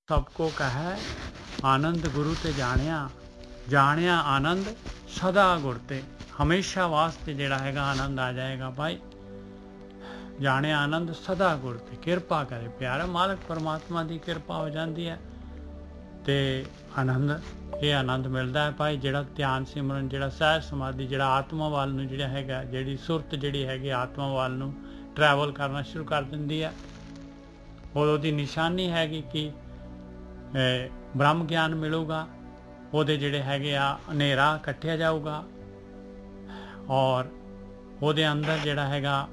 ਸਭ ਕੋ ਕਹੈ ਆਨੰਦ ਗੁਰੂ ਤੇ ਜਾਣਿਆ, ਜਾਣਿਆ ਆਨੰਦ ਸਦਾ ਗੁਰ ਤੇ। ਹਮੇਸ਼ਾ ਵਾਸਤੇ ਜਿਹੜਾ ਹੈਗਾ ਆਨੰਦ ਆ ਜਾਏਗਾ ਭਾਈ। ਜਾਣਿਆ ਆਨੰਦ ਸਦਾ ਗੁਰ ਤੇ। ਕਿਰਪਾ ਕਰੇ ਪਿਆਰਾ ਮਾਲਕ ਪਰਮਾਤਮਾ ਦੀ ਕਿਰਪਾ ਹੋ ਜਾਂਦੀ ਹੈ ਤੇ ਆਨੰਦ, ਇਹ ਆਨੰਦ ਮਿਲਦਾ ਹੈ ਭਾਈ। ਜਿਹੜਾ ਧਿਆਨ ਸਿਮਰਨ, ਜਿਹੜਾ ਸਹਿਜ ਸਮਾਧੀ, ਜਿਹੜਾ ਆਤਮਾ ਵੱਲ ਨੂੰ ਜਿਹੜਾ ਹੈਗਾ, ਜਿਹੜੀ ਸੁਰਤ ਜਿਹੜੀ ਹੈਗੀ ਆਤਮਾ ਵੱਲ ਨੂੰ ਟਰੈਵਲ ਕਰਨਾ ਸ਼ੁਰੂ ਕਰ ਦਿੰਦੀ ਹੈ। ਉਹਦੀ ਨਿਸ਼ਾਨੀ ਹੈਗੀ ਕਿ ਬ੍ਰਹਮ ਗਿਆਨ ਮਿਲੂਗਾ, ਉਹਦੇ ਜਿਹੜੇ ਹੈਗੇ ਆ ਹਨੇਰਾ ਕੱਟਿਆ ਜਾਊਗਾ ਔਰ ਉਹਦੇ ਅੰਦਰ ਜਿਹੜਾ ਹੈਗਾ,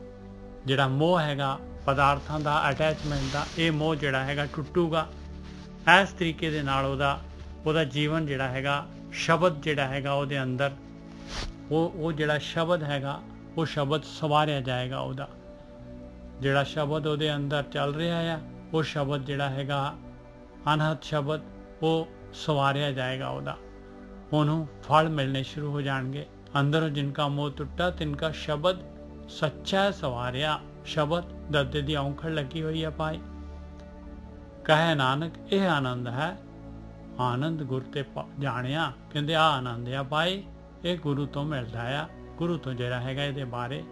ਜਿਹੜਾ ਮੋਹ ਹੈਗਾ ਪਦਾਰਥਾਂ ਦਾ, ਅਟੈਚਮੈਂਟ ਦਾ, ਇਹ ਮੋਹ ਜਿਹੜਾ ਹੈਗਾ ਟੁੱਟੂਗਾ। ਇਸ ਤਰੀਕੇ ਦੇ ਨਾਲ ਉਹਦਾ ਜੀਵਨ ਜਿਹੜਾ ਹੈਗਾ, ਸ਼ਬਦ ਜਿਹੜਾ ਹੈਗਾ ਉਹਦੇ ਅੰਦਰ, ਉਹ ਜਿਹੜਾ ਸ਼ਬਦ ਹੈਗਾ ਉਹ ਸ਼ਬਦ ਸਵਾਰਿਆ ਜਾਏਗਾ। ਉਹਦਾ ਜਿਹੜਾ ਸ਼ਬਦ ਉਹਦੇ ਅੰਦਰ ਚੱਲ ਰਿਹਾ ਆ, ਉਹ ਸ਼ਬਦ ਜਿਹੜਾ ਹੈਗਾ ਅਨਹਦ ਸ਼ਬਦ, ਉਹ ਸਵਾਰਿਆ ਜਾਏਗਾ। ਉਹਨੂੰ ਫਲ ਮਿਲਣੇ ਸ਼ੁਰੂ ਹੋ ਜਾਣਗੇ। ਅੰਦਰੋਂ ਜਿਨਕਾ ਮੋਹ ਟੁੱਟਾ ਤਿਨਕਾ ਸ਼ਬਦ ਸੱਚਾ ਸਵਾਰਿਆ। ਸ਼ਬਦ ਦੱਦੇ ਦੀ ਔਂਖੜ ਲੱਗੀ ਹੋਈ ਹੈ ਭਾਈ। ਕਹੇ ਨਾਨਕ ਇਹ ਆਨੰਦ ਹੈ, ਆਨੰਦ ਗੁਰ ਤੇ ਜਾਣਿਆ। ਕਹਿੰਦੇ ਆ ਆਨੰਦ ਆ ਭਾਈ, ਇਹ ਗੁਰੂ ਤੋਂ ਮਿਲਦਾ ਆ। ਗੁਰੂ ਤੋਂ ਜਿਹੜਾ ਹੈਗਾ ਇਹਦੇ ਬਾਰੇ,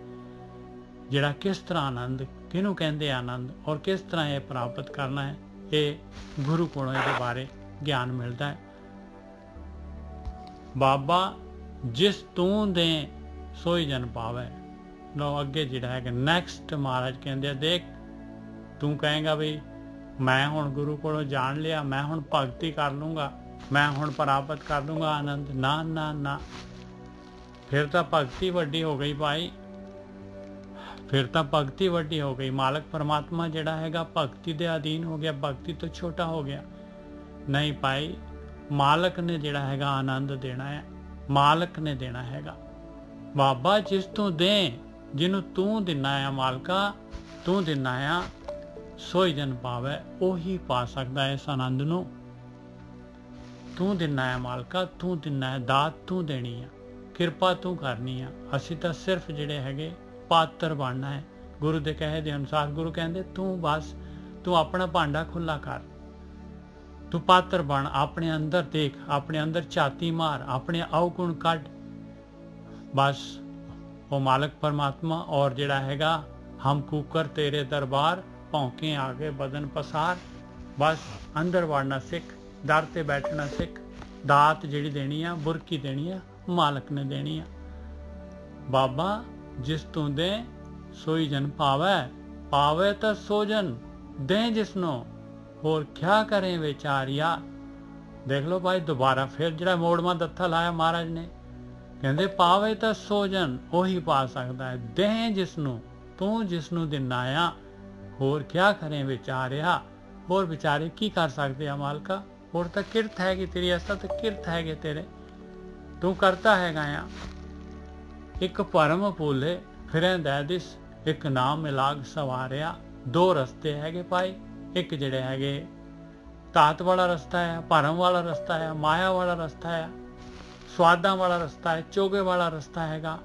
ਜਿਹੜਾ ਕਿਸ ਤਰ੍ਹਾਂ ਆਨੰਦ, ਕਿਹਨੂੰ ਕਹਿੰਦੇ ਆਨੰਦ ਔਰ ਕਿਸ ਤਰ੍ਹਾਂ ਇਹ ਪ੍ਰਾਪਤ ਕਰਨਾ ਹੈ, ਇਹ ਗੁਰੂ ਕੋਲੋਂ ਇਹਦੇ ਬਾਰੇ ਗਿਆਨ ਮਿਲਦਾ ਹੈ। ਬਾਬਾ ਜਿਸ ਤੂੰ ਦੇ ਸੋਈ ਜਨ ਪਾਵੇ। ਲੋ ਅੱਗੇ ਜਿਹੜਾ ਹੈਗਾ ਨੈਕਸਟ ਮਹਾਰਾਜ ਕਹਿੰਦੇ ਆ, ਦੇਖ ਤੂੰ ਕਹੇਗਾ ਵੀ ਮੈਂ ਹੁਣ ਗੁਰੂ ਕੋਲੋਂ ਜਾਣ ਲਿਆ, ਮੈਂ ਹੁਣ ਭਗਤੀ ਕਰ ਲੂੰਗਾ, ਮੈਂ ਹੁਣ ਪ੍ਰਾਪਤ ਕਰ ਲੂੰਗਾ ਆਨੰਦ। ਨਾ ਨਾ ਨਾ, ਫਿਰ ਤਾਂ ਭਗਤੀ ਵੱਡੀ ਹੋ ਗਈ ਭਾਈ, ਫਿਰ ਤਾਂ ਭਗਤੀ ਵੱਡੀ ਹੋ ਗਈ। ਮਾਲਕ ਪਰਮਾਤਮਾ ਜਿਹੜਾ ਹੈਗਾ ਭਗਤੀ ਦੇ ਅਧੀਨ ਹੋ ਗਿਆ, ਭਗਤੀ ਤੋਂ ਛੋਟਾ ਹੋ ਗਿਆ। ਨਹੀਂ ਭਾਈ, ਮਾਲਕ ਨੇ ਜਿਹੜਾ ਹੈਗਾ ਆਨੰਦ ਦੇਣਾ ਹੈ, ਮਾਲਕ ਨੇ ਦੇਣਾ ਹੈਗਾ। ਬਾਬਾ ਜਿਸ ਤੂੰ ਦੇ, ਜਿਹਨੂੰ ਤੂੰ ਦਿੰਨਾ ਆ ਮਾਲਕਾ, ਤੂੰ ਦਿੰਨਾ ਆ, ਸੋਈ ਜਨ ਪਾਵੇ, ਉਹੀ ਪਾ ਸਕਦਾ ਹੈ ਇਸ ਆਨੰਦ ਨੂੰ। ਤੂੰ ਦਿੰਨਾ ਆ ਮਾਲਕਾ, ਤੂੰ ਦਿੰਨਾ ਹੈ, ਦਾਤ ਤੂੰ ਦੇਣੀ ਆ, ਕਿਰਪਾ ਤੂੰ ਕਰਨੀ ਆ। ਅਸੀਂ ਤਾਂ ਸਿਰਫ ਜਿਹੜੇ ਹੈਗੇ ਪਾਤਰ ਬਣਨਾ ਹੈ ਗੁਰੂ ਦੇ ਕਹੇ ਦੇ ਅਨੁਸਾਰ। ਗੁਰੂ ਕਹਿੰਦੇ ਤੂੰ ਬਸ, ਤੂੰ ਆਪਣਾ ਭਾਂਡਾ ਖੁੱਲਾ ਕਰ, ਤੂੰ ਪਾਤਰ ਬਣ। ਆਪਣੇ ਅੰਦਰ ਦੇਖ, ਆਪਣੇ ਅੰਦਰ ਝਾਤੀ ਮਾਰ, ਆਪਣੇ ਅਵਗੁਣ ਕੱਢ। ਬਸ ਉਹ ਮਾਲਕ ਪਰਮਾਤਮਾ ਔਰ ਜਿਹੜਾ ਹੈਗਾ ਹਮ ਕੂਕਰ ਤੇਰੇ ਦਰਬਾਰ, ਭੌਂਕੇ ਆਗੇ ਬਦਨ ਪਸਾਰ। ਬਸ ਅੰਦਰ ਵੜਨਾ ਸਿੱਖ, ਦਰ ਤੇ ਬੈਠਣਾ ਸਿੱਖ। ਦਾਤ ਜਿਹੜੀ ਦੇਣੀ ਆ, ਬੁਰਕੀ ਦੇਣੀ ਆ, ਮਾਲਕ ਨੇ ਦੇਣੀ ਆ। ਬਾਬਾ ਜਿਸ ਤੂੰ ਦੇ ਸੋਈ ਜਨ ਪਾਵੇ, ਪਾਵੇ ਤਾਂ ਸੋਜਨ ਦੇ ਜਿਸਨੂੰ, ਹੋਰ ਕਿਆ ਕਰੇ ਵਿਚਾਰਿਆ। ਦੇਖ ਲਓ ਭਾਈ, ਦੁਬਾਰਾ ਫਿਰ ਜਿਹੜਾ ਮੋੜਵਾਂ ਦੱਥਾ ਲਾਇਆ ਮਹਾਰਾਜ ਨੇ। ਕਹਿੰਦੇ ਪਾਵੇ ਤਾਂ ਸੋਜਨ, ਉਹੀ ਪਾ ਸਕਦਾ ਹੈ। ਦੇ ਜਿਸਨੂੰ, ਤੂੰ ਜਿਸਨੂੰ ਦਿੰਨਾ ਆ, ਹੋਰ ਕਿਆ ਕਰੇ ਵਿਚਾਰਿਆ। ਹੋਰ ਵਿਚਾਰੇ ਕੀ ਕਰ ਸਕਦੇ ਆ ਮਾਲਕਾ? ਹੋਰ ਤਾਂ ਕਿਰਤ ਹੈਗੀ ਤੇਰੀ, ਅਸਾਂ ਤਾਂ ਕਿਰਤ ਹੈਗੇ ਤੇਰੇ, ਤੂੰ ਕਰਤਾ ਹੈਗਾ ਆ। ਇੱਕ ਭਰਮ ਭੁੱਲੇ ਫਿਰੈਂਦਾ ਦਿਸ, ਇੱਕ ਨਾਮ ਮਿਲਾਗ ਸਵਾਰਿਆ। ਦੋ ਰਸਤੇ ਹੈਗੇ ਭਾਈ, ਇੱਕ ਜਿਹੜੇ ਹੈਗੇ ਤਾਤ ਵਾਲਾ ਰਸਤਾ ਹੈ, ਭਰਮ ਵਾਲਾ ਰਸਤਾ ਹੈ, ਮਾਇਆ ਵਾਲਾ ਰਸਤਾ ਹੈ, ਸਵਾਦਾਂ ਵਾਲਾ ਰਸਤਾ ਹੈ, ਚੋਗੇ ਵਾਲਾ ਰਸਤਾ ਹੈਗਾ।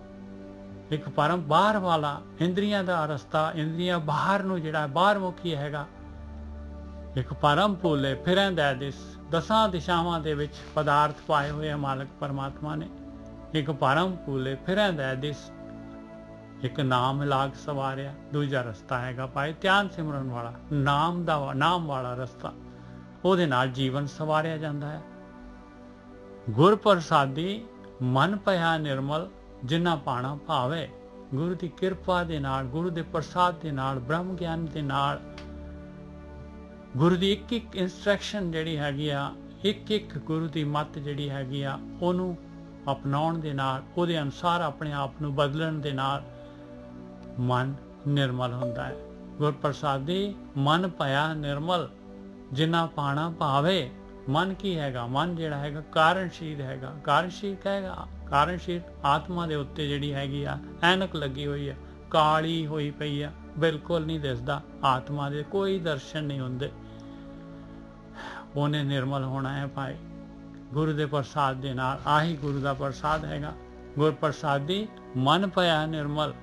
ਇੱਕ ਪਰਮ ਬਾਹਰ ਵਾਲਾ, ਇੰਦਰੀਆਂ ਦਾ ਰਸਤਾ, ਇੰਦਰੀਆਂ ਬਾਹਰ ਨੂੰ ਜਿਹੜਾ ਬਾਹਰ ਮੁਖੀ ਹੈਗਾ। ਇੱਕ ਪਰਮ ਭੁੱਲੇ ਫਿਰੈਂਦਾ ਦਿਸ, ਦਸਾਂ ਦਿਸ਼ਾਵਾਂ ਦੇ ਵਿੱਚ ਪਦਾਰਥ ਪਾਏ ਹੋਏ ਆ ਮਾਲਕ ਪਰਮਾਤਮਾ ਨੇ। ਇੱਕ ਪਰਮ ਭੁੱਲੇ ਫਿਰੈਂਦਾ ਦਿਸ, ਇੱਕ ਨਾਮ ਮਿਲਾਗ ਸਵਾਰਿਆ। ਦੂਜਾ ਰਸਤਾ ਹੈਗਾ ਭਾਈ ਧਿਆਨ ਸਿਮਰਨ ਵਾਲਾ, ਨਾਮ ਵਾਲਾ ਰਸਤਾ। ਉਹਦੇ ਨਾਲ ਜੀਵਨ ਸਵਾਰਿਆ ਜਾਂਦਾ ਹੈ। ਗੁਰ ਪ੍ਰਸਾਦੀ ਮਨ ਭਇਆ ਨਿਰਮਲ, ਜਿੰਨਾ ਪਾਣਾ ਭਾਵੇ। ਗੁਰੂ ਦੀ ਕਿਰਪਾ ਦੇ ਨਾਲ, ਗੁਰੂ ਦੇ ਪ੍ਰਸਾਦ ਦੇ ਨਾਲ, ਬ੍ਰਹਮ ਗਿਆਨ ਦੇ ਨਾਲ, ਗੁਰੂ ਦੀ ਇੱਕ ਇੱਕ ਇੰਸਟਰਕਸ਼ਨ ਜਿਹੜੀ ਹੈਗੀ ਆ, ਇੱਕ ਇੱਕ ਗੁਰੂ ਦੀ ਮੱਤ ਜਿਹੜੀ ਹੈਗੀ ਆ, ਉਹਨੂੰ ਅਪਣਾਉਣ ਦੇ ਨਾਲ, ਉਹਦੇ ਅਨੁਸਾਰ ਆਪਣੇ ਆਪ ਨੂੰ ਬਦਲਣ ਦੇ ਨਾਲ ਮਨ ਨਿਰਮਲ ਹੁੰਦਾ ਹੈ। ਗੁਰ ਪ੍ਰਸਾਦੀ ਮਨ ਭਇਆ ਨਿਰਮਲ, ਜਿੰਨਾ ਪਾਣਾ ਭਾਵੇ। ਮਨ ਕੀ ਹੈਗਾ? ਮਨ ਜਿਹੜਾ ਹੈਗਾ ਕਾਰਨਸ਼ੀਲ ਹੈਗਾ। ਕਾਰਨਸ਼ੀਲ ਕਹੇਗਾ, ਕਾਰਨਸ਼ੀਲ ਆਤਮਾ ਦੇ ਉੱਤੇ ਜਿਹੜੀ ਹੈਗੀ ਆ ਐਨਕ ਲੱਗੀ ਹੋਈ ਆ, ਕਾਲੀ ਹੋਈ ਪਈ ਆ, ਬਿਲਕੁਲ ਨਹੀਂ ਦਿਸਦਾ। ਆਤਮਾ ਦੇ ਕੋਈ ਦਰਸ਼ਨ ਨਹੀਂ ਹੁੰਦੇ। ਉਹਨੇ ਨਿਰਮਲ ਹੋਣਾ ਹੈ ਭਾਈ ਗੁਰੂ ਦੇ ਪ੍ਰਸਾਦ ਦੇ ਨਾਲ। ਆਹੀ ਗੁਰੂ ਦਾ ਪ੍ਰਸਾਦ ਹੈਗਾ। ਗੁਰ ਪ੍ਰਸਾਦੀ ਮਨ ਭਇਆ ਨਿਰਮਲ,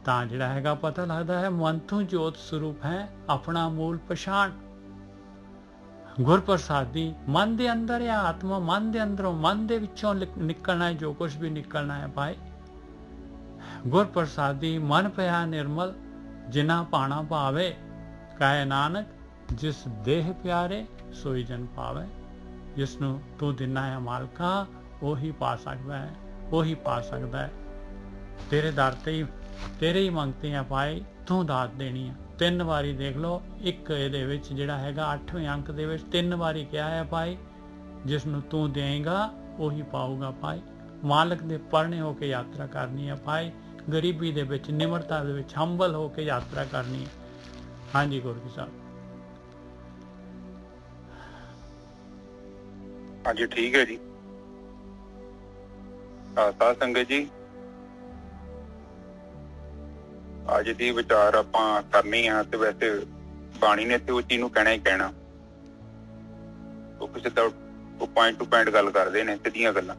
ਤਾਂ ਜਿਹੜਾ ਹੈਗਾ ਪਤਾ ਲੱਗਦਾ ਹੈ ਮਨ ਤੋਂ ਜੋਤ ਸਰੂਪ ਹੈ, ਆਪਣਾ ਮੂਲ ਪਛਾਣ। ਗੁਰ ਪ੍ਰਸਾਦੀ ਮਨ ਦੇ ਅੰਦਰ ਹੈ, ਆਤਮਾ ਮਨ ਦੇ ਅੰਦਰੋਂ, ਮਨ ਦੇ ਵਿੱਚੋਂ ਨਿਕਲਣਾ ਹੈ ਜੋ ਕੁਝ ਵੀ ਨਿਕਲਣਾ ਹੈ ਭਾਈ। ਗੁਰ ਪ੍ਰਸਾਦੀ ਮਨ ਪਿਆ ਨਿਰਮਲ, ਜਿਨਾ ਪਾਣਾ ਭਾਵੇ, ਕਹੇ ਨਾਨਕ ਜਿਸ ਦੇਹ ਪਿਆਰੇ ਸੋਈ ਜਨ ਪਾਵੇ। ਜਿਸ ਨੂੰ ਤੂੰ ਦਿਨਾ ਹੈ ਮਾਲਕਾ, ਉਹੀ ਪਾ ਸਕਦਾ ਹੈ, ਉਹੀ ਪਾ ਸਕਦਾ ਹੈ। ਤੇਰੇ ਦਰ ਤੇ ਹੀ, ਤੇਰੇ ਹੀ ਮੰਗਤੇ ਆ ਭਾਈ, ਤੂੰ ਦਾਤ ਦੇਣੀ ਆ। 3 ਵਾਰੀ ਦੇਖ ਲਓ, ਇੱਕ ਇਹਦੇ ਵਿੱਚ ਜਿਹੜਾ ਹੈਗਾ 8ਵੇਂ ਅੰਕ ਦੇ ਵਿੱਚ 3 ਵਾਰੀ ਕਿਹਾ ਹੈ ਭਾਈ, ਜਿਸ ਨੂੰ ਤੂੰ ਦੇਂਗਾ ਉਹੀ ਪਾਊਗਾ ਭਾਈ। ਮਾਲਕ ਦੇ ਪਰਣੇ ਹੋ ਕੇ ਯਾਤਰਾ ਕਰਨੀ ਹੈ ਭਾਈ, ਗਰੀਬੀ ਦੇ ਵਿੱਚ, ਨਿਮਰਤਾ ਦੇ ਵਿੱਚ, ਹੰਬਲ ਹੋ ਕੇ ਯਾਤਰਾ ਕਰਨੀ ਹੈ। ਹਾਂਜੀ ਗੁਰੂ ਜੀ ਸਾਹਿਬ। ਹਾਂਜੀ ਠੀਕ ਹੈ ਜੀ। ਸਾਧ ਸੰਗਤ ਜੀ, ਅੱਜ ਦੀ ਵਿਚਾਰ ਆਪਾਂ ਕਰਨੀ ਆ, ਤੇ ਵੈਸੇ ਬਾਣੀ ਨੇ ਤੇ ਉਹ ਚੀਜ਼ ਨੂੰ ਕਹਿਣਾ ਹੀ ਕਹਿਣਾ। ਉਹ ਕਿਸੇ ਦਾ ਪੁਆਇੰਟ ਟੂ ਪੁਆਇੰਟ ਗੱਲ ਕਰਦੇ ਨੇ, ਸਿੱਧੀਆਂ ਗੱਲਾਂ।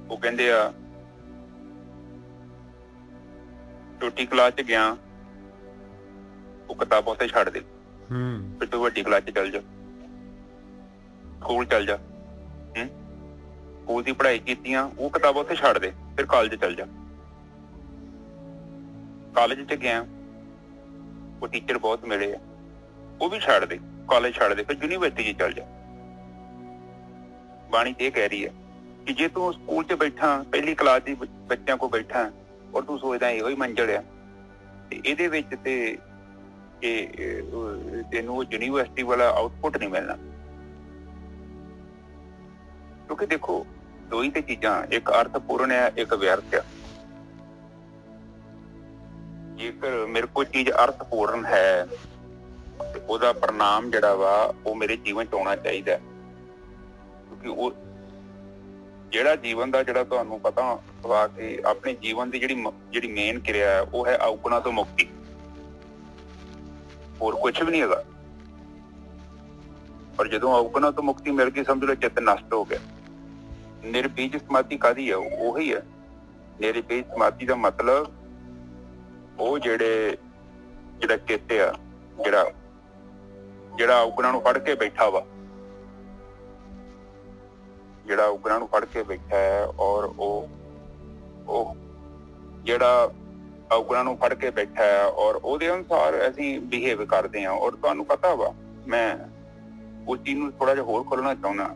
ਉਹ ਕਹਿੰਦੇ ਆ ਛੋਟੀ ਕਲਾਸ ਚ ਗਿਆ, ਉਹ ਕਿਤਾਬਾਂ ਉੱਥੇ ਛੱਡ ਦੇ, ਫਿਰ ਤੂੰ ਵੱਡੀ ਕਲਾਸ ਚ ਚੱਲ ਜਾ, ਸਕੂਲ ਚੱਲ ਜਾ। ਸਕੂਲ ਦੀ ਪੜ੍ਹਾਈ ਕੀਤੀਆਂ, ਉਹ ਕਿਤਾਬਾਂ ਉੱਥੇ ਛੱਡ ਦੇ, ਫਿਰ ਕਾਲਜ ਚੱਲ ਜਾ। ਕਾਲਜ ਚ ਗਿਆ, ਉਹ ਟੀਚਰ ਬਹੁਤ ਮਿਲੇ ਆ, ਉਹ ਵੀ ਛੱਡ ਦੇ, ਕਾਲਜ ਛੱਡ ਦੇ, ਫਿਰ ਯੂਨੀਵਰਸਿਟੀ ਚ ਚੱਲ ਜਾ। ਬਾਣੀ ਤੇ ਇਹ ਕਹਿ ਰਹੀ ਹੈ ਕਿ ਜੇ ਤੂੰ ਸਕੂਲ ਚ ਬੈਠਾ, ਪਹਿਲੀ ਕਲਾਸ ਦੀ ਬੱਚਿਆਂ ਕੋਲ ਬੈਠਾ, ਔਰ ਤੂੰ ਸੋਚਦਾ ਇਹੋ ਹੀ ਮੰਜ਼ਿਲ ਆ, ਤੇ ਇਹਦੇ ਵਿੱਚ ਤੇ ਤੈਨੂੰ ਯੂਨੀਵਰਸਿਟੀ ਵਾਲਾ ਆਊਟਪੁੱਟ ਨਹੀਂ ਮਿਲਣਾ। ਕਿਉਂਕਿ ਦੇਖੋ, ਦੋ ਹੀ ਤੇ ਚੀਜ਼ਾਂ, ਇੱਕ ਅਰਥਪੂਰਨ ਹੈ, ਇੱਕ ਵਿਅਰਥ ਆ। ਜੇਕਰ ਮੇਰੇ ਕੋਲ ਚੀਜ਼ ਅਰਥਪੂਰਨ ਹੈ ਤੇ ਉਹਦਾ ਪ੍ਰਣਾਮ ਜਿਹੜਾ ਵਾ ਉਹ ਮੇਰੇ ਜੀਵਨ ਚ ਆਉਣਾ ਚਾਹੀਦਾ। ਕਿਉਂਕਿ ਉਹ ਜਿਹੜਾ ਜੀਵਨ ਦਾ, ਜਿਹੜਾ ਤੁਹਾਨੂੰ ਪਤਾ ਵਾ ਕਿ ਆਪਣੇ ਜੀਵਨ ਦੀ ਜਿਹੜੀ ਮੇਨ ਕਿਰਿਆ ਹੈ, ਉਹ ਹੈ ਔਗੁਣਾਂ ਤੋਂ ਮੁਕਤੀ, ਹੋਰ ਕੁਛ ਵੀ ਨਹੀਂ ਹੈਗਾ। ਪਰ ਜਦੋਂ ਔਗੁਣਾਂ ਤੋਂ ਮੁਕਤੀ ਮਿਲ ਗਈ, ਸਮਝ ਲਓ ਚਿੱਤ ਨਸ਼ਟ ਹੋ ਗਿਆ। ਨਿਰਬੀਜ ਸਮਾਧੀ ਕਾਹਦੀ ਹੈ? ਉਹੀ ਹੈ ਨਿਰਬੀਜ ਸਮਾਧੀ ਦਾ ਮਤਲਬ, ਉਹ ਜਿਹੜਾ ਚਿੱਤ ਆ, ਜਿਹੜਾ ਔਗੁਣਾਂ ਨੂੰ ਫੜ ਕੇ ਬੈਠਾ ਵਾ, ਜਿਹੜਾ ਔਗੁਣਾਂ ਨੂੰ ਫੜ ਕੇ ਬੈਠਾ ਹੈ, ਔਰ ਉਹ ਜਿਹੜਾ ਔਗੁਣਾਂ ਨੂੰ ਫੜ ਕੇ ਬੈਠਾ ਹੈ, ਔਰ ਉਹਦੇ ਅਨੁਸਾਰ ਅਸੀਂ ਬਿਹੇਵ ਕਰਦੇ ਹਾਂ। ਔਰ ਤੁਹਾਨੂੰ ਪਤਾ ਵਾ, ਮੈਂ ਉਸ ਚੀਜ਼ ਨੂੰ ਥੋੜਾ ਜਿਹਾ ਹੋਰ ਖੋਲਣਾ ਚਾਹੁੰਦਾ।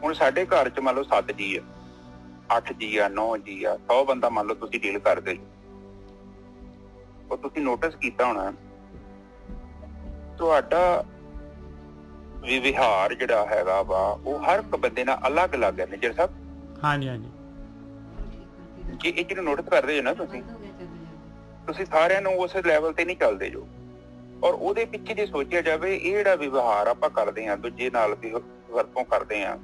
ਹੁਣ ਸਾਡੇ ਘਰ ਚ ਮੰਨ ਲਓ 7 ਜੀ ਆ, 8 ਜੀ ਆ, 9 ਜੀ ਆ, 100 ਬੰਦਾ ਮੰਨ ਲਓ ਤੁਸੀਂ ਡੀਲ ਕਰਦੇ ਹੋ। ਉਹ ਤੁਸੀਂ ਨੋਟਿਸ ਕੀਤਾ ਹੋਣਾ, ਤੁਹਾਡਾ ਵਿਵਹਾਰ ਜਿਹੜਾ ਹੈਗਾ ਵਾ, ਉਹ ਹਰ ਇੱਕ ਬੰਦੇ ਨਾਲ ਅਲੱਗ ਅਲੱਗ ਹੈ। ਨਿਜਰ ਸਾਹਿਬ, ਹਾਂਜੀ ਹਾਂਜੀ, ਜੇ ਇਹ ਚੀਜ਼ ਨੋਟਿਸ ਕਰਦੇ ਹੋ ਨਾ ਤੁਸੀਂ ਸਾਰਿਆਂ ਨੂੰ ਉਸ ਲੈਵਲ ਤੇ ਨਹੀਂ ਚੱਲਦੇ ਜੋ। ਔਰ ਉਹਦੇ ਪਿੱਛੇ ਜੇ ਸੋਚਿਆ ਜਾਵੇ, ਇਹ ਜਿਹੜਾ ਵਿਵਹਾਰ ਆਪਾਂ ਕਰਦੇ ਹਾਂ, ਦੂਜੇ ਨਾਲ ਦੀ ਵਰਤੋਂ ਕਰਦੇ ਹਾਂ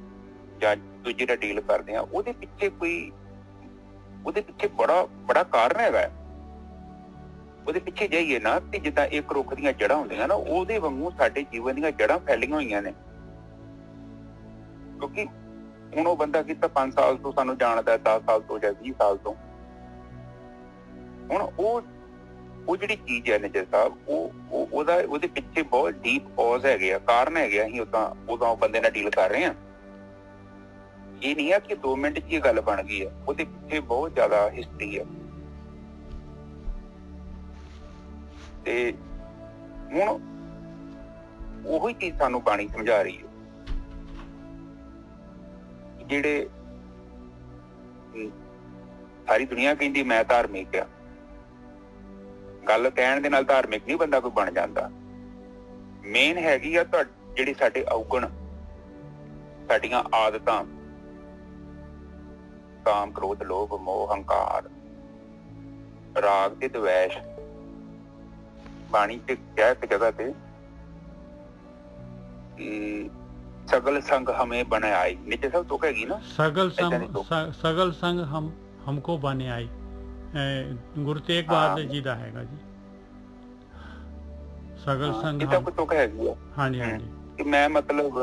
ਜਾਂ ਦੂਜੇ ਨਾਲ ਡੀਲ ਕਰਦੇ ਹਾਂ, ਉਹਦੇ ਪਿੱਛੇ ਬੜਾ ਕਾਰਨ ਹੈਗਾ। ਉਹਦੇ ਪਿੱਛੇ ਜਾਈਏ ਨਾ, ਤੇ ਜਿੱਦਾਂ ਇੱਕ ਰੁੱਖ ਦੀਆਂ ਜੜ੍ਹਾਂ ਹੁੰਦੀਆਂ ਨਾ, ਉਹਦੇ ਵਾਂਗੂ ਸਾਡੇ ਜੀਵਨ ਦੀਆਂ ਜੜ੍ਹਾਂ ਫੈਲੀਆਂ ਹੋਈਆਂ ਨੇ। ਕਿਉਂਕਿ ਹੁਣ ਉਹ ਬੰਦਾ ਕਿਤਾ 5 ਸਾਲ ਤੋਂ ਸਾਨੂੰ ਜਾਣਦਾ, 10 ਸਾਲ ਤੋਂ ਜਾਂ 20 ਸਾਲ ਤੋਂ। ਹੁਣ ਉਹ ਜਿਹੜੀ ਚੀਜ਼ ਹੈ ਨਿਜਰ ਸਾਹਿਬ, ਉਹਦੇ ਪਿੱਛੇ ਬਹੁਤ ਡੀਪ ਕੌਜ਼ ਹੈਗੇ ਆ, ਕਾਰਨ ਹੈਗੇ ਆ। ਅਸੀਂ ਉਦਾਂ ਉਹ ਬੰਦੇ ਨਾਲ ਡੀਲ ਕਰ ਰਹੇ ਹਾਂ। ਇਹ ਨਹੀਂ ਆ ਕਿ 2 ਮਿੰਟ ਚ ਇਹ ਗੱਲ ਬਣ ਗਈ ਆ, ਉਹਦੇ ਪਿੱਛੇ ਬਹੁਤ ਜ਼ਿਆਦਾ ਹਿਸਟਰੀ ਆ। ਤੇ ਹੁਣ ਉਹੀ ਚੀਜ਼ ਸਾਨੂੰ ਬਾਣੀ ਸਮਝਾ ਰਹੀ ਹੈ। ਜਿਹੜੇ ਸਾਰੀ ਦੁਨੀਆ ਕਹਿੰਦੀ ਮੈਂ ਧਾਰਮਿਕ ਆ, ਗੱਲ ਕਹਿਣ ਦੇ ਨਾਲ ਧਾਰਮਿਕ ਨਹੀਂ ਬੰਦਾ ਕੋਈ ਬਣ ਜਾਂਦਾ। ਮੇਨ ਹੈਗੀ ਆ ਜਿਹੜੀ ਸਾਡੇ ਔਗਣ, ਸਾਡੀਆਂ ਆਦਤਾਂ, ਕਾਮ, ਕ੍ਰੋਧ, ਲੋਭ, ਮੋਹ, ਹੰਕਾਰ, ਰਾਗ ਤੇ ਦਵੈਸ਼। ਬਾਣੀ ਤੇ ਕਿਹਾ ਇੱਕ ਜਗ੍ਹਾ ਤੇ सगल संग हमें बने आई, नीचे सब तो कहेगी ना, सगल संग हमको बने आई। गुरु तेग बहादुर जी दा हैगा जी, सगल संग ਇਹ ਤਾਂ ਕੋਈ ਤੁਕ ਹੈਗੀ ਆ। ਹਾਂਜੀ ਹਾਂਜੀ, ਕਿ ਮੈਂ ਮਤਲਬ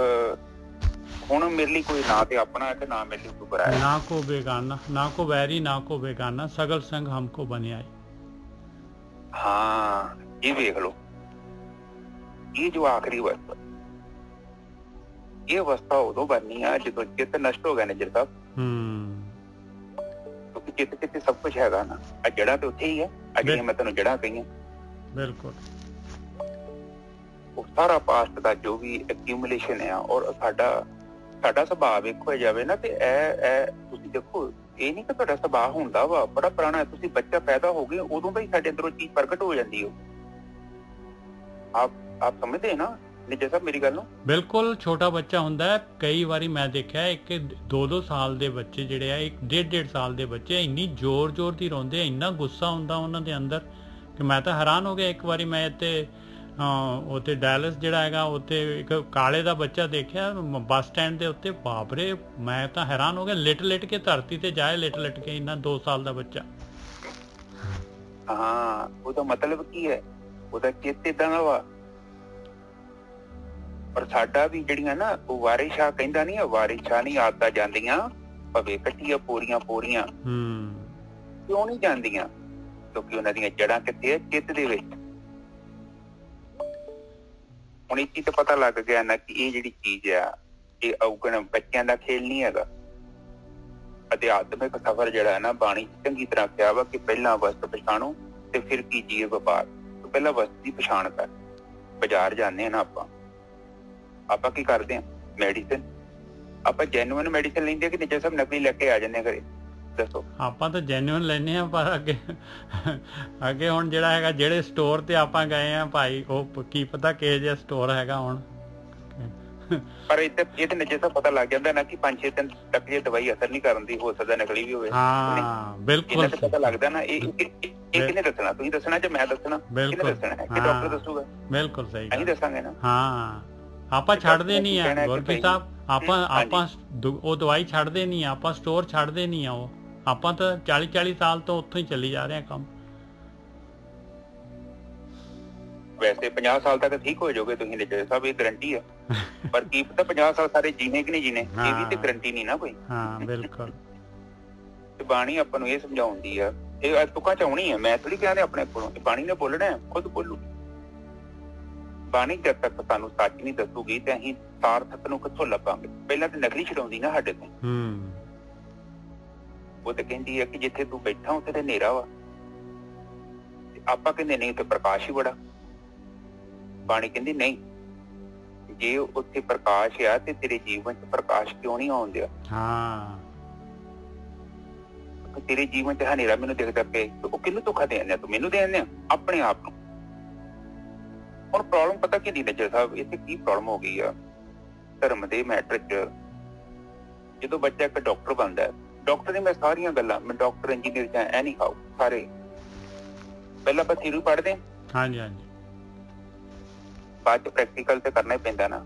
ਹੁਣ ਮੇਰੇ ਲਈ ਕੋਈ ਨਾ ਤੇ ਆਪਣਾ ਹੈ ਤੇ ਨਾ ਮੇਰੇ ਲਈ ਕੋਈ ਪਰਾਇਆ, ਨਾ ਕੋ बेगाना, ना को बैरी, ना को बेगाना, सगल संग हमको बने आई। हाँ, ਇਹ ਵੇਖ ਲਓ, ਇਹ ਜੋ ਆਖਰੀ ਅਵਸਥਾ, ਇਹ ਅਵਸਥਾ ਉਦੋਂ ਬਣਨੀ ਆ ਜਦੋਂ ਚਿੱਤ ਨਸ਼ਟ ਹੋ ਗਿਆ ਨਿੱਜਰ ਸਾਹਿਬ। ਕਿਉਂਕਿ ਚਿੱਤ ਕਿਤੇ ਸਭ ਕੁਛ ਹੈਗਾ ਨਾ, ਆ ਜੜ੍ਹਾਂ ਤੇ ਉੱਥੇ ਹੀ ਆ, ਜਿਹੜੀਆਂ ਮੈਂ ਤੈਨੂੰ ਜੜ੍ਹਾਂ ਕਹੀਆਂ। ਬਿਲਕੁਲ। ਉਹ ਸਾਰਾ ਪਾਸਟ ਦਾ ਜੋ ਵੀ ਐਕਿਊਮੂਲੇਸ਼ਨ ਆ, ਔਰ ਸਾਡਾ ਸੁਭਾਅ ਵੇਖੋ ਜਾਵੇ ਨਾ, ਤੇ ਇਹ ਤੁਸੀਂ ਦੇਖੋ, ਇਹ ਨਹੀਂ ਕਿ ਤੁਹਾਡਾ ਸੁਭਾਅ ਹੁੰਦਾ ਵਾ ਬੜਾ ਪੁਰਾਣਾ। ਤੁਸੀਂ ਬੱਚਾ ਪੈਦਾ ਹੋ ਗਏ ਉਦੋਂ ਦਾ ਹੀ ਸਾਡੇ ਅੰਦਰੋਂ ਚੀਜ਼ ਪ੍ਰਗਟ ਹੋ ਜਾਂਦੀ। ਆਪ ਸਮਝਦੇ ਨਾ ਨਿੱਜਰ ਸਾਹਿਬ ਮੇਰੀ ਗੱਲ ਨੂੰ? ਬਿਲਕੁਲ। ਛੋਟਾ ਬੱਚਾ ਹੁੰਦਾ ਹੈ, ਕਈ ਵਾਰੀ ਮੈਂ ਦੇਖਿਆ ਇੱਕ 2-2 ਸਾਲ ਦੇ ਬੱਚੇ ਜਿਹੜੇ ਆ, ਇੱਕ 1.5 ਸਾਲ ਦੇ ਬੱਚੇ ਇੰਨੀ ਜ਼ੋਰ ਦੀ ਰੋਂਦੇ ਆ, ਇੰਨਾ ਗੁੱਸਾ ਹੁੰਦਾ ਉਹਨਾਂ ਦੇ ਅੰਦਰ ਕਿ ਮੈਂ ਤਾਂ ਹੈਰਾਨ ਹੋ ਗਿਆ। ਇੱਕ ਵਾਰੀ ਮੈਂ ਉੱਥੇ ਡੈਲਸ ਜਿਹੜਾ ਹੈਗਾ, ਉੱਥੇ ਇੱਕ ਕਾਲੇ ਦਾ ਬੱਚਾ ਦੇਖਿਆ ਬੱਸ ਸਟੈਂਡ ਦੇ ਉੱਤੇ। ਬਾਪਰੇ, ਮੈਂ ਤਾਂ ਹੈਰਾਨ ਹੋ ਗਿਆ, ਲਿਟ ਕੇ ਧਰਤੀ ਤੇ ਜਾਏ, ਲਿਟ ਕੇ, ਇੰਨਾ 2 ਸਾਲ ਦਾ ਬੱਚਾ। ਹਾਂ, ਉਹਦਾ ਮਤਲਬ ਕੀ ਹੈ? ਉਹਦਾ ਚਿੱਤ ਏਦਾਂ ਦਾ ਵਾ। ਪਰ ਸਾਡਾ ਵੀ ਜਿਹੜੀਆਂ ਨਾ, ਉਹ ਵਾਰਿਸ ਸ਼ਾਹ ਕਹਿੰਦਾ ਨਹੀਂ, ਵਾਰਿਸ ਸ਼ਾਹ ਨਹੀਂ ਆਦਤਾਂ ਜਾਂਦੀਆਂ ਭਵੇ ਕੱਟੀਆਂ ਪੂਰੀਆਂ ਕਿਉਂ ਨਹੀਂ ਜਾਂਦੀਆਂ? ਕਿਉਂਕਿ ਉਹਨਾਂ ਦੀਆਂ ਜੜ੍ਹਾਂ ਕਿੱਥੇ ਆ? ਚਿੱਤ ਦੇ ਵਿੱਚ। ਹੁਣ ਇਹ ਚੀਜ਼ ਤਾਂ ਪਤਾ ਲੱਗ ਗਿਆ ਨਾ ਕਿ ਇਹ ਜਿਹੜੀ ਚੀਜ਼ ਆ, ਇਹ ਔਗਣ ਬੱਚਿਆਂ ਦਾ ਖੇਲ ਨਹੀਂ ਹੈਗਾ। ਅਧਿਆਤਮਿਕ ਸਫ਼ਰ ਜਿਹੜਾ ਹੈ ਨਾ, ਬਾਣੀ ਚੰਗੀ ਤਰ੍ਹਾਂ ਕਿਹਾ ਵਾ ਕਿ ਪਹਿਲਾਂ ਵਸਤ ਪਛਾਣੋ ਤੇ ਫਿਰ ਕੀਜੀਏ ਵਪਾਰ। ਪਹਿਲਾਂ ਵਸਤ ਦੀ ਪਛਾਣ ਕਰ। ਬਾਜ਼ਾਰ ਜਾਂਦੇ ਆ ਨਾ ਆਪਾਂ ਕੀ ਕਰਦੇ ਹਾਂ? ਮੈਡੀਸਿਨ। ਆਪਾਂ ਜੈਨੂਅਨ ਮੈਡੀਸਿਨ ਲੈਂਦੇ ਕਿ ਨਿੱਜਰ ਸਾਹਿਬ ਨਕਲੀ ਲੈ ਕੇ ਆ ਜਾਂਦੇ ਘਰੇ? ਦੱਸੋ। ਆਪਾਂ ਤਾਂ ਜੈਨੂਅਨ ਲੈਂਦੇ ਹਾਂ, ਪਰ ਅੱਗੇ ਹੁਣ ਜਿਹੜਾ ਹੈਗਾ, ਜਿਹੜੇ ਸਟੋਰ ਤੇ ਆਪਾਂ ਗਏ ਆ ਭਾਈ, ਉਹ ਕੀ ਪਤਾ ਕਿਹੋ ਜਿਹਾ ਸਟੋਰ ਹੈਗਾ ਹੁਣ। ਪਰ ਇਹ ਤੇ ਨਿੱਜਰ ਸਾਹਿਬ ਪਤਾ ਲੱਗ ਜਾਂਦਾ ਨਾ ਕਿ 5-6 ਦਿਨ ਤੱਕ ਇਹ ਦਵਾਈ ਅਸਰ ਨਹੀਂ ਕਰਨ ਦੀ, ਹੋ ਸਕਦਾ ਨਕਲੀ ਵੀ ਹੋਵੇ। ਹਾਂ ਬਿਲਕੁਲ ਪਤਾ ਲੱਗਦਾ ਨਾ। ਇਹ ਕਿਹਨੇ ਦੱਸਣਾ? ਤੁਸੀਂ ਦੱਸਣਾ ਜਾਂ ਮੈਂ ਦੱਸਣਾ? ਕਿਹਨੇ ਦੱਸਣਾ ਹੈ? ਕਿ ਡਾਕਟਰ ਦੱਸੂਗਾ? ਬਿਲਕੁਲ ਸਹੀ, ਅਸੀਂ ਦੱਸਾਂਗੇ ਨਾ। ਹਾਂ, ਆਪਾਂ ਛੱਡਦੇ ਨਹੀਂ ਆ ਗੁਰਪ੍ਰੀਤ ਸਾਹਿਬ, ਆਪਾਂ ਉਹ ਦਵਾਈ ਛੱਡਦੇ ਨਹੀਂ ਆ, ਆਪਾਂ ਸਟੋਰ ਛੱਡਦੇ ਨਹੀਂ ਆ। ਉਹ ਆਪਾਂ ਤਾਂ 40 ਸਾਲ ਤੋਂ ਉੱਥੋਂ ਹੀ ਚੱਲੀ ਜਾ ਰਹੇ ਆ ਕੰਮ। ਵੈਸੇ 50 ਸਾਲ ਤੱਕ ਠੀਕ ਹੋ ਜਾਓਗੇ ਤੁਸੀਂ ਨਿੱਜਰ ਸਾਹਿਬ, ਇਹ ਗਰੰਟੀ ਆ। ਪਰ ਕੀ ਪਤਾ 50 ਸਾਲ ਸਾਰੇ ਜੀਣੇ ਕਿ ਨਹੀਂ ਜੀਣੇ, ਇਹ ਵੀ ਤੇ ਗਰੰਟੀ ਨਹੀਂ ਨਾ ਕੋਈ। ਹਾਂ ਬਿਲਕੁਲ। ਤੇ ਬਾਣੀ ਆਪਾਂ ਨੂੰ ਇਹ ਸਮਝਾਉਂਦੀ ਆ, ਇਹ ਤੁਕਾਂ ਚ ਆਉਣੀ ਆ। ਮੈਂ ਥੋੜੀ ਕਹਿੰਦੇ ਆਪਣੇ ਕੋਲੋਂ, ਬਾਣੀ ਨੇ ਬੋਲਣਾ, ਖੁਦ ਬੋਲੂ। ਬਾਣੀ ਜਦ ਤੱਕ ਸਾਨੂੰ ਸੱਚ ਨਹੀਂ ਦੱਸੂਗੀ ਤੇ ਅਸੀਂ ਸਾਰਥਕ ਨੂੰ ਕਿੱਥੋਂ ਲੱਭਾਂਗੇ? ਪਹਿਲਾਂ ਤੇ ਨਕਲੀ ਛਡਾਉਂਦੀ ਨਾ ਸਾਡੇ ਤੋਂ। ਉਹ ਤੇ ਕਹਿੰਦੀ ਹੈ ਕਿ ਜਿੱਥੇ ਤੂੰ ਬੈਠਾ ਉੱਥੇ ਤੇ ਹਨੇਰਾ ਵਾ, ਆਪਾਂ ਕਹਿੰਦੇ ਨਹੀਂ ਉੱਥੇ ਪ੍ਰਕਾਸ਼ ਹੀ ਬੜਾ। ਬਾਣੀ ਕਹਿੰਦੀ ਨਹੀਂ, ਜੇ ਉੱਥੇ ਪ੍ਰਕਾਸ਼ ਆ ਤੇ ਤੇਰੇ ਜੀਵਨ ਚ ਪ੍ਰਕਾਸ਼ ਕਿਉਂ ਨਹੀਂ ਆਉਣ ਦਿਆ? ਤੇਰੇ ਜੀਵਨ ਚ ਹਨੇਰਾ ਮੈਨੂੰ ਦਿਖਦਾ ਪਿਆ, ਉਹ ਕਿਹਨੂੰ ਧੋਖਾ ਦੇਣ ਦਿਆ? ਤੂੰ ਮੈਨੂੰ ਦੇਣ ਦਿਆ? ਆਪਣੇ ਆਪ ਨੂੰ। ਹੁਣ ਪ੍ਰੋਬਲਮ ਪਤਾ ਕੀ ਨਿੱਜਰ ਸਾਹਿਬ, ਇੱਥੇ ਕੀ ਪ੍ਰੋਬਲਮ ਹੋ ਗਈ ਆ ਧਰਮ ਦੇ ਮੈਟਰ ਚ? ਜਦੋਂ ਬੱਚਾ ਇੱਕ ਡਾਕਟਰ ਬਣਦਾ, ਡਾਕਟਰ ਨੇ ਮੈਂ ਸਾਰੀਆਂ ਗੱਲਾਂ, ਮੈਂ ਡਾਕਟਰ ਇੰਜੀਨੀਅਰ ਜਾਂ ਐ ਨਹੀਂ ਖਾਓ ਸਾਰੇ, ਪਹਿਲਾਂ ਆਪਾਂ ਥਿਊਰੀ ਪੜ੍ਹਦੇ। ਹਾਂਜੀ। ਬਾਅਦ ਚ ਪ੍ਰੈਕਟੀਕਲ ਤੇ ਕਰਨਾ ਹੀ ਪੈਂਦਾ ਨਾ।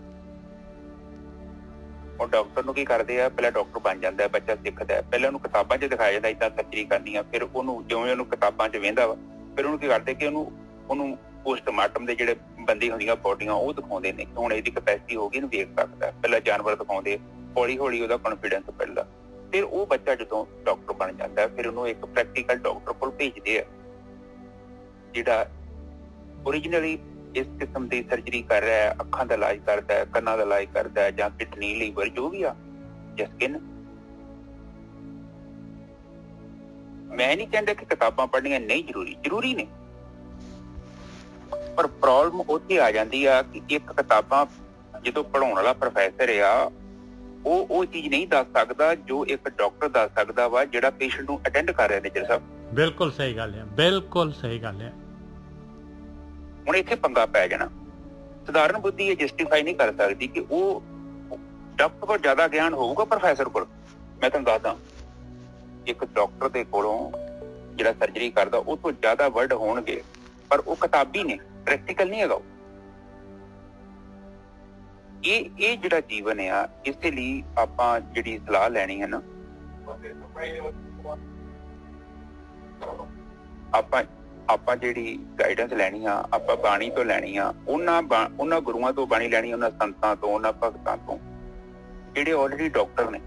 ਉਹ ਡਾਕਟਰ ਨੂੰ ਕੀ ਕਰਦੇ ਆ, ਪਹਿਲਾਂ ਡਾਕਟਰ ਬਣ ਜਾਂਦਾ ਬੱਚਾ, ਸਿੱਖਦਾ। ਪਹਿਲਾਂ ਉਹਨੂੰ ਕਿਤਾਬਾਂ 'ਚ ਦਿਖਾਇਆ ਜਾਂਦਾ ਏਦਾਂ ਸਰਜਰੀ ਕਰਨੀ ਆ, ਫਿਰ ਉਹਨੂੰ ਜਿਵੇਂ ਉਹਨੂੰ ਕਿਤਾਬਾਂ 'ਚ ਵਹਿੰਦਾ ਵਾ, ਫਿਰ ਉਹਨੂੰ ਕੀ ਕਰਦੇ ਕਿ ਉਹਨੂੰ ਪੋਸਟਮਾਰਟਮ ਦੇ ਜਿਹੜੇ ਬੰਦੇ ਹੁੰਦੀਆਂ ਬੋਡੀਆਂ ਉਹ ਦਿਖਾਉਂਦੇ ਨੇ। ਹੁਣ ਇਹਦੀ ਕਪੈਸਿਟੀ ਹੋ ਗਈ, ਇਹਨੂੰ ਵੇਖ ਸਕਦਾ। ਪਹਿਲਾਂ ਜਾਨਵਰ ਦਿਖਾਉਂਦੇ, ਹੌਲੀ ਹੌਲੀ ਉਹਦਾ ਕੌਨਫੀਡੈਂਸ ਮਿਲਦਾ। ਫਿਰ ਉਹ ਬੱਚਾ ਜਦੋਂ ਡਾਕਟਰ ਬਣ ਜਾਂਦਾ, ਫਿਰ ਉਹਨੂੰ ਇੱਕ ਪ੍ਰੈਕਟੀਕਲ ਡਾਕਟਰ ਕੋਲ ਭੇਜਦੇ ਆ, ਜਿਹੜਾ ਓਰੀਜਨਲੀ ਇਸ ਕਿਸਮ ਦੀ ਸਰਜਰੀ ਕਰ ਰਿਹਾ ਹੈ, ਅੱਖਾਂ ਦਾ ਇਲਾਜ ਕਰਦਾ ਹੈ, ਕੰਨਾਂ ਦਾ ਇਲਾਜ ਕਰਦਾ ਹੈ, ਜਾਂ ਕਿਡਨੀ, ਲੀਵਰ, ਜੋ ਵੀ ਆ, ਜਾਂ ਸਕਿਨ। ਮੈਂ ਨਹੀਂ ਕਹਿੰਦਾ ਕਿ ਕਿਤਾਬਾਂ ਪੜ੍ਹਨੀਆਂ ਨਹੀਂ ਜ਼ਰੂਰੀ ਨੇ, ਪਰ ਪ੍ਰੋਬਲਮ ਉੱਥੇ ਆ ਜਾਂਦੀ ਆ ਕਿ ਇੱਕ ਕਿਤਾਬਾਂ ਜਦੋਂ ਪੜ੍ਹਾਉਣ ਵਾਲਾ ਪ੍ਰੋਫੈਸਰ ਆ, ਉਹ ਚੀਜ਼ ਨਹੀਂ ਦੱਸ ਸਕਦਾ ਜੋ ਇੱਕ ਡਾਕਟਰ ਦੱਸ ਸਕਦਾ ਵਾ, ਜਿਹੜਾ ਪੇਸ਼ੈਂਟ ਨੂੰ ਅਟੈਂਡ ਕਰ ਰਿਹਾ। ਨਿੱਜਰ ਸਾਹਿਬ ਬਿਲਕੁਲ ਸਹੀ ਗੱਲ ਹੈ, ਬਿਲਕੁਲ ਸਹੀ ਗੱਲ ਹੈ। ਹੁਣ ਇੱਥੇ ਪੰਗਾ ਪੈ ਜਾਣਾ। ਸਧਾਰਨ ਬੁੱਧੀ ਇਹ ਜਸਟੀਫਾਈ ਨਹੀਂ ਕਰ ਸਕਦੀ ਕਿ ਉਹ ਡਾਕਟਰ ਕੋਲ ਜ਼ਿਆਦਾ ਗਿਆਨ ਹੋਊਗਾ ਪ੍ਰੋਫੈਸਰ ਕੋਲ। ਮੈਂ ਤੁਹਾਨੂੰ ਦੱਸਦਾ, ਇੱਕ ਡਾਕਟਰ ਦੇ ਕੋਲੋਂ ਜਿਹੜਾ ਸਰਜਰੀ ਕਰਦਾ ਉਹ ਤੋਂ ਜ਼ਿਆਦਾ ਵਰਡ ਹੋਣਗੇ, ਪਰ ਉਹ ਕਿਤਾਬੀ ਨੇ, ਪ੍ਰੈਕਟੀਕਲ ਨਹੀਂ ਹੈਗਾ। ਇਹ ਜਿਹੜਾ ਜੀਵਨ ਆ, ਇਸੇ ਲਈ ਆਪਾਂ ਜਿਹੜੀ ਸਲਾਹ ਲੈਣੀ ਹੈ ਨਾ, ਆਪਾਂ ਜਿਹੜੀ ਗਾਈਡੈਂਸ ਲੈਣੀ ਆ, ਆਪਾਂ ਬਾਣੀ ਤੋਂ ਲੈਣੀ ਆ, ਉਹਨਾਂ ਗੁਰੂਆਂ ਤੋਂ ਬਾਣੀ ਲੈਣੀ, ਉਹਨਾਂ ਸੰਤਾਂ ਤੋਂ, ਉਹਨਾਂ ਭਗਤਾਂ ਤੋਂ, ਜਿਹੜੇ ਆਲਰੇਡੀ ਡਾਕਟਰ ਨੇ,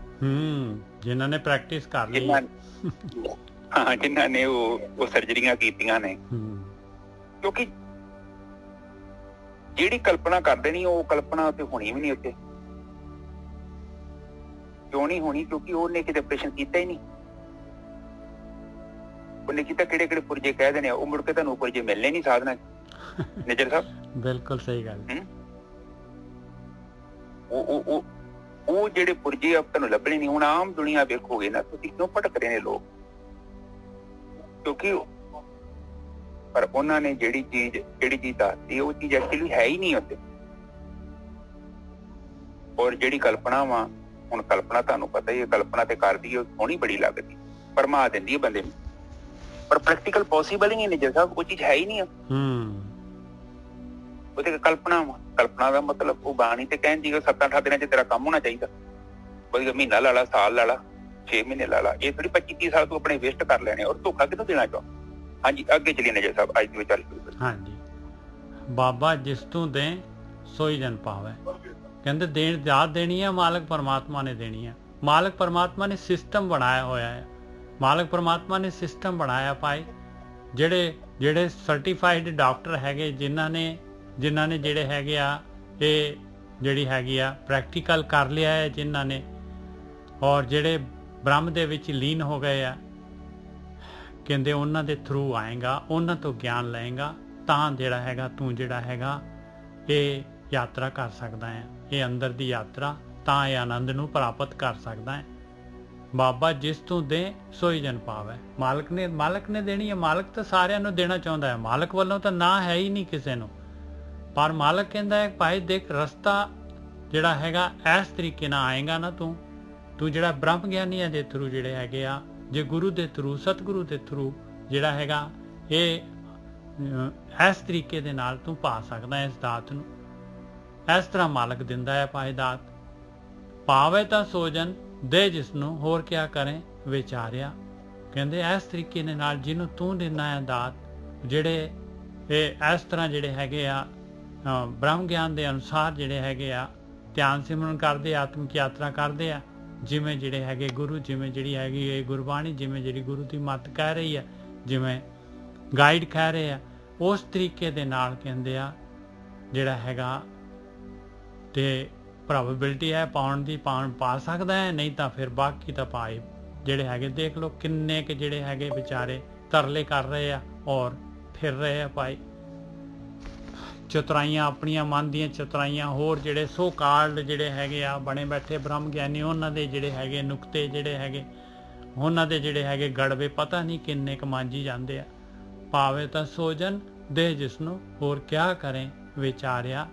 ਜਿਨ੍ਹਾਂ ਨੇ ਪ੍ਰੈਕਟਿਸ ਕਰ ਲਈ, ਜਿਨ੍ਹਾਂ ਨੇ ਉਹ ਸਰਜਰੀਆਂ ਕੀਤੀਆਂ ਨੇ। ਕਿਉਂਕਿ ਜਿਹੜੀ ਕਲਪਨਾ ਕਰਦੇ ਨਹੀਂ ਉਹ ਕਲਪਨਾ ਤੇ ਹੋਣੀ ਵੀ ਨਹੀਂ ਉੱਥੇ। ਕਿਉਂ ਨਹੀਂ ਹੋਣੀ? ਕਿਉਂਕਿ ਉਹਨੇ ਕਿਤੇ ਆਪਰੇਸ਼ਨ ਕੀਤਾ ਹੀ ਨਹੀਂ। ਉਹਨੇ ਕੀਤਾ ਕਿਹੜੇ ਕਿਹੜੇ ਪੁਰਜੇ ਕਹਿ ਦੇਣੇ, ਉਹ ਮੁੜ ਕੇ ਤੁਹਾਨੂੰ ਪੁਰਜੇ ਮਿਲਣੇ ਨਹੀਂ ਸਾਧਨਾ ਨਿਜਰ ਸਾਹਿਬ। ਬਿਲਕੁਲ ਸਹੀ ਗੱਲ। ਉਹ ਜਿਹੜੇ ਪੁਰਜੇ ਆਪ ਤੁਹਾਨੂੰ ਲੱਭਣੇ ਨਹੀਂ। ਹੁਣ ਆਮ ਦੁਨੀਆ ਵੇਖੋਗੇ ਨਾ, ਤੁਸੀਂ ਕਿਉਂ ਭਟਕ ਰਹੇ ਨੇ ਲੋਕ? ਕਿਉਂਕਿ ਪਰ ਉਹਨਾਂ ਨੇ ਜਿਹੜੀ ਚੀਜ਼ ਦੱਸਦੀ ਉਹ ਚੀਜ਼ ਐਕਚੁਅਲੀ ਹੈ ਹੀ ਨਹੀਂ ਉੱਥੇ। ਔਰ ਜਿਹੜੀ ਕਲਪਨਾ ਵਾ, ਹੁਣ ਕਲਪਨਾ ਤੁਹਾਨੂੰ ਪਤਾ ਹੀ ਹੈ, ਕਲਪਨਾ ਤੇ ਕਰਦੀ ਹੈ, ਸੋਹਣੀ ਬੜੀ ਲੱਗਦੀ, ਪਰਮਾ ਦਿੰਦੀ ਹੈ ਬੰਦੇ ਨੂੰ, ਪਰ ਪ੍ਰੈਕਟੀਕਲ ਪੋਸੀਬਲ ਹੀ ਨਹੀਂ ਨਿਜਰ ਸਾਹਿਬ। ਉਹ ਚੀਜ਼ ਹੈ ਹੀ ਨਹੀਂ। ਉਹ ਤੇ ਕਲਪਨਾ ਵਾ। ਕਲਪਨਾ ਦਾ ਮਤਲਬ ਉਹ ਬਾਣੀ ਤੇ ਕਹਿਣ ਦੀ 7-8 ਦਿਨਾਂ ਚ ਤੇਰਾ ਕੰਮ ਹੋਣਾ ਚਾਹੀਦਾ। ਵਧੀਆ ਮਹੀਨਾ ਲਾ ਲਾ, ਸਾਲ ਲਾ ਲਾ, 6 ਮਹੀਨੇ ਲਾ ਲਾ, ਇਹ ਥੋੜੀ 25-30 ਸਾਲ ਤੂੰ ਆਪਣੇ ਵੇਸਟ ਕਰ ਲੈਣੇ। ਔਰ ਧੋਖਾ ਕਿਹਨੂੰ ਦੇਣਾ ਚਾਹੋ? ਹਾਂਜੀ, ਅੱਗੇ ਚਲੀਏ ਨਿਜਰ ਸਾਹਿਬ, ਅੱਜ ਦੀ ਵਿਚਾਰ। ਹਾਂਜੀ, ਬਾਬਾ ਜਿਸ ਤੂੰ ਦੇ ਸੋਈ ਜਨ ਪਾਵੇ। ਕਹਿੰਦੇ ਦੇਣ ਦਾਤ ਦੇਣੀ ਹੈ ਮਾਲਕ ਪਰਮਾਤਮਾ ਨੇ ਦੇਣੀ ਹੈ। ਮਾਲਕ ਪਰਮਾਤਮਾ ਨੇ ਸਿਸਟਮ ਬਣਾਇਆ ਹੋਇਆ ਹੈ। ਮਾਲਕ ਪਰਮਾਤਮਾ ਨੇ ਸਿਸਟਮ ਬਣਾਇਆ ਭਾਈ। ਜਿਹੜੇ ਸਰਟੀਫਾਈਡ ਡਾਕਟਰ ਹੈਗੇ, ਜਿਨ੍ਹਾਂ ਨੇ ਜਿਹੜੇ ਹੈਗੇ ਆ, ਇਹ ਜਿਹੜੀ ਹੈਗੀ ਆ ਪ੍ਰੈਕਟੀਕਲ ਕਰ ਲਿਆ ਹੈ ਜਿਨ੍ਹਾਂ ਨੇ, ਔਰ ਜਿਹੜੇ ਬ੍ਰਹਮ ਦੇ ਵਿੱਚ ਲੀਨ ਹੋ ਗਏ ਆ, ਕਹਿੰਦੇ ਉਹਨਾਂ ਦੇ ਥਰੂ ਆਏਗਾ, ਉਹਨਾਂ ਤੋਂ ਗਿਆਨ ਲਏਗਾ ਤਾਂ ਜਿਹੜਾ ਹੈਗਾ ਤੂੰ ਜਿਹੜਾ ਹੈਗਾ ਇਹ ਯਾਤਰਾ ਕਰ ਸਕਦਾ ਹੈ। ਇਹ ਅੰਦਰ ਦੀ ਯਾਤਰਾ, ਤਾਂ ਇਹ ਆਨੰਦ ਨੂੰ ਪ੍ਰਾਪਤ ਕਰ ਸਕਦਾ ਹੈ। ਬਾਬਾ ਜਿਸ ਤੂੰ ਦੇ ਸੋਈ ਜਨ ਪਾਵੇ। ਮਾਲਕ ਨੇ ਦੇਣੀ ਹੈ। ਮਾਲਕ ਤਾਂ ਸਾਰਿਆਂ ਨੂੰ ਦੇਣਾ ਚਾਹੁੰਦਾ ਹੈ। ਮਾਲਕ ਵੱਲੋਂ ਤਾਂ ਨਾ ਹੈ ਹੀ ਨਹੀਂ ਕਿਸੇ ਨੂੰ, ਪਰ ਮਾਲਕ ਕਹਿੰਦਾ ਹੈ ਭਾਈ ਦੇਖ, ਰਸਤਾ ਜਿਹੜਾ ਹੈਗਾ ਇਸ ਤਰੀਕੇ ਨਾਲ ਆਏਗਾ ਨਾ, ਤੂੰ ਜਿਹੜਾ ਬ੍ਰਹਮ ਗਿਆਨੀਆਂ ਦੇ ਥਰੂ ਜਿਹੜੇ ਹੈਗੇ ਆ, ਜੇ ਗੁਰੂ ਦੇ ਥਰੂ, ਸਤਿਗੁਰੂ ਦੇ ਥਰੂ ਜਿਹੜਾ ਹੈਗਾ, ਇਹ ਇਸ ਤਰੀਕੇ ਦੇ ਨਾਲ ਤੂੰ ਪਾ ਸਕਦਾ ਇਸ ਦਾਤ ਨੂੰ। ਇਸ ਤਰ੍ਹਾਂ ਮਾਲਕ ਦਿੰਦਾ ਹੈ ਭਾਈ ਦਾਤ। ਪਾਵੇ ਤਾਂ ਸੋਜਨ ਦੇ ਜਿਸ ਨੂੰ, ਹੋਰ ਕਿਆ ਕਰੇ ਵਿਚਾਰਿਆ। ਕਹਿੰਦੇ ਇਸ ਤਰੀਕੇ ਦੇ ਨਾਲ ਜਿਹਨੂੰ ਤੂੰ ਦਿੰਦਾ ਹੈ ਦਾਤ, ਜਿਹੜੇ ਇਹ ਇਸ ਤਰ੍ਹਾਂ ਜਿਹੜੇ ਹੈਗੇ ਆ ਬ੍ਰਹਮ ਗਿਆਨ ਦੇ ਅਨੁਸਾਰ ਜਿਹੜੇ ਹੈਗੇ ਆ, ਧਿਆਨ ਸਿਮਰਨ ਕਰਦੇ, ਆਤਮਿਕ ਯਾਤਰਾ ਕਰਦੇ ਆ, ਜਿਵੇਂ ਜਿਹੜੇ ਹੈਗੇ ਗੁਰੂ, ਜਿਵੇਂ ਜਿਹੜੀ ਹੈਗੀ ਇਹ ਗੁਰਬਾਣੀ, ਜਿਵੇਂ ਜਿਹੜੀ ਗੁਰੂ ਦੀ ਮੱਤ ਕਹਿ ਰਹੀ ਹੈ, ਜਿਵੇਂ ਗਾਈਡ ਕਹਿ ਰਹੇ ਆ, ਉਸ ਤਰੀਕੇ ਦੇ ਨਾਲ ਕਹਿੰਦੇ ਆ ਜਿਹੜਾ ਹੈਗਾ ਤੇ ਪ੍ਰੋਬੇਬਿਲਿਟੀ ਹੈ ਪਾਉਣ ਦੀ, ਪਾ ਸਕਦਾ ਹੈ, ਨਹੀਂ ਤਾਂ ਫਿਰ ਬਾਕੀ ਤਾਂ ਪਾਏ ਜਿਹੜੇ ਹੈਗੇ। ਦੇਖ ਲਓ ਕਿੰਨੇ ਕੁ ਜਿਹੜੇ ਹੈਗੇ ਵਿਚਾਰੇ ਤਰਲੇ ਕਰ ਰਹੇ ਆ ਔਰ ਫਿਰ ਰਹੇ ਆ ਭਾਈ। ਚਤੁਰਾਈਆਂ, ਆਪਣੀਆਂ ਮਨ ਦੀਆਂ ਚਤੁਰਾਈਆਂ, ਹੋਰ ਜਿਹੜੇ ਸੋ ਕਾਲਡ ਜਿਹੜੇ ਹੈਗੇ ਆ ਬਣੇ ਬੈਠੇ ਬ੍ਰਹਮ ਗਿਆਨੀ, ਉਹਨਾਂ ਦੇ ਜਿਹੜੇ ਹੈਗੇ ਨੁਕਤੇ ਜਿਹੜੇ ਹੈਗੇ, ਉਹਨਾਂ ਦੇ ਜਿਹੜੇ ਹੈਗੇ ਗੜਵੇ ਪਤਾ ਨਹੀਂ ਕਿੰਨੇ ਕੁ ਮਾਂਜੀ ਜਾਂਦੇ ਆ। ਪਾਵੇ ਤਾਂ ਸੋਜਨ ਦੇ ਜਿਸਨੂੰ, ਹੋਰ ਕਿਆ ਕਰੇ ਵਿਚਾਰਿਆ।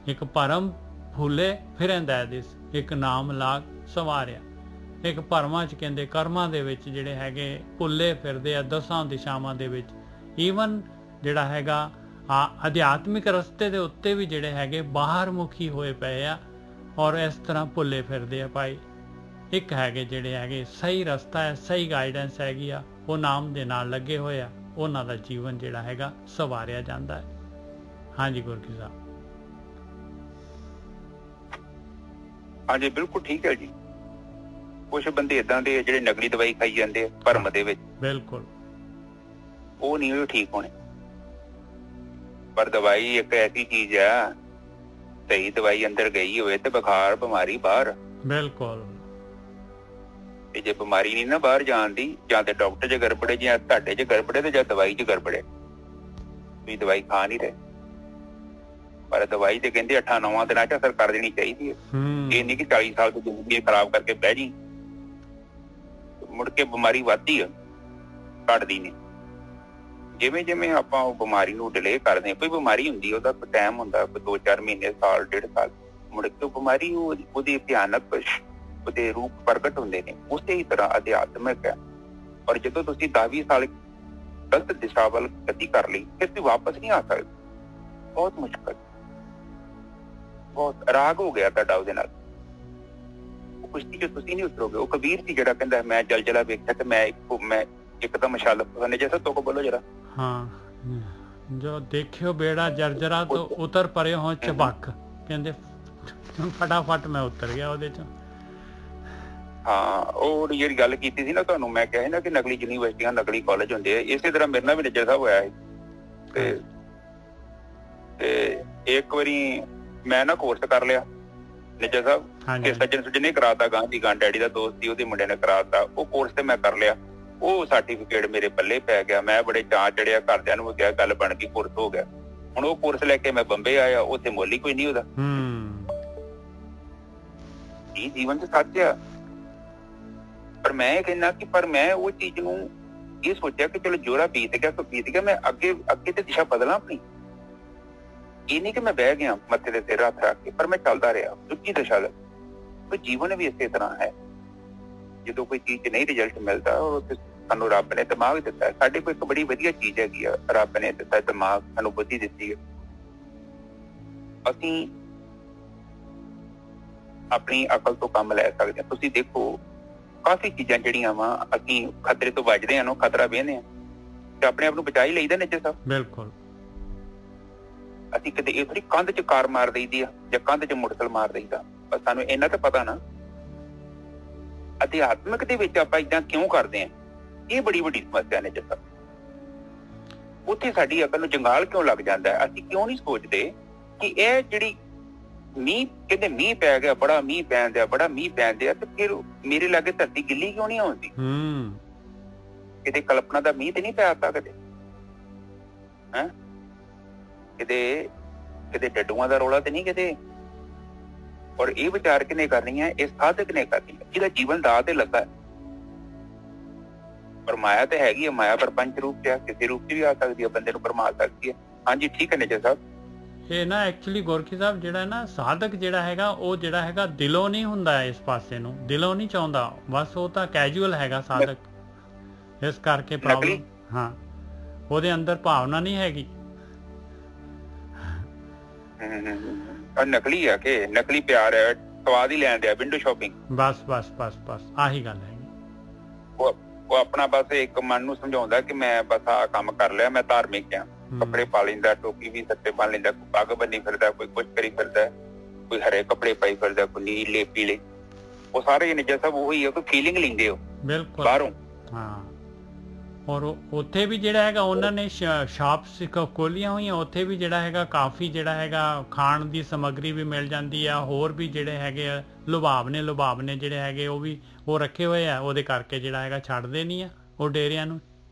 ਇੱਕ ਭਰਮ ਭੁੱਲੇ ਫਿਰੰਦਾ ਦਿਸ, ਇੱਕ ਨਾਮ ਲਾਗ ਸਵਾਰਿਆ। ਇੱਕ ਭਰਮਾਂ 'ਚ ਕਹਿੰਦੇ ਕਰਮਾਂ ਦੇ ਵਿੱਚ ਜਿਹੜੇ ਹੈਗੇ ਭੁੱਲੇ ਫਿਰਦੇ ਆ, 10 ਦਿਸ਼ਾਵਾਂ ਦੇ ਵਿੱਚ। ਈਵਨ ਜਿਹੜਾ ਹੈਗਾ ਅਧਿਆਤਮਿਕ ਰਸਤੇ ਦੇ ਉੱਤੇ ਵੀ ਜਿਹੜੇ ਹੈਗੇ ਬਾਹਰ ਮੁਖੀ ਹੋਏ ਪਏ ਆ ਔਰ ਇਸ ਤਰ੍ਹਾਂ ਭੁੱਲੇ ਫਿਰਦੇ ਆ ਭਾਈ। ਇੱਕ ਹੈਗੇ ਜਿਹੜੇ ਹੈਗੇ ਸਹੀ ਰਸਤਾ ਹੈ, ਸਹੀ ਗਾਈਡੈਂਸ ਹੈਗੀ ਆ, ਉਹ ਨਾਮ ਦੇ ਨਾਲ ਲੱਗੇ ਹੋਏ ਆ, ਉਹਨਾਂ ਦਾ ਜੀਵਨ ਜਿਹੜਾ ਹੈਗਾ ਸਵਾਰਿਆ ਜਾਂਦਾ ਹੈ। ਹਾਂਜੀ ਗੁਰਕੀ ਸਾਹਿਬ। ਹਾਂਜੀ ਬਿਲਕੁਲ ਠੀਕ ਹੈ ਜੀ। ਕੁਛ ਬੰਦੇ ਏਦਾਂ ਦੇ ਜਿਹੜੇ ਨਕਲੀ ਦਵਾਈ ਖਾਈ ਜਾਂਦੇ ਆ ਭਰਮ ਦੇ ਵਿੱਚ, ਬਿਲਕੁਲ ਉਹ ਨਹੀਂ ਠੀਕ ਹੋਣੇ। ਪਰ ਦਵਾਈ ਇੱਕ ਐਸੀ ਚੀਜ਼ ਆ, ਸਹੀ ਦਵਾਈ ਅੰਦਰ ਗਈ ਹੋਵੇ ਤੇ ਬੁਖਾਰ ਬਿਮਾਰੀ ਬਾਹਰ। ਬਿਲਕੁਲ। ਤੇ ਜੇ ਬਿਮਾਰੀ ਨਹੀਂ ਨਾ ਬਾਹਰ ਜਾਣ ਦੀ, ਜਾਂ ਤੇ ਡਾਕਟਰ 'ਚ ਗੜਬੜੇ, ਜਾਂ ਤੁਹਾਡੇ 'ਚ ਗੜਬੜੇ, ਤੇ ਜਾਂ ਦਵਾਈ 'ਚ ਗੜਬੜੇ। ਤੁਸੀਂ ਦਵਾਈ ਖਾ ਨਹੀਂ ਰਹੇ। ਪਰ ਦਵਾਈ ਤੇ ਕਹਿੰਦੇ 8-9 ਦਿਨਾਂ 'ਚ ਅਸਰ ਕਰ ਦੇਣੀ ਚਾਹੀਦੀ ਹੈ। ਇਹ ਨਹੀਂ ਕਿ 40 ਸਾਲ ਦੀ ਜ਼ਿੰਦਗੀ ਖਰਾਬ ਕਰਕੇ ਬਹਿ ਜੀ, ਮੁੜ ਕੇ ਬਿਮਾਰੀ ਵੱਧਦੀ ਆ, ਘਟਦੀ ਨਹੀਂ। ਜਿਵੇਂ ਜਿਵੇਂ ਆਪਾਂ ਉਹ ਬਿਮਾਰੀ ਨੂੰ ਡਿਲੇ ਕਰਦੇ ਹਾਂ, ਕੋਈ ਬਿਮਾਰੀ ਹੁੰਦੀ ਉਹਦਾ ਕੋਈ ਟਾਈਮ ਹੁੰਦਾ, ਕੋਈ 2-4 ਮਹੀਨੇ, ਸਾਲ, 1.5 ਸਾਲ, ਮੁੜ ਕੇ ਬਿਮਾਰੀ ਉਹਦੇ ਭਿਆਨਕ ਉਹਦੇ ਰੂਪ ਪ੍ਰਗਟ ਹੁੰਦੇ ਨੇ। ਉਸੇ ਹੀ ਤਰ੍ਹਾਂ ਅਧਿਆਤਮਿਕ ਹੈ। ਔਰ ਜਦੋਂ ਤੁਸੀਂ 10-20 ਸਾਲ ਗਲਤ ਦਿਸ਼ਾ ਵੱਲ ਗਤੀ ਕਰ ਲਈ, ਫਿਰ ਤੁਸੀਂ ਵਾਪਸ ਨਹੀਂ ਆ ਸਕਦੇ। ਬਹੁਤ ਮੁਸ਼ਕਲ, ਬਹੁਤ ਰਾਗ ਹੋ ਗਿਆ ਤੁਹਾਡਾ ਉਹਦੇ ਨਾਲ। ਉਹ ਕੁਸ਼ਤੀ 'ਚ ਤੁਸੀਂ ਨਹੀਂ ਉਤਰੋਗੇ। ਉਹ ਕਬੀਰ ਸੀ ਜਿਹੜਾ ਕਹਿੰਦਾ ਮੈਂ ਜਲਜਲਾ ਵੇਖਿਆ ਤੇ ਮੈਂ ਇੱਕਦਮ ਛਲ ਨੇ ਜੈਸਾ ਤੋਂ ਬੋਲੋ ਜਰਾ। ਹਾਂ, ਜੋ ਦੇਖਿਓ ਬੇੜਾ ਜਰਜਰਾ ਤੋਂ ਉਤਰ ਪਰੇ ਹੋ ਝਬਕ, ਕਹਿੰਦੇ ਫਟਾਫਟ ਮੈਂ ਉਤਰ ਗਿਆ ਉਹਦੇ ਚੋਂ। ਹਾਂ, ਉਹ ਜਿਹੜੀ ਗੱਲ ਕੀਤੀ ਸੀ ਨਾ ਤੁਹਾਨੂੰ, ਮੈਂ ਕਿਹਾ ਸੀ ਨਾ ਕਿ ਨਕਲੀ ਯੂਨੀਵਰਸਿਟੀਆਂ, ਨਕਲੀ ਕਾਲਜ ਹੁੰਦੇ ਆ, ਇਸੇ ਤਰ੍ਹਾਂ ਮੇਰੇ ਨਾਲ ਵੀ ਨਿੱਜਰ ਸਾਹਿਬ ਹੋਇਆ ਸੀ। ਤੇ ਇੱਕ ਵਾਰੀ ਮੈਂ ਨਾ ਕੋਰਸ ਕਰ ਲਿਆ ਨਿੱਜਾ ਸਾਹਿਬ, ਕਿ ਸੱਜਣ ਸੁਜਣੇ ਕਰਾਤਾ, ਗਾਂਧੀ ਗਾਂ ਡੈਡੀ ਦਾ ਦੋਸਤ ਸੀ, ਉਹਦੇ ਮੁੰਡੇ ਨੇ ਕਰਾਤਾ। ਉਹ ਕੋਰਸ ਤੇ ਮੈਂ ਕਰ ਲਿਆ, ਉਹ ਸਰਟੀਫਿਕੇਟ ਮੇਰੇ ਪੱਲੇ ਪੈ ਗਿਆ। ਮੈਂ ਬੜੇ ਚਾਅ ਚੜਿਆ, ਘਰਦਿਆਂ ਨੂੰ ਕਿਹਾ ਗੱਲ ਬਣ ਗਈ, ਕੋਰਸ ਹੋ ਗਿਆ। ਹੁਣ ਉਹ ਕੋਰਸ ਲੈ ਕੇ ਮੈਂ ਬੰਬੇ ਆਇਆ, ਉੱਥੇ ਮੁੱਲ ਹੀ ਕੋਈ ਨਹੀਂ ਉਹਦਾ। ਇਹ ਜੀਵਨ ਚ ਸੱਚ ਆ। ਪਰ ਮੈਂ ਇਹ ਕਹਿੰਦਾ ਕਿ ਪਰ ਮੈਂ ਉਹ ਚੀਜ਼ ਨੂੰ ਇਹ ਸੋਚਿਆ ਕਿ ਚਲੋ ਜੋਰਾ ਬੀਤ ਗਿਆ, ਮੈਂ ਅੱਗੇ ਤੇ ਦਿਸ਼ਾ ਬਦਲਾਂ ਆਪਣੀ। ਇਹ ਨਹੀਂ ਕਿ ਮੈਂ ਬਹਿ ਗਿਆ ਮੱਥੇ ਦੇ ਸਿਰ ਹੱਥ ਰੱਖ ਕੇ, ਪਰ ਮੈਂ ਚੱਲਦਾ ਰਿਹਾ ਦੂਜੀ ਦਿਸ਼ਾ ਦਾ। ਕੋਈ ਜੀਵਨ ਵੀ ਇਸੇ ਤਰ੍ਹਾਂ ਹੈ, ਜਦੋਂ ਕੋਈ ਚੀਜ਼ 'ਚ ਨਹੀਂ ਰਿਜ਼ਲਟ ਮਿਲਦਾ, ਉਹ ਸਾਨੂੰ ਰੱਬ ਨੇ ਦਿਮਾਗ ਦਿੱਤਾ। ਸਾਡੇ ਕੋਲ ਇੱਕ ਬੜੀ ਵਧੀਆ ਚੀਜ਼ ਹੈਗੀ ਆ, ਰੱਬ ਨੇ ਦਿੱਤਾ ਦਿਮਾਗ, ਸਾਨੂੰ ਬੁੱਧੀ ਦਿੱਤੀ ਹੈ। ਅਸੀਂ ਆਪਣੀ ਅਕਲ ਤੋਂ ਕੰਮ ਲੈ ਸਕਦੇ ਹਾਂ। ਤੁਸੀਂ ਦੇਖੋ ਕਾਫੀ ਚੀਜ਼ਾਂ ਜਿਹੜੀਆਂ ਵਾ ਅਸੀਂ ਖਤਰੇ ਤੋਂ ਬਚਦੇ ਹਾਂ, ਖਤਰਾ ਵੇਖਦੇ ਹਾਂ ਤੇ ਆਪਣੇ ਆਪ ਨੂੰ ਬਚਾ ਹੀ ਲਈਦਾ ਨਿੱਜੇ ਸਾਹਿਬ। ਬਿਲਕੁਲ। ਅਸੀਂ ਕਦੇ ਇਹ ਥੋੜੀ ਕੰਧ 'ਚ ਕਾਰ ਮਾਰ ਦਈਦੀ ਆ ਜਾਂ ਕੰਧ 'ਚ ਮੁੜਸਲ ਮਾਰ ਦਈਦਾ। ਪਰ ਸਾਨੂੰ ਇਹਨਾਂ ਤਾਂ ਪਤਾ ਨਾ ਅਧਿਆਤਮਿਕ ਦੇ ਵਿੱਚ ਆਪਾਂ ਏਦਾਂ ਕਿਉਂ ਕਰਦੇ ਹਾਂ, ਇਹ ਬੜੀ ਵੱਡੀ ਸਮੱਸਿਆ ਨੇ। ਜਿੱਦਾਂ ਉੱਥੇ ਸਾਡੀ ਅਕਲ ਨੂੰ ਜੰਗਾਲ ਕਿਉਂ ਲੱਗ ਜਾਂਦਾ ਹੈ। ਅਸੀਂ ਕਿਉਂ ਨਹੀਂ ਸੋਚਦੇ ਕਿ ਇਹ ਜਿਹੜੀ ਮੀਂਹ, ਕਹਿੰਦੇ ਮੀਂਹ ਪੈ ਗਿਆ, ਬੜਾ ਮੀਂਹ ਪੈਣ ਦਿਆ, ਤੇ ਫਿਰ ਮੇਰੇ ਲਾਗੇ ਧਰਤੀ ਗਿੱਲੀ ਕਿਉਂ ਨਹੀਂ ਆਉਂਦੀ? ਕਿਤੇ ਕਲਪਨਾ ਦਾ ਮੀਂਹ ਤੇ ਨਹੀਂ ਪਿਆ ਤਾ ਕਦੇ? ਹੈਂ, ਕਿਤੇ ਡੱਡੂਆਂ ਦਾ ਰੌਲਾ ਤੇ ਨਹੀਂ ਕਿਤੇ? ਔਰ ਇਹ ਵਿਚਾਰ ਕਿਨੇ ਕਰਨੀ ਹੈ? ਇਹ ਸਾਧਕ ਨੇ ਕਰਨੀ ਹੈ, ਜਿਹਦਾ ਜੀਵਨ ਦਾਅ ਤੇ ਲੱਗਾ। ਪਰ ਮਾਇਆ ਤੇ ਹੈਗੀ ਹੈ, ਮਾਇਆ ਪ੍ਰਪੰਚ ਰੂਪ ਚ ਕਿਸੇ ਰੂਪ ਚ ਵੀ ਆ ਸਕਦੀ ਹੈ, ਬੰਦੇ ਨੂੰ ਭਰਮਾ ਸਕਦੀ ਹੈ। ਹਾਂਜੀ ਠੀਕ ਹੈ ਨਿੱਜਰ ਸਾਹਿਬ। ਇਹ ਨਾ ਐਕਚੁਅਲੀ ਗੋਰਖੀ ਸਾਹਿਬ ਜਿਹੜਾ ਨਾ ਸਾਧਕ ਜਿਹੜਾ ਹੈਗਾ, ਉਹ ਜਿਹੜਾ ਹੈਗਾ ਦਿਲੋਂ ਨਹੀਂ ਹੁੰਦਾ, ਇਸ ਪਾਸੇ ਨੂੰ ਦਿਲੋਂ ਨਹੀਂ ਚਾਹੁੰਦਾ, ਬਸ ਉਹ ਤਾਂ ਕੈਜੂਅਲ ਹੈਗਾ ਸਾਧਕ। ਇਸ ਕਰਕੇ ਪ੍ਰੋਬਲਮ, ਹਾਂ, ਉਹਦੇ ਅੰਦਰ ਭਾਵਨਾ ਨਹੀਂ ਹੈਗੀ। ਨਕਲੀ ਆ ਕਿ ਨਕਲੀ ਪਿਆਰ ਹੈ, ਸਵਾਦ ਹੀ ਲੈਣ ਦਿਆ, ਵਿੰਡੋ ਸ਼ਾਪਿੰਗ। ਬਸ ਬਸ ਬਸ ਬਸ ਆਹੀ ਗੱਲ ਹੈਗੀ। ਉਹ ਆਪਣਾ ਬਸ ਇੱਕ ਮਨ ਨੂੰ ਸਮਝਾਉਂਦਾ ਕਿ ਮੈਂ ਬਸ ਆਹ ਕੰਮ ਕਰ ਲਿਆ, ਮੈਂ ਧਾਰਮਿਕ ਆ, ਕੱਪੜੇ ਪਾ ਲੈਂਦਾ, ਟੋਪੀ ਵੀ ਸੱਤੇ ਪਾ ਲੈਂਦਾ, ਕੋਈ ਪੱਗ ਬੰਨੀ ਫਿਰਦਾ, ਕੋਈ ਕੁਛ ਕਰੀ ਫਿਰਦਾ, ਕੋਈ ਹਰੇ ਕੱਪੜੇ ਪਾਈ ਫਿਰਦਾ, ਕੋਈ ਨੀਲੇ ਪੀਲੇ। ਉਹ ਸਾਰੇ ਨਿੱਜਾ ਸਭ ਉਹੀ ਆ, ਕੋਈ ਫੀਲਿੰਗ ਲੈਂਦੇ ਹੋ ਬਿਲਕੁਲ ਬਾਹਰੋਂ। ਹਾਂ, ਔਰ ਉੱਥੇ ਵੀ ਜਿਹੜਾ ਹੈਗਾ ਉਹਨਾਂ ਨੇ ਸ਼ਾਪਸ ਖੋਲੀਆਂ ਹੋਈਆਂ, ਉੱਥੇ ਵੀ ਜਿਹੜਾ ਹੈਗਾ ਕਾਫੀ ਜਿਹੜਾ ਹੈਗਾ ਖਾਣ ਦੀ ਸਮੱਗਰੀ ਵੀ ਮਿਲ ਜਾਂਦੀ ਆ, ਹੋਰ ਵੀ ਜਿਹੜੇ ਹੈਗੇ ਆ ਲੁਭਾਵਨੇ ਜਿਹੜੇ ਹੈਗੇ ਉਹ ਵੀ ਉਹ ਰੱਖੇ ਹੋਏ ਆ। ਉਹਦੇ ਕਰਕੇ ਜਿਹੜਾ ਹੈਗਾ ਛੱਡਦੇ ਨਹੀਂ ਆ ਉਹ ਡੇਰਿਆਂ ਨੂੰ,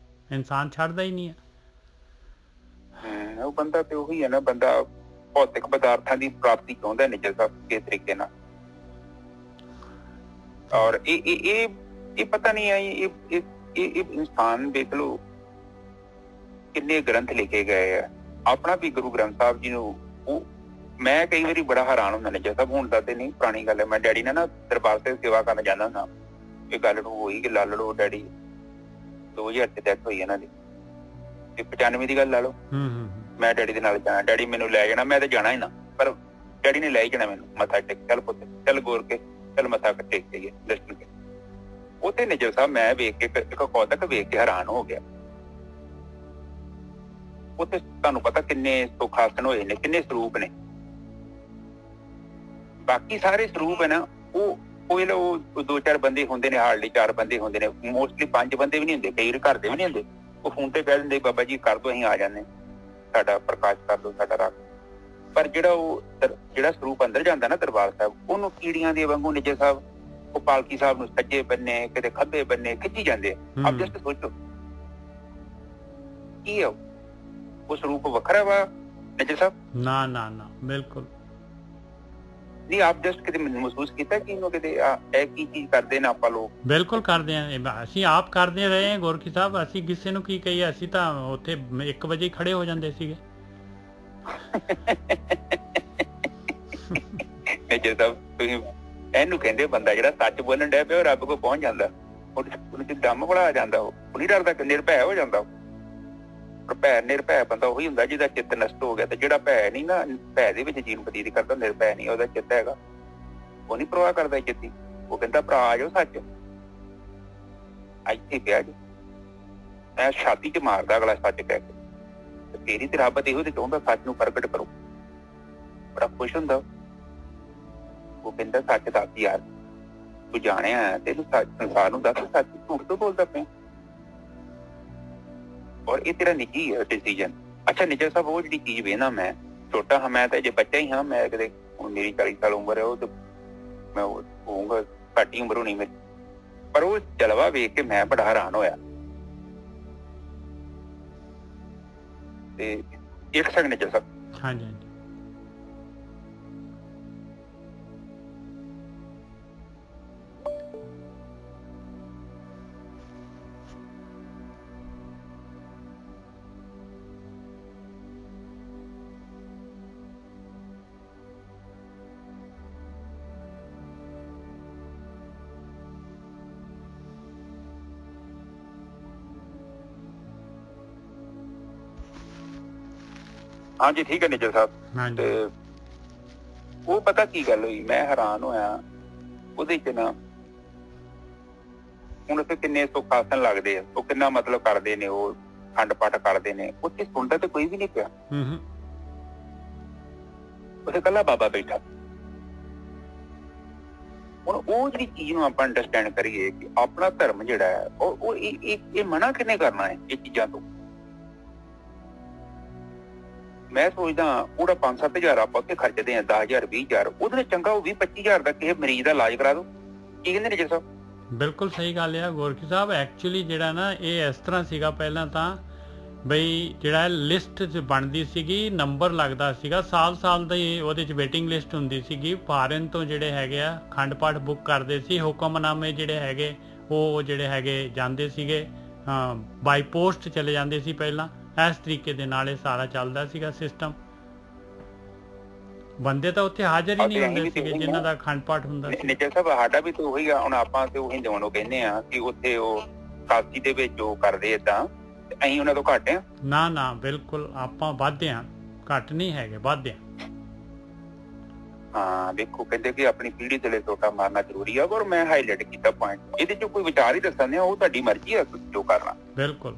ਇਨਸਾਨ ਛੱਡਦਾ ਹੀ ਨਹੀਂ ਆ। ਉਹ ਬੰਦਾ ਤੇ ਉਹੀ ਹੈ ਨਾ, ਬੰਦਾ ਭੌਤਿਕ ਪਦਾਰਥਾਂ ਦੀ ਪ੍ਰਾਪਤੀ ਚਾਹੁੰਦਾ ਨਿੱਜਰ ਸਾਹਿਬ ਕਿਸ ਤਰੀਕੇ ਨਾਲ। ਔਰ ਇਹ ਪਤਾ ਨਹੀਂ ਹੈ, ਇਹ ਇਨਸਾਨ ਦੇਖ ਲਓ ਕਿੰਨੇ ਗ੍ਰੰਥ ਲਿਖੇ ਗਏ ਆ। ਆਪਣਾ ਵੀ ਗੁਰੂ ਗ੍ਰੰਥ ਸਾਹਿਬ ਜੀ ਨੂੰ ਉਹ ਮੈਂ ਕਈ ਵਾਰੀ ਬੜਾ ਹੈਰਾਨ ਹੁੰਦਾ ਨਿੱਜਾ ਸਾਹਿਬ। ਹੁਣ ਦਾ ਤੇ ਨਹੀਂ, ਪੁਰਾਣੀ ਗੱਲ ਹੈ। ਮੈਂ ਡੈਡੀ ਨਾਲ ਨਾ ਦਰਬਾਰ ਸਾਹਿਬ ਸੇਵਾ ਕਰਨ ਜਾਂਦਾ ਹੁੰਦਾ। ਇਹ ਗੱਲ ਨੂੰ ਹੋਈ ਕਿ ਲਾ ਲਓ ਡੈਡੀ 2000 ਚ ਡੈਥ ਹੋਈ ਇਹਨਾਂ ਦੀ, ਤੇ 95 ਦੀ ਗੱਲ ਲਾ ਲਓ। ਮੈਂ ਡੈਡੀ ਦੇ ਨਾਲ ਜਾਣਾ, ਡੈਡੀ ਮੈਨੂੰ ਲੈ ਜਾਣਾ, ਮੈਂ ਤਾਂ ਜਾਣਾ ਹੀ ਨਾ, ਪਰ ਡੈਡੀ ਨੇ ਲੈ ਹੀ ਜਾਣਾ ਮੈਨੂੰ। ਮੱਥਾ ਟੇਕ, ਚੱਲ ਪੁੱਤ ਚੱਲ ਗੋਰ ਕੇ ਚੱਲ ਮੱਥਾ ਟੇਕ ਜਾਈਏ, ਦਰਸ਼ਨ ਕੇ। ਉੱਥੇ ਨਿੱਜਰ ਸਾਹਿਬ ਮੈਂ ਵੇਖ ਕੇ ਇੱਕ ਕੌਤਕ ਵੇਖ ਕੇ ਹੈਰਾਨ ਹੋ ਗਿਆ। ਉੱਥੇ ਤੁਹਾਨੂੰ ਪਤਾ ਕਿੰਨੇ ਸੁੱਖ ਆਸਣ ਹੋਏ ਨੇ, ਕਿੰਨੇ ਸਰੂਪ ਨੇ। ਬਾਕੀ ਸਾਰੇ ਸਰੂਪ ਹੈ ਨਾ, ਉਹ 2-4 ਬੰਦੇ ਹੁੰਦੇ ਨੇ, ਹਾਰਡਲੀ 4 ਬੰਦੇ ਹੁੰਦੇ ਨੇ, ਮੋਸਟਲੀ 5 ਬੰਦੇ ਵੀ ਨਹੀਂ ਹੁੰਦੇ, ਕਈ ਘਰ ਦੇ ਵੀ ਨਹੀਂ ਹੁੰਦੇ। ਉਹ ਫੋਨ ਤੇ ਕਹਿ ਦਿੰਦੇ ਬਾਬਾ ਜੀ ਕਰ ਦੋ, ਅਸੀਂ ਆ ਜਾਂਦੇ, ਸਾਡਾ ਪ੍ਰਕਾਸ਼ ਕਰ ਦੋ, ਸਾਡਾ ਰੱਖ। ਪਰ ਜਿਹੜਾ ਸਰੂਪ ਅੰਦਰ ਜਾਂਦਾ ਨਾ ਦਰਬਾਰ ਸਾਹਿਬ, ਉਹਨੂੰ ਕੀੜੀਆਂ ਦੇ ਵਾਂਗੂ ਨਿੱਜਰ ਸਾਹਿਬ ਉਹ ਪਾਲਕੀ ਸਾਹਿਬ ਨੂੰ ਸੱਜੇ ਬੰਨੇ ਕਿਤੇ ਖੱਬੇ ਬੰਨੇ ਖਿੱਚੀ ਜਾਂਦੇ। ਆਪ ਜਸਟ ਸੋਚੋ ਕੀ ਹੈ ਉਹ ਸਰੂਪ ਵੱਖਰਾ ਵਾ ਨਿੱਜਰ ਸਾਹਿਬ? ਨਾ ਨਾ ਨਾ ਬਿਲਕੁਲ ਨਹੀਂ। ਆਪ ਜਸਟ ਕਿਤੇ ਮਹਿਸੂਸ ਕੀਤਾ ਕਿ ਇਹਨੂੰ ਕਿਤੇ ਇਹ ਕੀ ਚੀਜ਼ ਕਰਦੇ ਨੇ ਆਪਾਂ ਲੋਕ? ਬਿਲਕੁਲ ਕਰਦੇ ਆ, ਅਸੀਂ ਆਪ ਕਰਦੇ ਰਹੇ ਹਾਂ ਗੋਰਖੀ ਸਾਹਿਬ। ਅਸੀਂ ਕਿਸੇ ਨੂੰ ਕੀ ਕਹੀਏ, ਅਸੀਂ ਤਾਂ ਉੱਥੇ 1 ਵਜੇ ਖੜੇ ਹੋ ਜਾਂਦੇ ਸੀਗੇ। ਨਿੱਜਰ ਸਾਹਿਬ ਤੁਸੀਂ ਇਹਨੂੰ ਕਹਿੰਦੇ ਬੰਦਾ ਜਿਹੜਾ ਸੱਚ ਬੋਲਣ ਡਿਆ ਪਿਆ ਉਹ ਰੱਬ ਕੋਲ ਪਹੁੰਚ ਜਾਂਦਾ, ਉਹਨੂੰ ਦਮ ਬੜਾ ਆ ਜਾਂਦਾ, ਉਹ ਨਹੀਂ ਡਰਦਾ, ਨਿਰਭੈ ਹੋ ਜਾਂਦਾ। ਨਿਰਭੈ ਬੰਦਾ ਉਹੀ ਹੁੰਦਾ ਜਿਹਦਾ ਚਿੱਤ ਨਸ਼ਟ ਹੋ ਗਿਆ। ਤੇ ਜਿਹੜਾ ਭੈ ਨਹੀਂ ਨਾ, ਭੈ ਦੇ ਵਿੱਚ ਜੀਵਨ ਬਤੀਤ ਕਰਦਾ, ਨਿਰਭੈ ਨਹੀਂ, ਉਹਦਾ ਚਿੱਤ ਹੈਗਾ, ਉਹ ਨਹੀਂ ਪ੍ਰਵਾਹ ਕਰਦਾ ਚਿੱਤੀ। ਉਹ ਕਹਿੰਦਾ ਭਰਾ ਆ ਜਾਓ ਸੱਚ, ਇੱਥੇ ਪਿਆ ਜੀ। ਮੈਂ ਛਾਤੀ ਚ ਮਾਰਦਾ ਅਗਲਾ ਸੱਚ ਕਹਿ ਕੇ, ਤੇ ਤੇਰੀ ਤੇ ਰੱਬ ਇਹੋ ਤੇ ਚਾਹੁੰਦਾ ਸੱਚ ਨੂੰ ਪ੍ਰਗਟ ਕਰੋ। ਬੜਾ ਖੁਸ਼ ਹੁੰਦਾ ਉਹ, ਕਹਿੰਦਾ ਸੱਚ ਦੱਸ ਯਾਰ, ਤੂੰ ਜਾਣਿਆ ਤੈਨੂੰ ਸੰਸਾਰ ਨੂੰ ਦੱਸ, ਸੱਚ ਝੂਠ ਤੋਂ ਬੋਲਦਾ ਪਿਆ। ਔਰ ਇਹ ਤੇਰਾ ਨਿੱਜੀ ਹੈ ਡਿਸੀਜਨ। ਅੱਛਾ ਨਿੱਜਰ ਸਾਹਿਬ ਉਹ ਜਿਹੜੀ ਚੀਜ਼ ਵੇਖਦਾ ਮੈਂ ਛੋਟਾ ਹਾਂ, ਮੈਂ ਤਾਂ ਜੇ ਬੱਚਾ ਹੀ ਹਾਂ, ਮੈਂ ਕਿਤੇ ਮੇਰੀ 40 ਸਾਲ ਉਮਰ ਹੈ, ਉਹ ਤੇ ਮੈਂ ਹੋਊਂਗਾ ਘੱਟ ਹੀ ਉਮਰ ਹੋਣੀ ਮੇਰੀ। ਪਰ ਉਹ ਜਲਵਾ ਵੇਖ ਕੇ ਮੈਂ ਬੜਾ ਹੈਰਾਨ ਹੋਇਆ। ਤੇ ਇੱਕ ਸੈਕਿੰਡ ਚ ਸਰ। ਹਾਂਜੀ ਹਾਂਜੀ ਠੀਕ ਹੈ ਨਿੱਜਰ ਸਾਹਿਬ। ਹਾਂਜੀ। ਤੇ ਉਹ ਪਤਾ ਕੀ ਗੱਲ ਹੋਈ, ਮੈਂ ਹੈਰਾਨ ਹੋਇਆ ਉਹਦੇ ਚ ਨਾ। ਹੁਣ ਉੱਥੇ ਕਿੰਨੇ ਸੁੱਖ ਆਸਣ ਲੱਗਦੇ ਆ, ਉਹ ਕਿੰਨਾ ਮਤਲਬ ਕਰਦੇ ਨੇ, ਉਹ ਖੰਡ ਪਾਠ ਕਰਦੇ ਨੇ, ਉੱਥੇ ਸੁਣਦਾ ਤੇ ਕੋਈ ਵੀ ਨਹੀਂ ਪਿਆ। ਉੱਥੇ ਇਕੱਲਾ ਬਾਬਾ ਬੈਠਾ। ਹੁਣ ਉਹ ਜਿਹੜੀ ਚੀਜ਼ ਨੂੰ ਆਪਾਂ ਅੰਡਰਸਟੈਂਡ ਕਰੀਏ ਕਿ ਆਪਣਾ ਧਰਮ ਜਿਹੜਾ ਹੈ ਉਹ ਇਹ ਮਨਾ ਕਿਹਨੇ ਕਰਨਾ ਹੈ ਇਹ ਚੀਜ਼ਾਂ ਤੋਂ। ਮੈਂ ਸੋਚਦਾ ਉਹਦਾ 5-7 ਹਜ਼ਾਰ ਆਪਾਂ ਉੱਥੇ ਖਰਚਦੇ ਹਾਂ, 10,000 20,000, ਉਹਦੇ ਨਾਲ ਚੰਗਾ ਉਹ 20-25,000 ਦਾ ਕਿਸੇ ਮਰੀਜ਼ ਦਾ ਇਲਾਜ ਕਰਾ ਦੋ। ਕੀ ਕਹਿੰਦੇ ਨੇ ਜੀ ਸਾਹਿਬ? ਬਿਲਕੁਲ ਸਹੀ ਗੱਲ ਆ ਗੋਰਖੀ ਸਾਹਿਬ। ਐਕਚੁਅਲੀ ਜਿਹੜਾ ਨਾ ਇਹ ਇਸ ਤਰ੍ਹਾਂ ਸੀਗਾ, ਪਹਿਲਾਂ ਤਾਂ ਬਈ ਜਿਹੜਾ ਲਿਸਟ 'ਚ ਬਣਦੀ ਸੀਗੀ, ਨੰਬਰ ਲੱਗਦਾ ਸੀਗਾ, ਸਾਲ ਦੀ ਉਹਦੇ 'ਚ ਵੇਟਿੰਗ ਲਿਸਟ ਹੁੰਦੀ ਸੀਗੀ। ਫਾਰਨ ਤੋਂ ਜਿਹੜੇ ਹੈਗੇ ਆ ਖੰਡ ਪਾਠ ਬੁੱਕ ਕਰਦੇ ਸੀ, ਹੁਕਮਨਾਮੇ ਜਿਹੜੇ ਹੈਗੇ ਉਹ ਜਿਹੜੇ ਹੈਗੇ ਜਾਂਦੇ ਸੀਗੇ, ਬਾਈ ਪੋਸਟ ਚਲੇ ਜਾਂਦੇ ਸੀ ਪਹਿਲਾਂ। ਇਸ ਤਰੀਕੇ ਦੇ ਨਾਲ ਇਹ ਸਾਰਾ ਚੱਲਦਾ ਸੀਗਾ ਸਿਸਟਮ। ਬੰਦੇ ਤਾਂ ਉੱਥੇ ਹਾਜ਼ਰ ਹੀ ਨਹੀਂ ਹੁੰਦੇ ਸੀਗੇ ਜਿਨ੍ਹਾਂ ਦਾ ਅਖੰਡ ਪਾਠ ਹੁੰਦਾ ਸੀ। ਨਿੱਜਰ ਸਾਹਿਬ ਸਾਡਾ ਵੀ ਤਾਂ ਉਹੀ ਆ। ਹੁਣ ਆਪਾਂ ਤੇ ਉਹੀ ਦੇਵਣੋਂ ਕਹਿੰਦੇ ਆ ਕਿ ਉੱਥੇ ਉਹ ਕਾਸੀ ਦੇ ਵਿੱਚ ਉਹ ਕਰਦੇ ਏਦਾਂ, ਤੇ ਅਸੀਂ ਉਹਨਾਂ ਤੋਂ ਘੱਟ ਆ? ਨਾ ਨਾ, ਬਿਲਕੁਲ ਆਪਾਂ ਵੱਧ ਆ, ਘੱਟ ਨਹੀਂ ਹੈਗੇ, ਵੱਧ ਆ। ਹਾਂ ਦੇਖੋ, ਕਹਿੰਦੇ ਕਿ ਆਪਣੀ ਪੀੜ੍ਹੀ ਥੱਲੇ ਟੋਟਾ ਮਾਰਨਾ ਜ਼ਰੂਰੀ ਆ। ਪਰ ਮੈਂ ਹਾਈਲਾਈਟ ਕੀਤਾ ਪੁਆਇੰਟ, ਇਹਦੇ ਚ ਕੋਈ ਵਿਚਾਰ ਹੀ ਦੱਸਣ ਦੇ, ਉਹ ਤੁਹਾਡੀ ਮਰਜ਼ੀ ਆ ਜੋ ਕਰਨਾ। ਬਿਲਕੁਲ।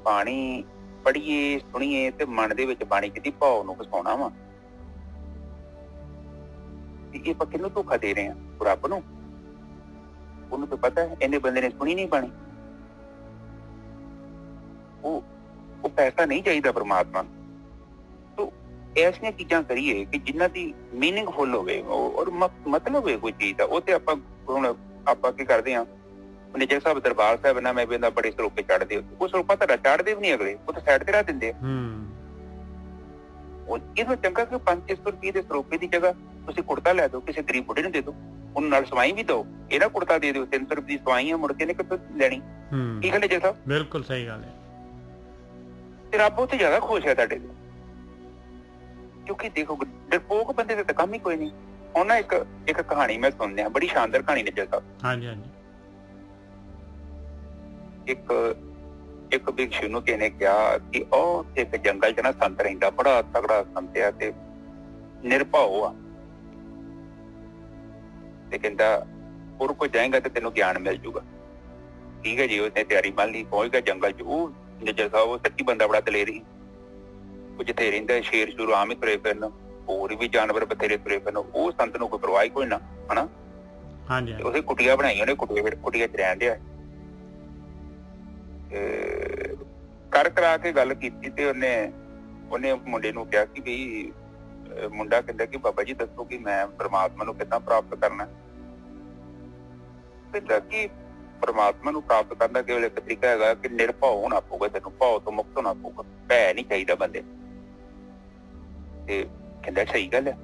ਬਾਣੀ ਪੜ੍ਹੀਏ ਸੁਣੀਏ ਤੇ ਮਨ ਦੇ ਵਿੱਚ ਬਾਣੀ ਕਿਹਦੀ ਭਾਵ ਨੂੰ ਵਸਾਉਣਾ ਵਾ। ਇਹ ਆਪਾਂ ਕਿਹਨੂੰ ਧੋਖਾ ਦੇ ਰਹੇ ਹਾਂ? ਰੱਬ ਨੂੰ। ਉਹਨੂੰ ਤਾਂ ਪਤਾ ਹੈ ਇਹਨੇ ਬੰਦੇ ਨੇ ਸੁਣੀ ਨਹੀਂ ਬਾਣੀ। ਉਹ ਪੈਸਾ ਨਹੀਂ ਚਾਹੀਦਾ ਪਰਮਾਤਮਾ ਨੂੰ। ਤੋ ਐਸੀਆਂ ਚੀਜ਼ਾਂ ਕਰੀਏ ਕਿ ਜਿਨ੍ਹਾਂ ਦੀ ਮੀਨਿੰਗਫੁਲ ਹੋਵੇ ਔਰ ਮਤਲਬ ਹੋਵੇ ਕੋਈ ਚੀਜ਼ ਦਾ। ਉਹ ਤੇ ਆਪਾਂ ਹੁਣ ਆਪਾਂ ਕੀ ਕਰਦੇ ਹਾਂ, ਨਿੱਜਰ ਸਾਹਿਬ ਦਰਬਾਰ ਸਾਹਿਬ ਨਾ ਮੈਂ ਕਹਿੰਦਾ ਬੜੇ ਸਰੋਪੇ ਚੜ੍ਹਦੇ, ਉਹ ਸਰੋਪਾ ਤੁਹਾਡਾ ਚੜ੍ਹਦੇ ਵੀ ਨਹੀਂ, ਅਗਲੇ ਉਹ ਤਾਂ ਸਾਈਡ ਤੇ ਰੱਖ ਦਿੰਦੇ ਆ। ਉਹ ਇਹਨੂੰ ਚੰਗਾ ਕਿ 500-600 ਰੁਪਏ ਦੇ ਸਰੋਪੇ ਦੀ ਜਗ੍ਹਾ ਤੁਸੀਂ ਕੁੜਤਾ ਲੈ ਦਿਓ, ਕਿਸੇ ਗਰੀਬ ਬੁੱਢੇ ਨੂੰ ਦੇ ਦਿਓ, ਉਹਨੂੰ ਨਾਲ ਸਵਾਈ ਵੀ ਦਿਓ। ਇਹਦਾ ਕੁੜਤਾ ਦੇ ਦਿਓ, 300 ਰੁਪਏ ਦੀ ਸਵਾਈ ਆ, ਮੁੜ ਕੇ ਨੇ ਕਿੱਥੋਂ ਲੈਣੀ? ਕੀ ਗੱਲ ਨਿੱਜਰ ਸਾਹਿਬ? ਬਿਲਕੁਲ ਸਹੀ ਗੱਲ ਹੈ। ਤੇ ਰੱਬ ਉੱਥੇ ਜ਼ਿਆਦਾ ਖੁਸ਼ ਹੈ ਤੁਹਾਡੇ ਤੋਂ, ਕਿਉਂਕਿ ਦੇਖੋ ਡਰਪੋਕ ਬੰਦੇ ਦਾ ਤਾਂ ਕੰਮ ਹੀ ਕੋਈ ਨਹੀਂ। ਹੁਣ ਨਾ ਇੱਕ ਕਹਾਣੀ ਮੈਂ ਸੁਣਿਆ, ਬੜੀ ਸ਼ਾਨਦਾਰ ਕਹਾਣੀ ਨਿੱਜਰ ਸਾਹਿਬ। ਹਾਂਜੀ ਹਾਂਜੀ। ਇੱਕ ਭਿਕਸ਼ੂ ਨੂੰ ਕਿਹਨੇ ਕਿਹਾ ਕਿ ਉਹ ਇੱਕ ਜੰਗਲ ਚ ਨਾ ਸੰਤ ਰਹਿੰਦਾ, ਬੜਾ ਤਗੜਾ ਸੰਤ ਆ ਤੇ ਨਿਰਭਉ ਆ, ਤੇ ਕਹਿੰਦਾ ਉਹ ਕੋਲ ਜਾਏਗਾ ਤੇ ਤੈਨੂੰ ਗਿਆਨ ਮਿਲ ਜੂਗਾ। ਠੀਕ ਹੈ ਜੀ, ਉਹਨੇ ਤਿਆਰੀ ਮੰਨ ਲਈ, ਪਹੁੰਚ ਗਿਆ ਜੰਗਲ ਚ। ਉਹ ਨਿੱਜਰ ਸਾਹਿਬ ਉਹ ਸੱਚੀ ਬੰਦਾ ਬੜਾ ਦਲੇਰੀ, ਉਹ ਜਿੱਥੇ ਰਹਿੰਦਾ ਸ਼ੇਰ ਸ਼ੂਰ ਆਮ ਹੀ ਤੁਰੇ ਫਿਰਨ, ਹੋਰ ਵੀ ਜਾਨਵਰ ਬਥੇਰੇ ਤੁਰੇ ਫਿਰਨ, ਉਹ ਸੰਤ ਨੂੰ ਕੋਈ ਪਰਵਾਹ ਕੋਈ ਨਾ, ਹਨਾ। ਹਾਂਜੀ। ਉਹਦੇ ਕੁਟੀਆਂ ਬਣਾਈਆਂ, ਉਹਨੇ ਕੁਟੀਆਂ ਚ ਰਹਿਣ ਡਿਆ। ਕਰ ਕਰਾ ਕੇ ਗੱਲ ਕੀਤੀ ਤੇ ਉਹਨੇ ਮੁੰਡੇ ਨੂੰ ਕਿਹਾ ਕਿ ਵੀ, ਮੁੰਡਾ ਕਹਿੰਦਾ ਕਿ ਬਾਬਾ ਜੀ ਦੱਸੋ ਕਿ ਮੈਂ ਪਰਮਾਤਮਾ ਨੂੰ ਕਿੱਦਾਂ ਪ੍ਰਾਪਤ ਕਰਨਾ? ਕਹਿੰਦਾ ਕਿ ਪਰਮਾਤਮਾ ਨੂੰ ਪ੍ਰਾਪਤ ਕਰਨ ਦਾ ਕੇਵਲ ਇੱਕ ਤਰੀਕਾ ਹੈਗਾ ਕਿ ਨਿਰਭਉ ਹੋਣਾ ਪਊਗਾ, ਤੈਨੂੰ ਭਾਵ ਤੋਂ ਮੁਕਤ ਹੋਣਾ ਪਊਗਾ, ਭੈ ਨਹੀਂ ਚਾਹੀਦਾ ਬੰਦੇ। ਤੇ ਕਹਿੰਦਾ ਸਹੀ ਗੱਲ ਹੈ।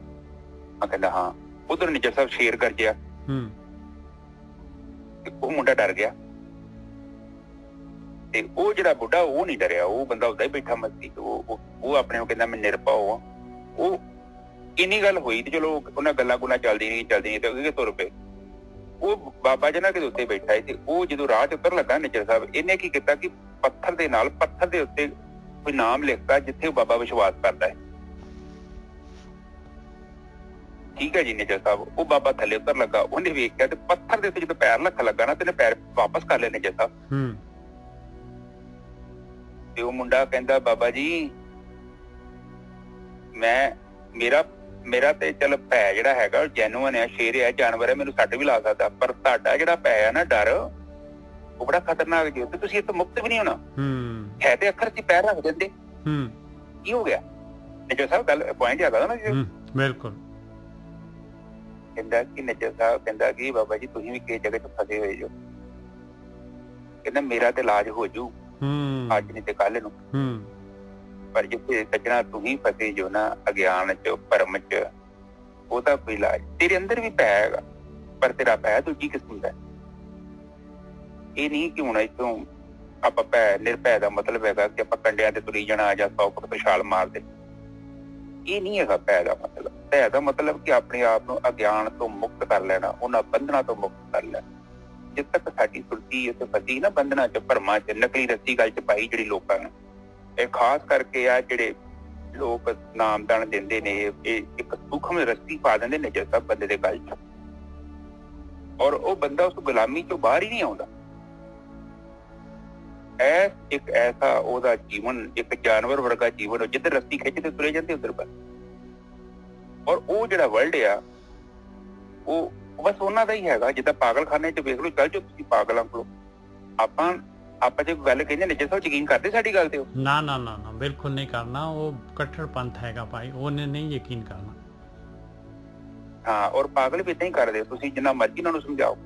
ਮੈਂ ਕਹਿੰਦਾ ਹਾਂ। ਉਧਰ ਨਿੱਜਰ ਸਾਹਿਬ ਸ਼ੇਰ ਗਰਜਿਆ, ਉਹ ਮੁੰਡਾ ਡਰ ਗਿਆ। ਤੇ ਉਹ ਜਿਹੜਾ ਬੁੱਢਾ ਉਹ ਨਹੀਂ ਡਰਿਆ, ਉਹ ਬੰਦਾ ਉਦਾਂ ਹੀ ਬੈਠਾ ਮਸਤੀ। ਉਹ ਆਪਣੇ ਨੂੰ ਕਹਿੰਦਾ ਮੈਂ ਨਿਰਭਉ ਆ। ਉਹ ਇੰਨੀ ਗੱਲ ਹੋਈ ਤੇ ਚਲੋ ਉਹਨਾਂ ਗੱਲਾਂ ਗੁੱਲਾਂ ਚੱਲਦੀ ਨਹੀਂ ਤੇ ਅੱਗੇ ਤੁਰ ਪਏ। ਉਹ ਬਾਬਾ ਜੀ ਨਾ ਕਿਤੇ ਉੱਤੇ ਬੈਠਾ ਸੀ, ਤੇ ਉਹ ਜਦੋਂ ਰਾਹ ਚ ਉੱਤਰ ਲੱਗਾ ਨਿੱਜਰ ਸਾਹਿਬ, ਇਹਨੇ ਕੀ ਕੀਤਾ ਕਿ ਪੱਥਰ ਦੇ ਉੱਤੇ ਕੋਈ ਨਾਮ ਲਿਖਤਾ ਜਿੱਥੇ ਉਹ ਬਾਬਾ ਵਿਸ਼ਵਾਸ ਕਰਦਾ ਹੈ। ਠੀਕ ਹੈ ਜੀ ਨਿੱਜਰ ਸਾਹਿਬ। ਉਹ ਬਾਬਾ ਥੱਲੇ ਉੱਤਰ ਲੱਗਾ, ਉਹਨੇ ਵੇਖਿਆ ਤੇ ਪੱਥਰ ਦੇ ਉੱਤੇ ਜਦੋਂ ਪੈਰ ਰੱਖਣ ਲੱਗਾ ਨਾ, ਤੇ ਇਹਨੇ ਪੈਰ ਵਾਪਸ ਕਰ ਲਏ ਨਿੱਜਰ ਸਾਹਿਬ। ਤੇ ਉਹ ਮੁੰਡਾ ਕਹਿੰਦਾ ਬਾਬਾ ਜੀ ਮੇਰਾ ਤੇ ਚੱਲ ਭੈ ਜਿਹੜਾ ਹੈਗਾ ਜੈਨੂਅਨ ਹੈ, ਸ਼ੇਰ ਹੈ, ਜਾਨਵਰ ਹੈ, ਮੈਨੂੰ ਸੱਟ ਵੀ ਲਾ ਸਕਦਾ, ਪਰ ਤੁਹਾਡਾ ਜਿਹੜਾ ਭੈ ਹੈ ਨਾ, ਡਰ, ਉਹ ਬੜਾ ਖਤਰਨਾਕ ਜੀ। ਤੇ ਤੁਸੀਂ ਇੱਥੋਂ ਮੁਕਤ ਵੀ ਨਹੀਂ ਹੋਣਾ। ਹੈ ਤੇ ਅੱਖਰ ਚ ਪੈਰ ਰੱਖ ਦਿੰਦੇ, ਕੀ ਹੋ ਗਿਆ? ਨਿੱਜਰ ਸਾਹਿਬ ਗੱਲ ਪੁਆਇੰਟ ਯਾਦ ਆਦਾ ਨਾ ਜੀ? ਬਿਲਕੁਲ। ਕਹਿੰਦਾ ਕਿ ਨਿੱਜਰ ਸਾਹਿਬ ਕਹਿੰਦਾ ਕਿ ਬਾਬਾ ਜੀ ਤੁਸੀਂ ਵੀ ਕਿਸੇ ਜਗ੍ਹਾ 'ਚ ਫਸੇ ਹੋਏ ਜੋ, ਕਹਿੰਦਾ ਮੇਰਾ ਤੇ ਇਲਾਜ ਹੋ ਜੂ ਅੱਜ ਨਹੀਂ ਤੇ ਕੱਲ ਨੂੰ, ਪਰ ਜਿੱਥੇ ਸੱਜਣਾ ਤੁਸੀਂ ਫਸੇ ਜੋ ਨਾ ਅਗਿਆਨ 'ਚ ਭਰਮ 'ਚ, ਉਹਦਾ ਕੋਈ ਇਲਾਜ ਤੇਰੇ ਅੰਦਰ ਵੀ ਪੈ ਹੈਗਾ, ਪਰ ਤੇਰਾ ਪੈ ਦੂਜੀ ਕਿਸਮ ਦਾ। ਇਹ ਨਹੀਂ ਕਿ ਹੁਣ ਇੱਥੋਂ ਆਪਾਂ ਨਿਰਭੈ ਦਾ ਮਤਲਬ ਹੈਗਾ ਕਿ ਆਪਾਂ ਕੰਡਿਆਂ ਤੇ ਤੁਰੀ ਜਾਣਾ ਜਾਂ 100 ਫੁੱਟ ਤੋਂ ਛਾਲ ਮਾਰ ਦੇ। ਇਹ ਨਹੀਂ ਹੈਗਾ ਭੈ ਦਾ ਮਤਲਬ। ਭੈ ਦਾ ਮਤਲਬ ਕਿ ਆਪਣੇ ਆਪ ਨੂੰ ਅਗਿਆਨ ਤੋਂ ਮੁਕਤ ਕਰ ਲੈਣਾ, ਉਹਨਾਂ ਬੰਧਨਾਂ ਤੋਂ ਮੁਕਤ ਕਰ ਲੈਣਾ। ਜਿੱਦ ਤੱਕ ਸਾਡੀ ਸੁਰਤੀ ਉੱਥੇ ਫਸੀ ਨਾ ਬੰਧਨਾਂ 'ਚ, ਭਰਮਾਂ 'ਚ, ਨਕਲੀ ਰੱਸੀ ਗੱਲ 'ਚ ਪਾਈ ਜਿਹੜੀ ਲੋਕਾਂ ਨੇ, ਇਹ ਖਾਸ ਕਰਕੇ ਆ ਜਿਹੜੇ ਲੋਕ ਨਾਮਦਾਨ ਦਿੰਦੇ ਨੇ, ਇਹ ਇੱਕ ਸੂਖਮ ਰੱਸੀ ਪਾ ਦਿੰਦੇ ਨੇ ਜਿਸ ਸਭ ਬੰਦੇ ਦੇ ਗੱਲ 'ਚ, ਔਰ ਉਹ ਬੰਦਾ ਉਸ ਗੁਲਾਮੀ 'ਚੋਂ ਬਾਹਰ ਹੀ ਨਹੀਂ ਆਉਂਦਾ। ਇੱਕ ਐਸਾ ਉਹਦਾ ਜੀਵਨ, ਇੱਕ ਜਾਨਵਰ ਵਰਗਾ ਜੀਵਨ, ਜਿੱਧਰ ਰੱਸੀ ਖਿੱਚਦੇ ਤੁਰੇ ਜਾਂਦੇ ਉਧਰ ਬਸ। ਔਰ ਉਹ ਜਿਹੜਾ ਵਰਲਡ ਆ ਉਹ ਬਸ ਉਹਨਾਂ ਦਾ ਹੀ ਹੈਗਾ। ਜਿੱਦਾਂ ਪਾਗਲਖਾਨੇ 'ਚ ਵੇਖ ਲਓ, ਚੱਲ ਜਾਓ ਤੁਸੀਂ ਪਾਗਲਾਂ ਕੋਲ। ਆਪਾਂ ਜੇ ਗੱਲ ਕਹਿੰਦੇ ਨੇ, ਜਿਸ ਯਕੀਨ ਕਰਦੇ ਸਾਡੀ ਗੱਲ ਤੇ ਉਹ ਨਾ ਨਾ ਨਾ ਨਾ ਬਿਲਕੁਲ ਨਹੀਂ ਕਰਨਾ। ਉਹ ਕੱਟੜ ਪੰਥ ਹੈਗਾ ਭਾਈ, ਉਹਨੇ ਨਹੀਂ ਯਕੀਨ ਕਰਨਾ। ਹਾਂ, ਔਰ ਪਾਗਲ ਵੀ ਏਦਾਂ ਹੀ ਕਰਦੇ। ਤੁਸੀਂ ਜਿੰਨਾ ਮਰਜ਼ੀ ਉਹਨਾਂ ਨੂੰ ਸਮਝਾਓ,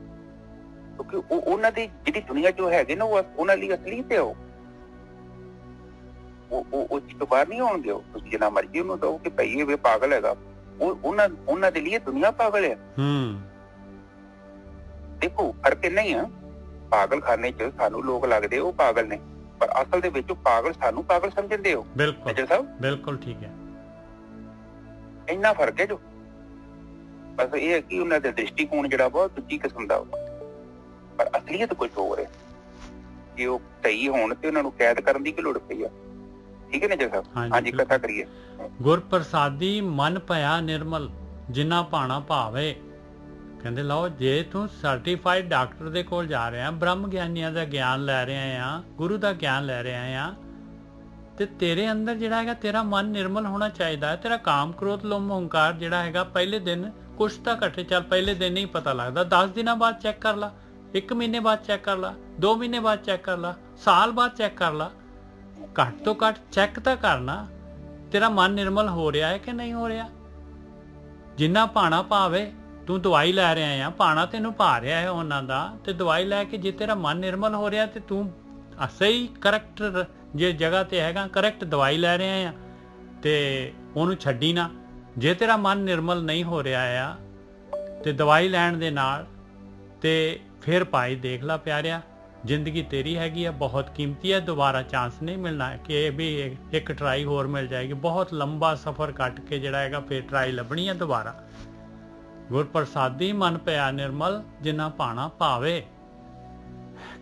ਕਿਉਂਕਿ ਉਹ ਉਹਨਾਂ ਦੀ ਜਿਹੜੀ ਦੁਨੀਆ ਜੋ ਹੈਗੇ ਨਾ, ਉਹ ਉਹਨਾਂ ਲਈ ਅਸਲੀਅਤ ਹੈ। ਉਹ ਚੀਜ਼ ਤੋਂ ਬਾਹਰ ਨਹੀਂ ਆਉਣਗੇ। ਉਹ ਤੁਸੀਂ ਜਿੰਨਾ ਮਰਜ਼ੀ ਉਹਨੂੰ ਕਹੋ ਕਿ ਭਾਈ ਇਹ ਪਾਗਲ ਹੈਗਾ, ਉਹਨਾਂ ਦੇ ਲਈ ਦੁਨੀਆ ਪਾਗਲ ਹੈ। ਦੇਖੋ ਫਰਕ ਇੰਨਾ ਹੀ ਆ। ਪਾਗਲਖਾਨੇ 'ਚ ਸਾਨੂੰ ਲੋਕ ਲੱਗਦੇ ਉਹ ਪਾਗਲ ਨੇ, ਪਰ ਅਸਲ ਦੇ ਵਿੱਚ ਉਹ ਪਾਗਲ ਸਾਨੂੰ ਪਾਗਲ ਸਮਝਦੇ ਹੋ। ਬਿਲਕੁਲ ਸਾਹਿਬ, ਬਿਲਕੁਲ ਠੀਕ ਹੈ। ਇੰਨਾ ਫਰਕ ਹੈ ਜੋ, ਬਸ ਇਹ ਹੈ ਕਿ ਉਹਨਾਂ ਦਾ ਦ੍ਰਿਸ਼ਟੀਕੋਣ ਜਿਹੜਾ ਬਹੁਤ ਦੂਜੀ ਕਿਸਮ ਦਾ, ਪਰ ਅਸਲੀਅਤ ਕੁਝ ਹੋਰ ਹੈ। ਜੇ ਉਹ ਸਹੀ ਹੋਣ ਤੇ ਉਹਨਾਂ ਨੂੰ ਕੈਦ ਕਰਨ ਦੀ ਕੀ ਲੋੜ ਪਈ ਆ। ਠੀਕ ਹੈ ਨਾ ਜੀ ਸਾਹਿਬ? ਹਾਂਜੀ, ਕਥਾ ਕਰੀਏ। ਗੁਰ ਪ੍ਰਸਾਦੀ ਮਨ ਭਇਆ ਨਿਰਮਲ, ਜਿੰਨਾ ਭਾਣਾ ਭਾਵੇ। ਕਹਿੰਦੇ ਲਓ, ਜੇ ਤੂੰ ਸਰਟੀਫਾਈਡ ਡਾਕਟਰ ਦੇ ਕੋਲ ਜਾ ਰਿਹਾ, ਬ੍ਰਹਮ ਗਿਆਨੀਆਂ ਦਾ ਗਿਆਨ ਲੈ ਰਿਹਾ ਆ, ਗੁਰੂ ਦਾ ਗਿਆਨ ਲੈ ਰਿਹਾ ਆ, ਤੇ ਤੇਰੇ ਅੰਦਰ ਜਿਹੜਾ ਹੈਗਾ ਤੇਰਾ ਮਨ ਨਿਰਮਲ ਹੋਣਾ ਚਾਹੀਦਾ ਹੈ। ਤੇਰਾ ਕਾਮ ਕ੍ਰੋਧ ਲੋਭ ਹੰਕਾਰ ਜਿਹੜਾ ਹੈਗਾ ਪਹਿਲੇ ਦਿਨ ਕੁਛ ਤਾਂ ਘੱਟੇ ਚੱਲ, ਪਹਿਲੇ ਦਿਨ ਨਹੀਂ ਪਤਾ ਲੱਗਦਾ, 10 ਦਿਨਾਂ ਬਾਅਦ ਚੈੱਕ ਕਰ ਲਾ, 1 ਮਹੀਨੇ ਬਾਅਦ ਚੈੱਕ ਕਰ ਲਾ, 2 ਮਹੀਨੇ ਬਾਅਦ ਚੈੱਕ ਕਰ ਲਾ, ਸਾਲ ਬਾਅਦ ਚੈੱਕ ਕਰ ਲਾ। ਘੱਟ ਤੋਂ ਘੱਟ ਚੈੱਕ ਤਾਂ ਕਰਨਾ ਤੇਰਾ ਮਨ ਨਿਰਮਲ ਹੋ ਰਿਹਾ ਹੈ ਕਿ ਨਹੀਂ ਹੋ ਰਿਹਾ। ਜਿੰਨਾ ਭਾਣਾ ਭਾਵੇ, ਤੂੰ ਦਵਾਈ ਲੈ ਰਿਹਾ ਆ, ਭਾਣਾ ਤੈਨੂੰ ਭਾ ਰਿਹਾ ਹੈ ਉਹਨਾਂ ਦਾ, ਤੇ ਦਵਾਈ ਲੈ ਕੇ ਜੇ ਤੇਰਾ ਮਨ ਨਿਰਮਲ ਹੋ ਰਿਹਾ ਤੇ ਤੂੰ ਸਹੀ ਕਰੈਕਟ ਜੇ ਜਗ੍ਹਾ ਤੇ ਹੈਗਾ, ਕਰੈਕਟ ਦਵਾਈ ਲੈ ਰਿਹਾ ਆ, ਤੇ ਉਹਨੂੰ ਛੱਡੀ ਨਾ। ਜੇ ਤੇਰਾ ਮਨ ਨਿਰਮਲ ਨਹੀਂ ਹੋ ਰਿਹਾ ਆ ਤੇ ਦਵਾਈ ਲੈਣ ਦੇ ਨਾਲ ਤੇ ਫਿਰ ਭਾਈ ਦੇਖ ਲਾ ਪਿਆਰਿਆ, ਜ਼ਿੰਦਗੀ ਤੇਰੀ ਹੈਗੀ ਆ, ਬਹੁਤ ਕੀਮਤੀ ਹੈ, ਦੁਬਾਰਾ ਚਾਂਸ ਨਹੀਂ ਮਿਲਣਾ ਕਿ ਇਹ ਵੀ ਇੱਕ ਟਰਾਈ ਹੋਰ ਮਿਲ ਜਾਏਗੀ। ਬਹੁਤ ਲੰਬਾ ਸਫ਼ਰ ਕੱਟ ਕੇ ਜਿਹੜਾ ਹੈਗਾ ਫਿਰ ਟਰਾਈ ਲੱਭਣੀ ਹੈ ਦੁਬਾਰਾ। ਗੁਰ ਪ੍ਰਸਾਦੀ ਮਨ ਭਇਆ ਨਿਰਮਲ, ਜਿੰਨਾ ਭਾਣਾ ਭਾਵੇ।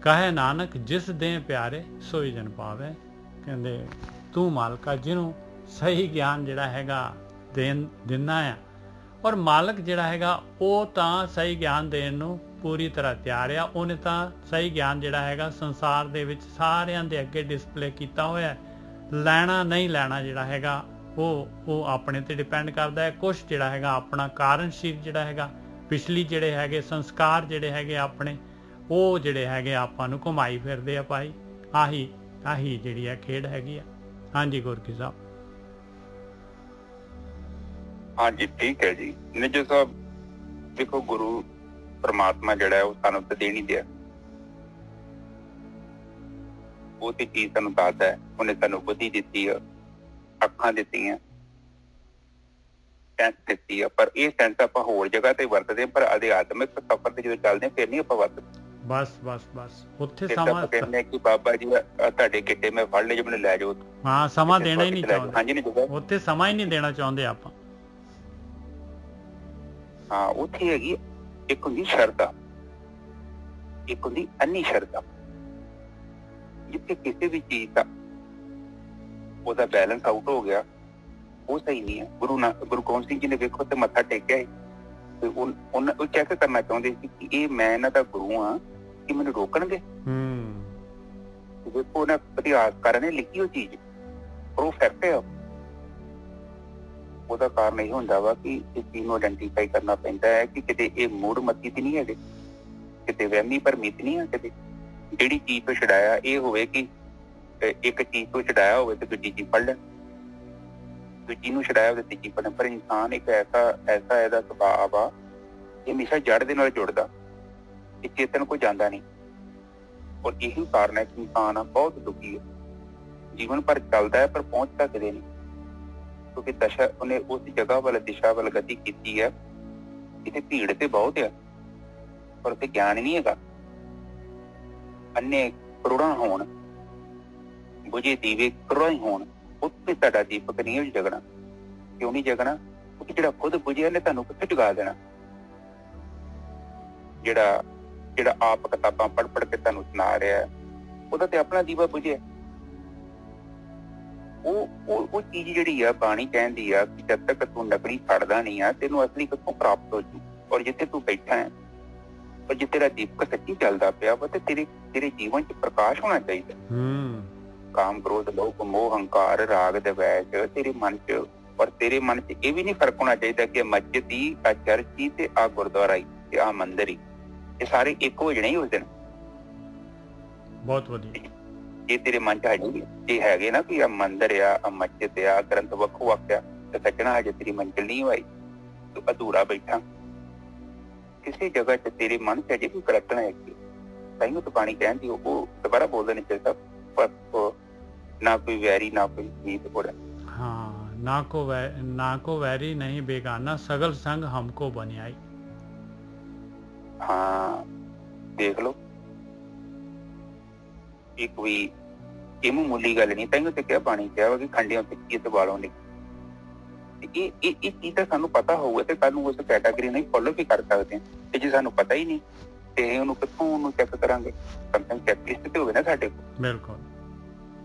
ਕਹੇ ਨਾਨਕ ਜਿਸ ਦੇ ਪਿਆਰੇ ਸੋਈ ਜਨ ਪਾਵੇ। ਕਹਿੰਦੇ ਤੂੰ ਮਾਲਕਾ ਜਿਹਨੂੰ ਸਹੀ ਗਿਆਨ ਜਿਹੜਾ ਹੈਗਾ ਦਿੰਦਾ ਆ, ਔਰ ਮਾਲਕ ਜਿਹੜਾ ਹੈਗਾ ਉਹ ਤਾਂ ਸਹੀ ਗਿਆਨ ਦੇਣ ਨੂੰ ਪੂਰੀ ਤਰ੍ਹਾਂ ਤਿਆਰ ਆ। ਉਹਨੇ ਤਾਂ ਸਹੀ ਗਿਆਨ ਜਿਹੜਾ ਹੈਗਾ ਸੰਸਾਰ ਦੇ ਵਿੱਚ ਸਾਰਿਆਂ ਦੇ ਅੱਗੇ ਡਿਸਪਲੇ ਕੀਤਾ ਹੋਇਆ। ਲੈਣਾ ਨਹੀਂ ਲੈਣਾ ਜਿਹੜਾ ਹੈਗਾ ਉਹ ਆਪਣੇ ਤੇ ਡਿਪੈਂਡ ਕਰਦਾ ਹੈ। ਕੁਛ ਜਿਹੜਾ ਹੈਗਾ ਆਪਣਾ ਕਾਰਨਸ਼ੀਲ ਜਿਹੜਾ ਹੈਗਾ, ਪਿਛਲੀ ਜਿਹੜੇ ਹੈਗੇ ਸੰਸਕਾਰ ਜਿਹੜੇ ਹੈਗੇ ਆਪਣੇ, ਉਹ ਜਿਹੜੇ ਹੈਗੇ ਆਪਾਂ ਨੂੰ ਘੁਮਾਈ ਫਿਰਦੇ ਆ ਭਾਈ। ਆਹੀ ਜਿਹੜੀ ਹੈ ਖੇਡ ਹੈਗੀ ਆ। ਹਾਂਜੀ ਗੁਰਕੀ ਸਾਹਿਬ। ਹਾਂਜੀ ਠੀਕ ਹੈ ਜੀ। ਨਿੱਜਰ ਸਾਹਿਬ ਦੇਖੋ, ਗੁਰੂ ਪਰਮਾਤਮਾ ਜਿਹੜਾ ਹੈ ਉਹ ਸਾਨੂੰ ਤਾਂ ਦੇ ਨਹੀਂ ਦਿਆ, ਉਹ ਤੇ ਚੀਜ਼ ਸਾਨੂੰ ਦੱਸਦਾ ਹੈ। ਉਹਨੇ ਸਾਨੂੰ ਬੁੱਧੀ ਦਿੱਤੀ ਆ, ਅੱਖਾਂ ਦਿੱਤੀਆਂ, ਸੈਂਸ ਦਿੱਤੀ ਆ, ਪਰ ਇਹ ਸੈਂਸ ਆਪਾਂ ਹੋਰ ਜਗ੍ਹਾ ਤੇ ਵਰਤਦੇ, ਪਰ ਅਧਿਆਤਮਿਕ ਸਫ਼ਰ ਤੇ ਜਦੋਂ ਚੱਲਦੇ ਫਿਰ ਨਹੀਂ ਆਪਾਂ ਵਰਤਦੇ। ਬਸ ਉੱਥੇ ਸਮਾਂ ਕਹਿੰਦੇ ਕਿ ਬਾਬਾ ਜੀ ਤੁਹਾਡੇ ਗਿੱਟੇ ਮੈਂ ਫੜ ਲਏ, ਜੇ ਮੈਨੂੰ ਲੈ ਜਾਓ। ਹਾਂ, ਸਮਾਂ ਦੇਣਾ ਹੀ ਨਹੀਂ ਚਾਹੁੰਦੇ। ਹਾਂਜੀ ਨਹੀਂ, ਉੱਥੇ ਸਮਾਂ ਹੀ ਨਹੀਂ ਦੇਣਾ ਚਾਹੁੰਦੇ ਆਪਾਂ। ਹਾਂ, ਉੱਥੇ ਹੈਗੀ ਇੱਕ ਹੁੰਦੀ ਸ਼ਰਧਾ, ਇੱਕ ਹੁੰਦੀ ਅੰਨੀ ਸ਼ਰਧਾ। ਜਿੱਥੇ ਕਿਸੇ ਵੀ ਚੀਜ਼ ਦਾ ਉਹਦਾ ਬੈਲੈਂਸ ਆਊਟ ਹੋ ਗਿਆ, ਉਹ ਸਹੀ ਨਹੀਂ ਹੈ। ਗੁਰੂ ਗੋਬਿੰਦ ਸਿੰਘ ਜੀ ਨੇ ਵੇਖੋ ਤੇ ਮੱਥਾ ਟੇਕਿਆ ਤੇ ਉਹ ਚੈੱਕ ਕਰਨਾ ਚਾਹੁੰਦੇ ਸੀ ਕਿ ਇਹ ਮੈਂ ਇਹਨਾਂ ਦਾ ਗੁਰੂ ਹਾਂ, ਕਿ ਮੈਨੂੰ ਰੋਕਣਗੇ। ਵੇਖੋ ਉਹਨਾਂ ਇਤਿਹਾਸਕਾਰਾਂ ਨੇ ਲਿਖੀ ਉਹ ਚੀਜ਼, ਪਰ ਉਹ ਫੈਕਟ ਹੈ। ਉਹਦਾ ਕਾਰਨ ਇਹ ਹੁੰਦਾ ਵਾ ਕਿ ਇਸ ਚੀਜ਼ ਨੂੰ ਆਇਡੈਂਟੀਫਾਈ ਕਰਨਾ ਪੈਂਦਾ ਹੈ ਕਿ ਕਿਤੇ ਇਹ ਮੂੜ ਮੱਤੀ ਤੇ ਨਹੀਂ ਹੈਗੇ, ਕਿਤੇ ਵਹਿਮੀ ਭਰਮੀ ਨਹੀਂ ਹੈ, ਕਿਤੇ ਜਿਹੜੀ ਚੀਜ਼ ਤੋਂ ਛਡਾਇਆ ਇਹ ਹੋਵੇ ਕਿ ਇੱਕ ਚੀਜ਼ ਤੋਂ ਛਡਾਇਆ ਹੋਵੇ ਤੇ ਦੂਜੀ ਚੀਜ਼ ਫੜ ਲੈਣ। ਦੂਜੀ ਨੂੰ ਛਡਾਇਆ ਤੇ ਤੀਜੀ ਪਤਨੀ। ਪਰ ਇਨਸਾਨ ਇੱਕ ਐਸਾ ਇਹਦਾ ਸੁਭਾਅ ਆ, ਇਹ ਹਮੇਸ਼ਾ ਜੜ ਦੇ ਨਾਲ ਜੁੜਦਾ, ਇਹ ਚੇਤਨ ਕੋਈ ਜਾਂਦਾ ਨਹੀਂ। ਔਰ ਇਹੀ ਕਾਰਨ ਹੈ ਕਿ ਇਨਸਾਨ ਬਹੁਤ ਦੁਖੀ ਹੈ, ਜੀਵਨ ਭਰ ਚੱਲਦਾ ਹੈ ਪਰ ਪਹੁੰਚਦਾ ਕਦੇ ਨਹੀਂ, ਕਿਉਂਕਿ ਦਸ਼ਾ ਉਹਨੇ ਉਸ ਜਗ੍ਹਾ ਵੱਲ, ਦਿਸ਼ਾ ਵੱਲ ਗਤੀ ਕੀਤੀ ਹੈ ਜਿੱਥੇ ਭੀੜ ਤੇ ਬਹੁਤ ਆ ਪਰ ਉੱਥੇ ਗਿਆਨ ਹੀ ਨਹੀਂ ਹੈਗਾ। ਅੰਨੇ ਕਰੋੜਾਂ ਹੋਣ, ਬੁਝੇ ਦੀਵੇ ਕਰੋੜਾਂ ਹੀ ਹੋਣ, ਉੱਥੇ ਤੁਹਾਡਾ ਦੀਪਕ ਨਹੀਂ ਜਗਣਾ। ਕਿਉਂ ਨਹੀਂ ਜਗਣਾ? ਕਿਉਂਕਿ ਜਿਹੜਾ ਖੁਦ ਬੁਝਿਆ ਨੇ ਤੁਹਾਨੂੰ ਕਿੱਥੇ ਜਗਾ ਦੇਣਾ। ਜਿਹੜਾ ਆਪ ਕਿਤਾਬਾਂ ਪੜ੍ਹ ਕੇ ਤੁਹਾਨੂੰ ਸੁਣਾ ਰਿਹਾ, ਉਹਦਾ ਤੇ ਆਪਣਾ ਦੀਵਾ ਬੁਝਿਆ। ਉਹ ਚੀਜ਼ ਜਿਹੜੀ ਆ ਬਾਣੀ ਕਹਿੰਦੀ ਆ ਕਿ ਜਦ ਤੱਕ ਤੂੰ ਨਕਲੀ ਛੱਡਦਾ ਨਹੀਂ ਆ, ਤੈਨੂੰ ਅਸਲੀ ਕਿੱਥੋਂ ਪ੍ਰਾਪਤ ਹੋ ਜੂ। ਔਰ ਜਿੱਥੇ ਤੂੰ ਬੈਠਾ ਹੈ ਔਰ ਜਿੱਥੇ ਤੇਰਾ ਦੀਪਕ ਸੱਚੀ ਚੱਲਦਾ ਪਿਆ ਵਾ, ਤੇ ਤੇਰੇ ਜੀਵਨ 'ਚ ਪ੍ਰਕਾਸ਼ ਹੋਣਾ ਚਾਹੀਦਾ। ਕਾਮ, ਕ੍ਰੋਧ, ਲੋਭ, ਮੋਹ, ਹੰਕਾਰ, ਰਾਗ, ਦਵੈਸ਼ ਤੇਰੇ ਮਨ 'ਚ, ਔਰ ਤੇਰੇ ਮਨ 'ਚ ਇਹ ਵੀ ਨਹੀਂ ਫਰਕ ਹੋਣਾ ਚਾਹੀਦਾ ਕਿ ਮਸਜਿਦ ਹੀ, ਆ ਚਰਚ ਹੀ ਤੇ ਆ ਗੁਰਦੁਆਰਾ ਹੀ ਤੇ ਆ ਮੰਦਿਰ ਹੀ, ਇਹ ਸਾਰੇ ਇੱਕ ਹੋ ਜਾਣੇ ਹੀ ਉਸ ਦਿਨ। ਬਹੁਤ ਵਧੀਆ। ਜੇ ਤੇਰੇ ਮਨ 'ਚ ਹਜੇ ਇਹ ਹੈਗੇ ਨਾ ਕਿ ਆ ਮੰਦਿਰ ਆ ਮਸਜਿਦ ਆ ਗ੍ਰੰਥ ਵੱਖੋ ਵੱਖ ਆ, ਤੇ ਸੱਜਣਾ ਹਜੇ ਤੇਰੀ ਮੰਜ਼ਿਲ ਨਹੀਂ ਹੋਈ, ਤੂੰ ਅਧੂਰਾ ਬੈਠਾ। ਕਿਸੇ ਜਗ੍ਹਾ 'ਚ ਤੇਰੇ ਮਨ 'ਚ ਅਜੇ ਕੋਈ ਕਰਟਣ ਹੈਗੀ, ਤਾਈਓ ਤਾਂ ਬਾਣੀ ਕਹਿੰਦੀ ਉਹ ਦੁਬਾਰਾ ਬੋਲਦੇ ਨੇ ਚਾਹੀਦਾ, ਪਰ ਨਾ ਕੋਈ ਵੈਰੀ ਨਾ ਕੋਈ ਨੀਤ ਬੋੜਾ। हाँ, ना को वैरी नहीं बेगाना, सगल संग हमको बनियाई। हाँ, देख लो, ये कोई ਇਹ ਮਾਮੂਲੀ ਗੱਲ ਨਹੀਂ। ਤੈਨੂੰ ਤੇ ਕਿਹਾ ਬਾਣੀ ਕਿਹਾ ਵਾ ਕਿ ਖੰਡਿਆਂ ਤੇ ਕੀ ਤੇ ਵਾਲੋਂ ਨੇ। ਇਹ ਚੀਜ਼ ਤਾਂ ਸਾਨੂੰ ਪਤਾ ਹੋਊਗਾ ਤੇ ਕੱਲ ਨੂੰ ਉਸ ਕੈਟਾਗਰੀ ਨਹੀਂ ਫੋਲੋ ਵੀ ਕਰ ਸਕਦੇ ਹਾਂ। ਤੇ ਜੇ ਸਾਨੂੰ ਪਤਾ ਹੀ ਨਹੀਂ ਤੇ ਉਹਨੂੰ ਕਿੱਥੋਂ ਉਹਨੂੰ ਚੈੱਕ ਕਰਾਂਗੇ? ਸਮਟਾਈਮ ਚੈੱਕਲਿਸਟ ਤੇ ਹੋਵੇ ਨਾ ਸਾਡੇ ਕੋਲ। ਬਿਲਕੁਲ।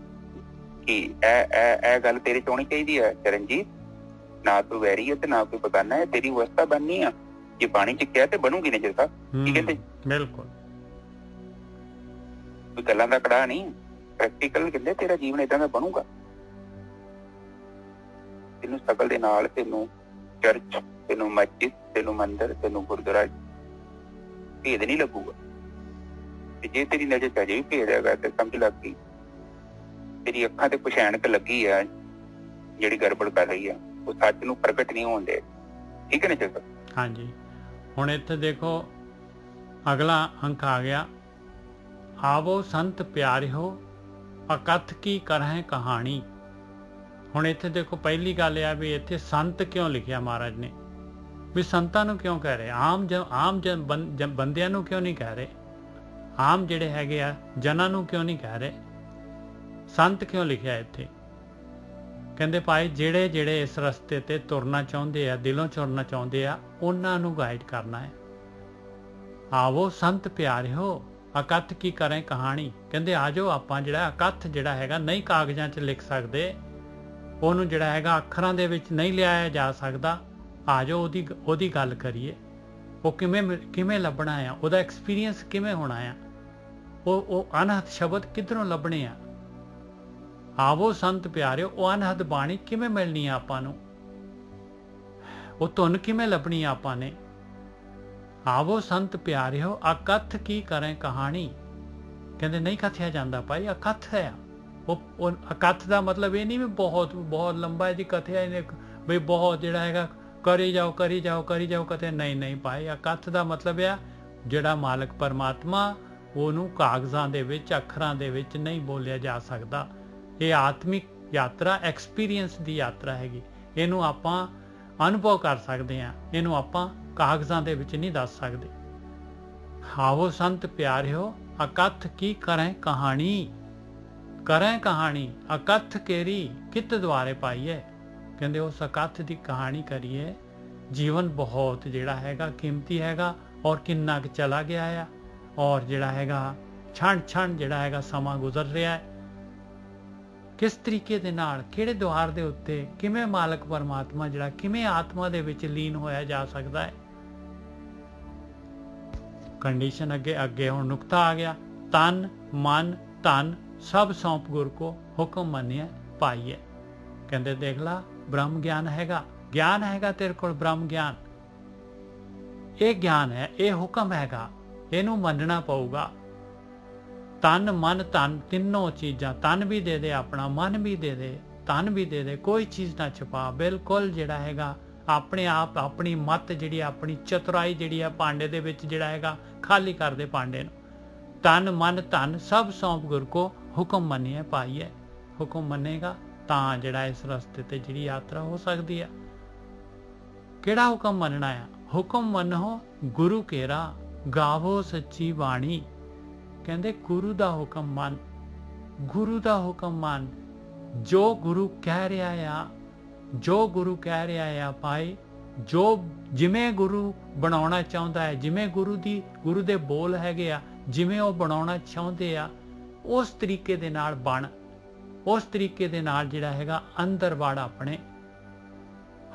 ਕਿ ਇਹ ਗੱਲ ਤੇਰੇ ਚ ਹੋਣੀ ਚਾਹੀਦੀ ਹੈ ਚਰਨਜੀਤ, ਨਾ ਤੂੰ ਵੈਰੀ ਹੈ ਤੇ ਨਾ ਕੋਈ ਬਗਾਨਾ ਹੈ, ਤੇਰੀ ਅਵਸਥਾ ਬਣਨੀ ਆ। ਜੇ ਬਾਣੀ ਚ ਕਿਹਾ ਤੇ ਬਣੂਗੀ ਨਾ ਜਿਸਾ ਕੀ ਕਹਿੰਦੇ। ਬਿਲਕੁਲ। ਕੋਈ ਗੱਲਾਂ ਦਾ ਕੜਾ ਨਹੀਂ, ਪ੍ਰੈਕਟੀਕਲ ਕਹਿੰਦੇ ਤੇਰਾ ਜੀਵਨ ਏਦਾਂ ਦਾ ਬਣੂਗਾ। ਤੈਨੂੰ ਸ਼ਕਲ ਦੇ ਨਾਲ, ਤੈਨੂੰ ਚਰਚ, ਤੈਨੂੰ ਮਸਜਿਦ, ਤੈਨੂੰ ਮੰਦਿਰ, ਤੈਨੂੰ ਗੁਰਦੁਆਰਾ ਭੇਦ ਨਹੀਂ ਲੱਗੂਗਾ। ਤੇ ਜੇ ਤੇਰੀ ਨਜ਼ਰ ਚ ਅਜੇ ਵੀ ਭੇਦ ਹੈਗਾ ਤੇ ਸਮਝ ਲੱਗ ਗਈ ਤੇਰੀ ਅੱਖਾਂ ਤੇ ਕੁਛ ਐਨਕ ਲੱਗੀ ਆ ਜਿਹੜੀ ਗੜਬੜ ਕਰ ਰਹੀ ਆ, ਉਹ ਸੱਚ ਨੂੰ ਪ੍ਰਗਟ ਨਹੀਂ ਹੋਣ ਦੇ। ਠੀਕ ਹੈ ਨਾ ਜੀ? ਹਾਂਜੀ। ਹੁਣ ਇੱਥੇ ਦੇਖੋ ਅਗਲਾ ਅੰਕ ਆ ਗਿਆ, ਆਵੋ ਸੰਤ ਪਿਆਰਿਓ ਅਕਥ ਕੀ ਕਰਹਿ ਕਹਾਣੀ। ਹੁਣ ਇੱਥੇ ਦੇਖੋ ਪਹਿਲੀ ਗੱਲ ਆ ਵੀ ਇੱਥੇ ਸੰਤ ਕਿਉਂ ਲਿਖਿਆ ਮਹਾਰਾਜ ਨੇ, ਵੀ ਸੰਤਾਂ ਨੂੰ ਕਿਉਂ ਕਹਿ ਰਹੇ, ਆਮ ਬੰਦਿਆਂ ਨੂੰ ਕਿਉਂ ਨਹੀਂ ਕਹਿ ਰਹੇ, ਆਮ ਜਿਹੜੇ ਹੈਗੇ ਆ ਜਨਾਂ ਨੂੰ ਕਿਉਂ ਨਹੀਂ ਕਹਿ ਰਹੇ, ਸੰਤ ਕਿਉਂ ਲਿਖਿਆ ਇੱਥੇ? ਕਹਿੰਦੇ ਭਾਈ ਜਿਹੜੇ ਇਸ ਰਸਤੇ ਤੇ ਤੁਰਨਾ ਚਾਹੁੰਦੇ ਆ, ਦਿਲੋਂ ਤੁਰਨਾ ਚਾਹੁੰਦੇ ਆ, ਉਹਨਾਂ ਨੂੰ ਗਾਈਡ ਕਰਨਾ ਹੈ। ਆਵੋ ਸੰਤ ਪਿਆਰਿਓ ਅਕਥ ਕੀ ਕਰੇ ਕਹਾਣੀ। ਕਹਿੰਦੇ ਆ ਜਾਓ ਆਪਾਂ ਜਿਹੜਾ ਅਕਥ ਜਿਹੜਾ ਹੈਗਾ ਨਹੀਂ ਕਾਗਜ਼ਾਂ 'ਚ ਲਿਖ ਸਕਦੇ, ਉਹਨੂੰ ਜਿਹੜਾ ਹੈਗਾ ਅੱਖਰਾਂ ਦੇ ਵਿੱਚ ਨਹੀਂ ਲਿਆਇਆ ਜਾ ਸਕਦਾ, ਆ ਜਾਓ ਉਹਦੀ ਗੱਲ ਕਰੀਏ। ਉਹ ਕਿਵੇਂ ਲੱਭਣਾ ਆ, ਉਹਦਾ ਐਕਸਪੀਰੀਅੰਸ ਕਿਵੇਂ ਹੋਣਾ ਆ, ਉਹ ਅਨਹਦ ਸ਼ਬਦ ਕਿੱਧਰੋਂ ਲੱਭਣੇ ਆ। ਆਵੋ ਸੰਤ ਪਿਆਰਿਓ, ਉਹ ਅਨਹਦ ਬਾਣੀ ਕਿਵੇਂ ਮਿਲਣੀ ਆ ਆਪਾਂ ਨੂੰ, ਉਹ ਧੁਨ ਕਿਵੇਂ ਲੱਭਣੀ ਆ ਆਪਾਂ ਨੇ। ਆਵੋ ਸੰਤ ਪਿਆਰਿਓ ਅਕਥ ਕੀ ਕਰੇ ਕਹਾਣੀ। ਕਹਿੰਦੇ ਨਹੀਂ ਕਥਿਆ ਜਾਂਦਾ ਭਾਈ, ਅਕਥ ਹੈ। ਉਹ ਅਕਥ ਦਾ ਮਤਲਬ ਇਹ ਨਹੀਂ ਵੀ ਬਹੁਤ ਲੰਬਾ ਜੀ ਕਥਿਆ ਇਹਨੇ ਵੀ ਬਹੁਤ ਜਿਹੜਾ ਹੈਗਾ ਕਰੀ ਜਾਓ ਕਥੇ। ਨਹੀਂ ਭਾਈ, ਅਕਥ ਦਾ ਮਤਲਬ ਆ ਜਿਹੜਾ ਮਾਲਕ ਪਰਮਾਤਮਾ, ਉਹਨੂੰ ਕਾਗਜ਼ਾਂ ਦੇ ਵਿੱਚ, ਅੱਖਰਾਂ ਦੇ ਵਿੱਚ ਨਹੀਂ ਬੋਲਿਆ ਜਾ ਸਕਦਾ। ਇਹ ਆਤਮਿਕ ਯਾਤਰਾ, ਐਕਸਪੀਰੀਅੰਸ ਦੀ ਯਾਤਰਾ ਹੈਗੀ। ਇਹਨੂੰ ਆਪਾਂ ਅਨੁਭਵ ਕਰ ਸਕਦੇ ਹਾਂ, ਇਹਨੂੰ ਆਪਾਂ ਕਾਗਜ਼ਾਂ ਦੇ ਵਿੱਚ ਨਹੀਂ ਦੱਸ ਸਕਦੇ। ਆਵੋ ਸੰਤ ਪਿਆਰਿਓ ਅਕਥ ਕੀ ਕਰੇ ਕਹਾਣੀ। ਕਰੇ ਕਹਾਣੀ ਅਕਥ ਕੇਰੀ ਕਿਤ ਦੁਆਰੇ ਪਾਈਏ। ਕਹਿੰਦੇ ਉਸ ਅਕਥ ਦੀ ਕਹਾਣੀ ਕਰੀਏ। ਜੀਵਨ ਬਹੁਤ ਜਿਹੜਾ ਹੈਗਾ ਕੀਮਤੀ ਹੈਗਾ, ਔਰ ਕਿੰਨਾ ਕੁ ਚਲਾ ਗਿਆ ਆ, ਔਰ ਜਿਹੜਾ ਹੈਗਾ ਛਣ ਜਿਹੜਾ ਹੈਗਾ ਸਮਾਂ ਗੁਜ਼ਰ ਰਿਹਾ ਹੈ। ਕਿਸ ਤਰੀਕੇ ਦੇ ਨਾਲ, ਕਿਹੜੇ ਦੁਆਰ ਦੇ ਉੱਤੇ, ਕਿਵੇਂ ਮਾਲਕ ਪਰਮਾਤਮਾ ਜਿਹੜਾ ਕਿਵੇਂ ਆਤਮਾ ਦੇ ਵਿੱਚ ਲੀਨ ਹੋਇਆ ਜਾ ਸਕਦਾ ਹੈ। ਕੰਡੀਸ਼ਨ ਅੱਗੇ ਹੁਣ ਨੁਕਤਾ ਆ ਗਿਆ, ਤਨ ਮਨ ਧਨ ਸਭ ਸੌਂਪ ਗੁਰ ਕੋ ਹੁਕਮ ਮੰਨਿਆ ਪਾਈਏ। ਕਹਿੰਦੇ ਦੇਖ ਲਾ, ਬ੍ਰਹਮ ਗਿਆਨ ਹੈਗਾ ਤੇਰੇ ਕੋਲ, ਬ੍ਰਹਮ ਗਿਆਨ, ਇਹ ਗਿਆਨ ਹੈ, ਇਹ ਹੁਕਮ ਹੈਗਾ, ਇਹਨੂੰ ਮੰਨਣਾ ਪਊਗਾ। ਤਨ ਮਨ ਧਨ ਤਿੰਨੋਂ ਚੀਜ਼ਾਂ, ਤਨ ਵੀ ਦੇ ਦੇ ਆਪਣਾ, ਮਨ ਵੀ ਦੇ ਦੇ, ਧਨ ਵੀ ਦੇ ਦੇ, ਕੋਈ ਚੀਜ਼ ਨਾ ਛੁਪਾ। ਬਿਲਕੁਲ ਜਿਹੜਾ ਹੈਗਾ ਆਪਣੇ ਆਪ ਆਪਣੀ ਮੱਤ ਜਿਹੜੀ ਆਪਣੀ ਚਤੁਰਾਈ ਜਿਹੜੀ ਆ ਭਾਂਡੇ ਦੇ ਵਿੱਚ ਜਿਹੜਾ ਹੈਗਾ ਖਾਲੀ ਕਰਦੇ ਭਾਂਡੇ ਨੂੰ। ਤਨ ਮਨ ਧਨ ਸਭ ਸੌਂਪ ਗੁਰ ਕੋ, ਹੁਕਮ ਮੰਨੀਏ ਪਾਈਏ। ਹੁਕਮ ਮੰਨੇਗਾ ਤਾਂ ਜਿਹੜਾ ਇਸ ਰਸਤੇ ਤੇ ਜਿਹੜੀ ਯਾਤਰਾ ਹੋ ਸਕਦੀ ਆ। ਕਿਹੜਾ ਹੁਕਮ ਮੰਨਣਾ ਆ? ਹੁਕਮ ਮੰਨੋ ਗੁਰੂ ਕੇਰਾ, ਗਾਵੋ ਸੱਚੀ ਬਾਣੀ। ਕਹਿੰਦੇ ਗੁਰੂ ਦਾ ਹੁਕਮ ਮੰਨ, ਗੁਰੂ ਦਾ ਹੁਕਮ ਮੰਨ। ਜੋ ਗੁਰੂ ਕਹਿ ਰਿਹਾ ਆ, ਜੋ ਗੁਰੂ ਕਹਿ ਰਿਹਾ ਆ ਭਾਈ, ਜੋ ਜਿਵੇਂ ਗੁਰੂ ਬਣਾਉਣਾ ਚਾਹੁੰਦਾ ਹੈ, ਜਿਵੇਂ ਗੁਰੂ ਦੇ ਬੋਲ ਹੈਗੇ ਆ, ਜਿਵੇਂ ਉਹ ਬਣਾਉਣਾ ਚਾਹੁੰਦੇ ਆ, ਉਸ ਤਰੀਕੇ ਦੇ ਨਾਲ ਬਣ, ਉਸ ਤਰੀਕੇ ਦੇ ਨਾਲ ਜਿਹੜਾ ਹੈਗਾ ਅੰਦਰ ਵੜ ਆਪਣੇ।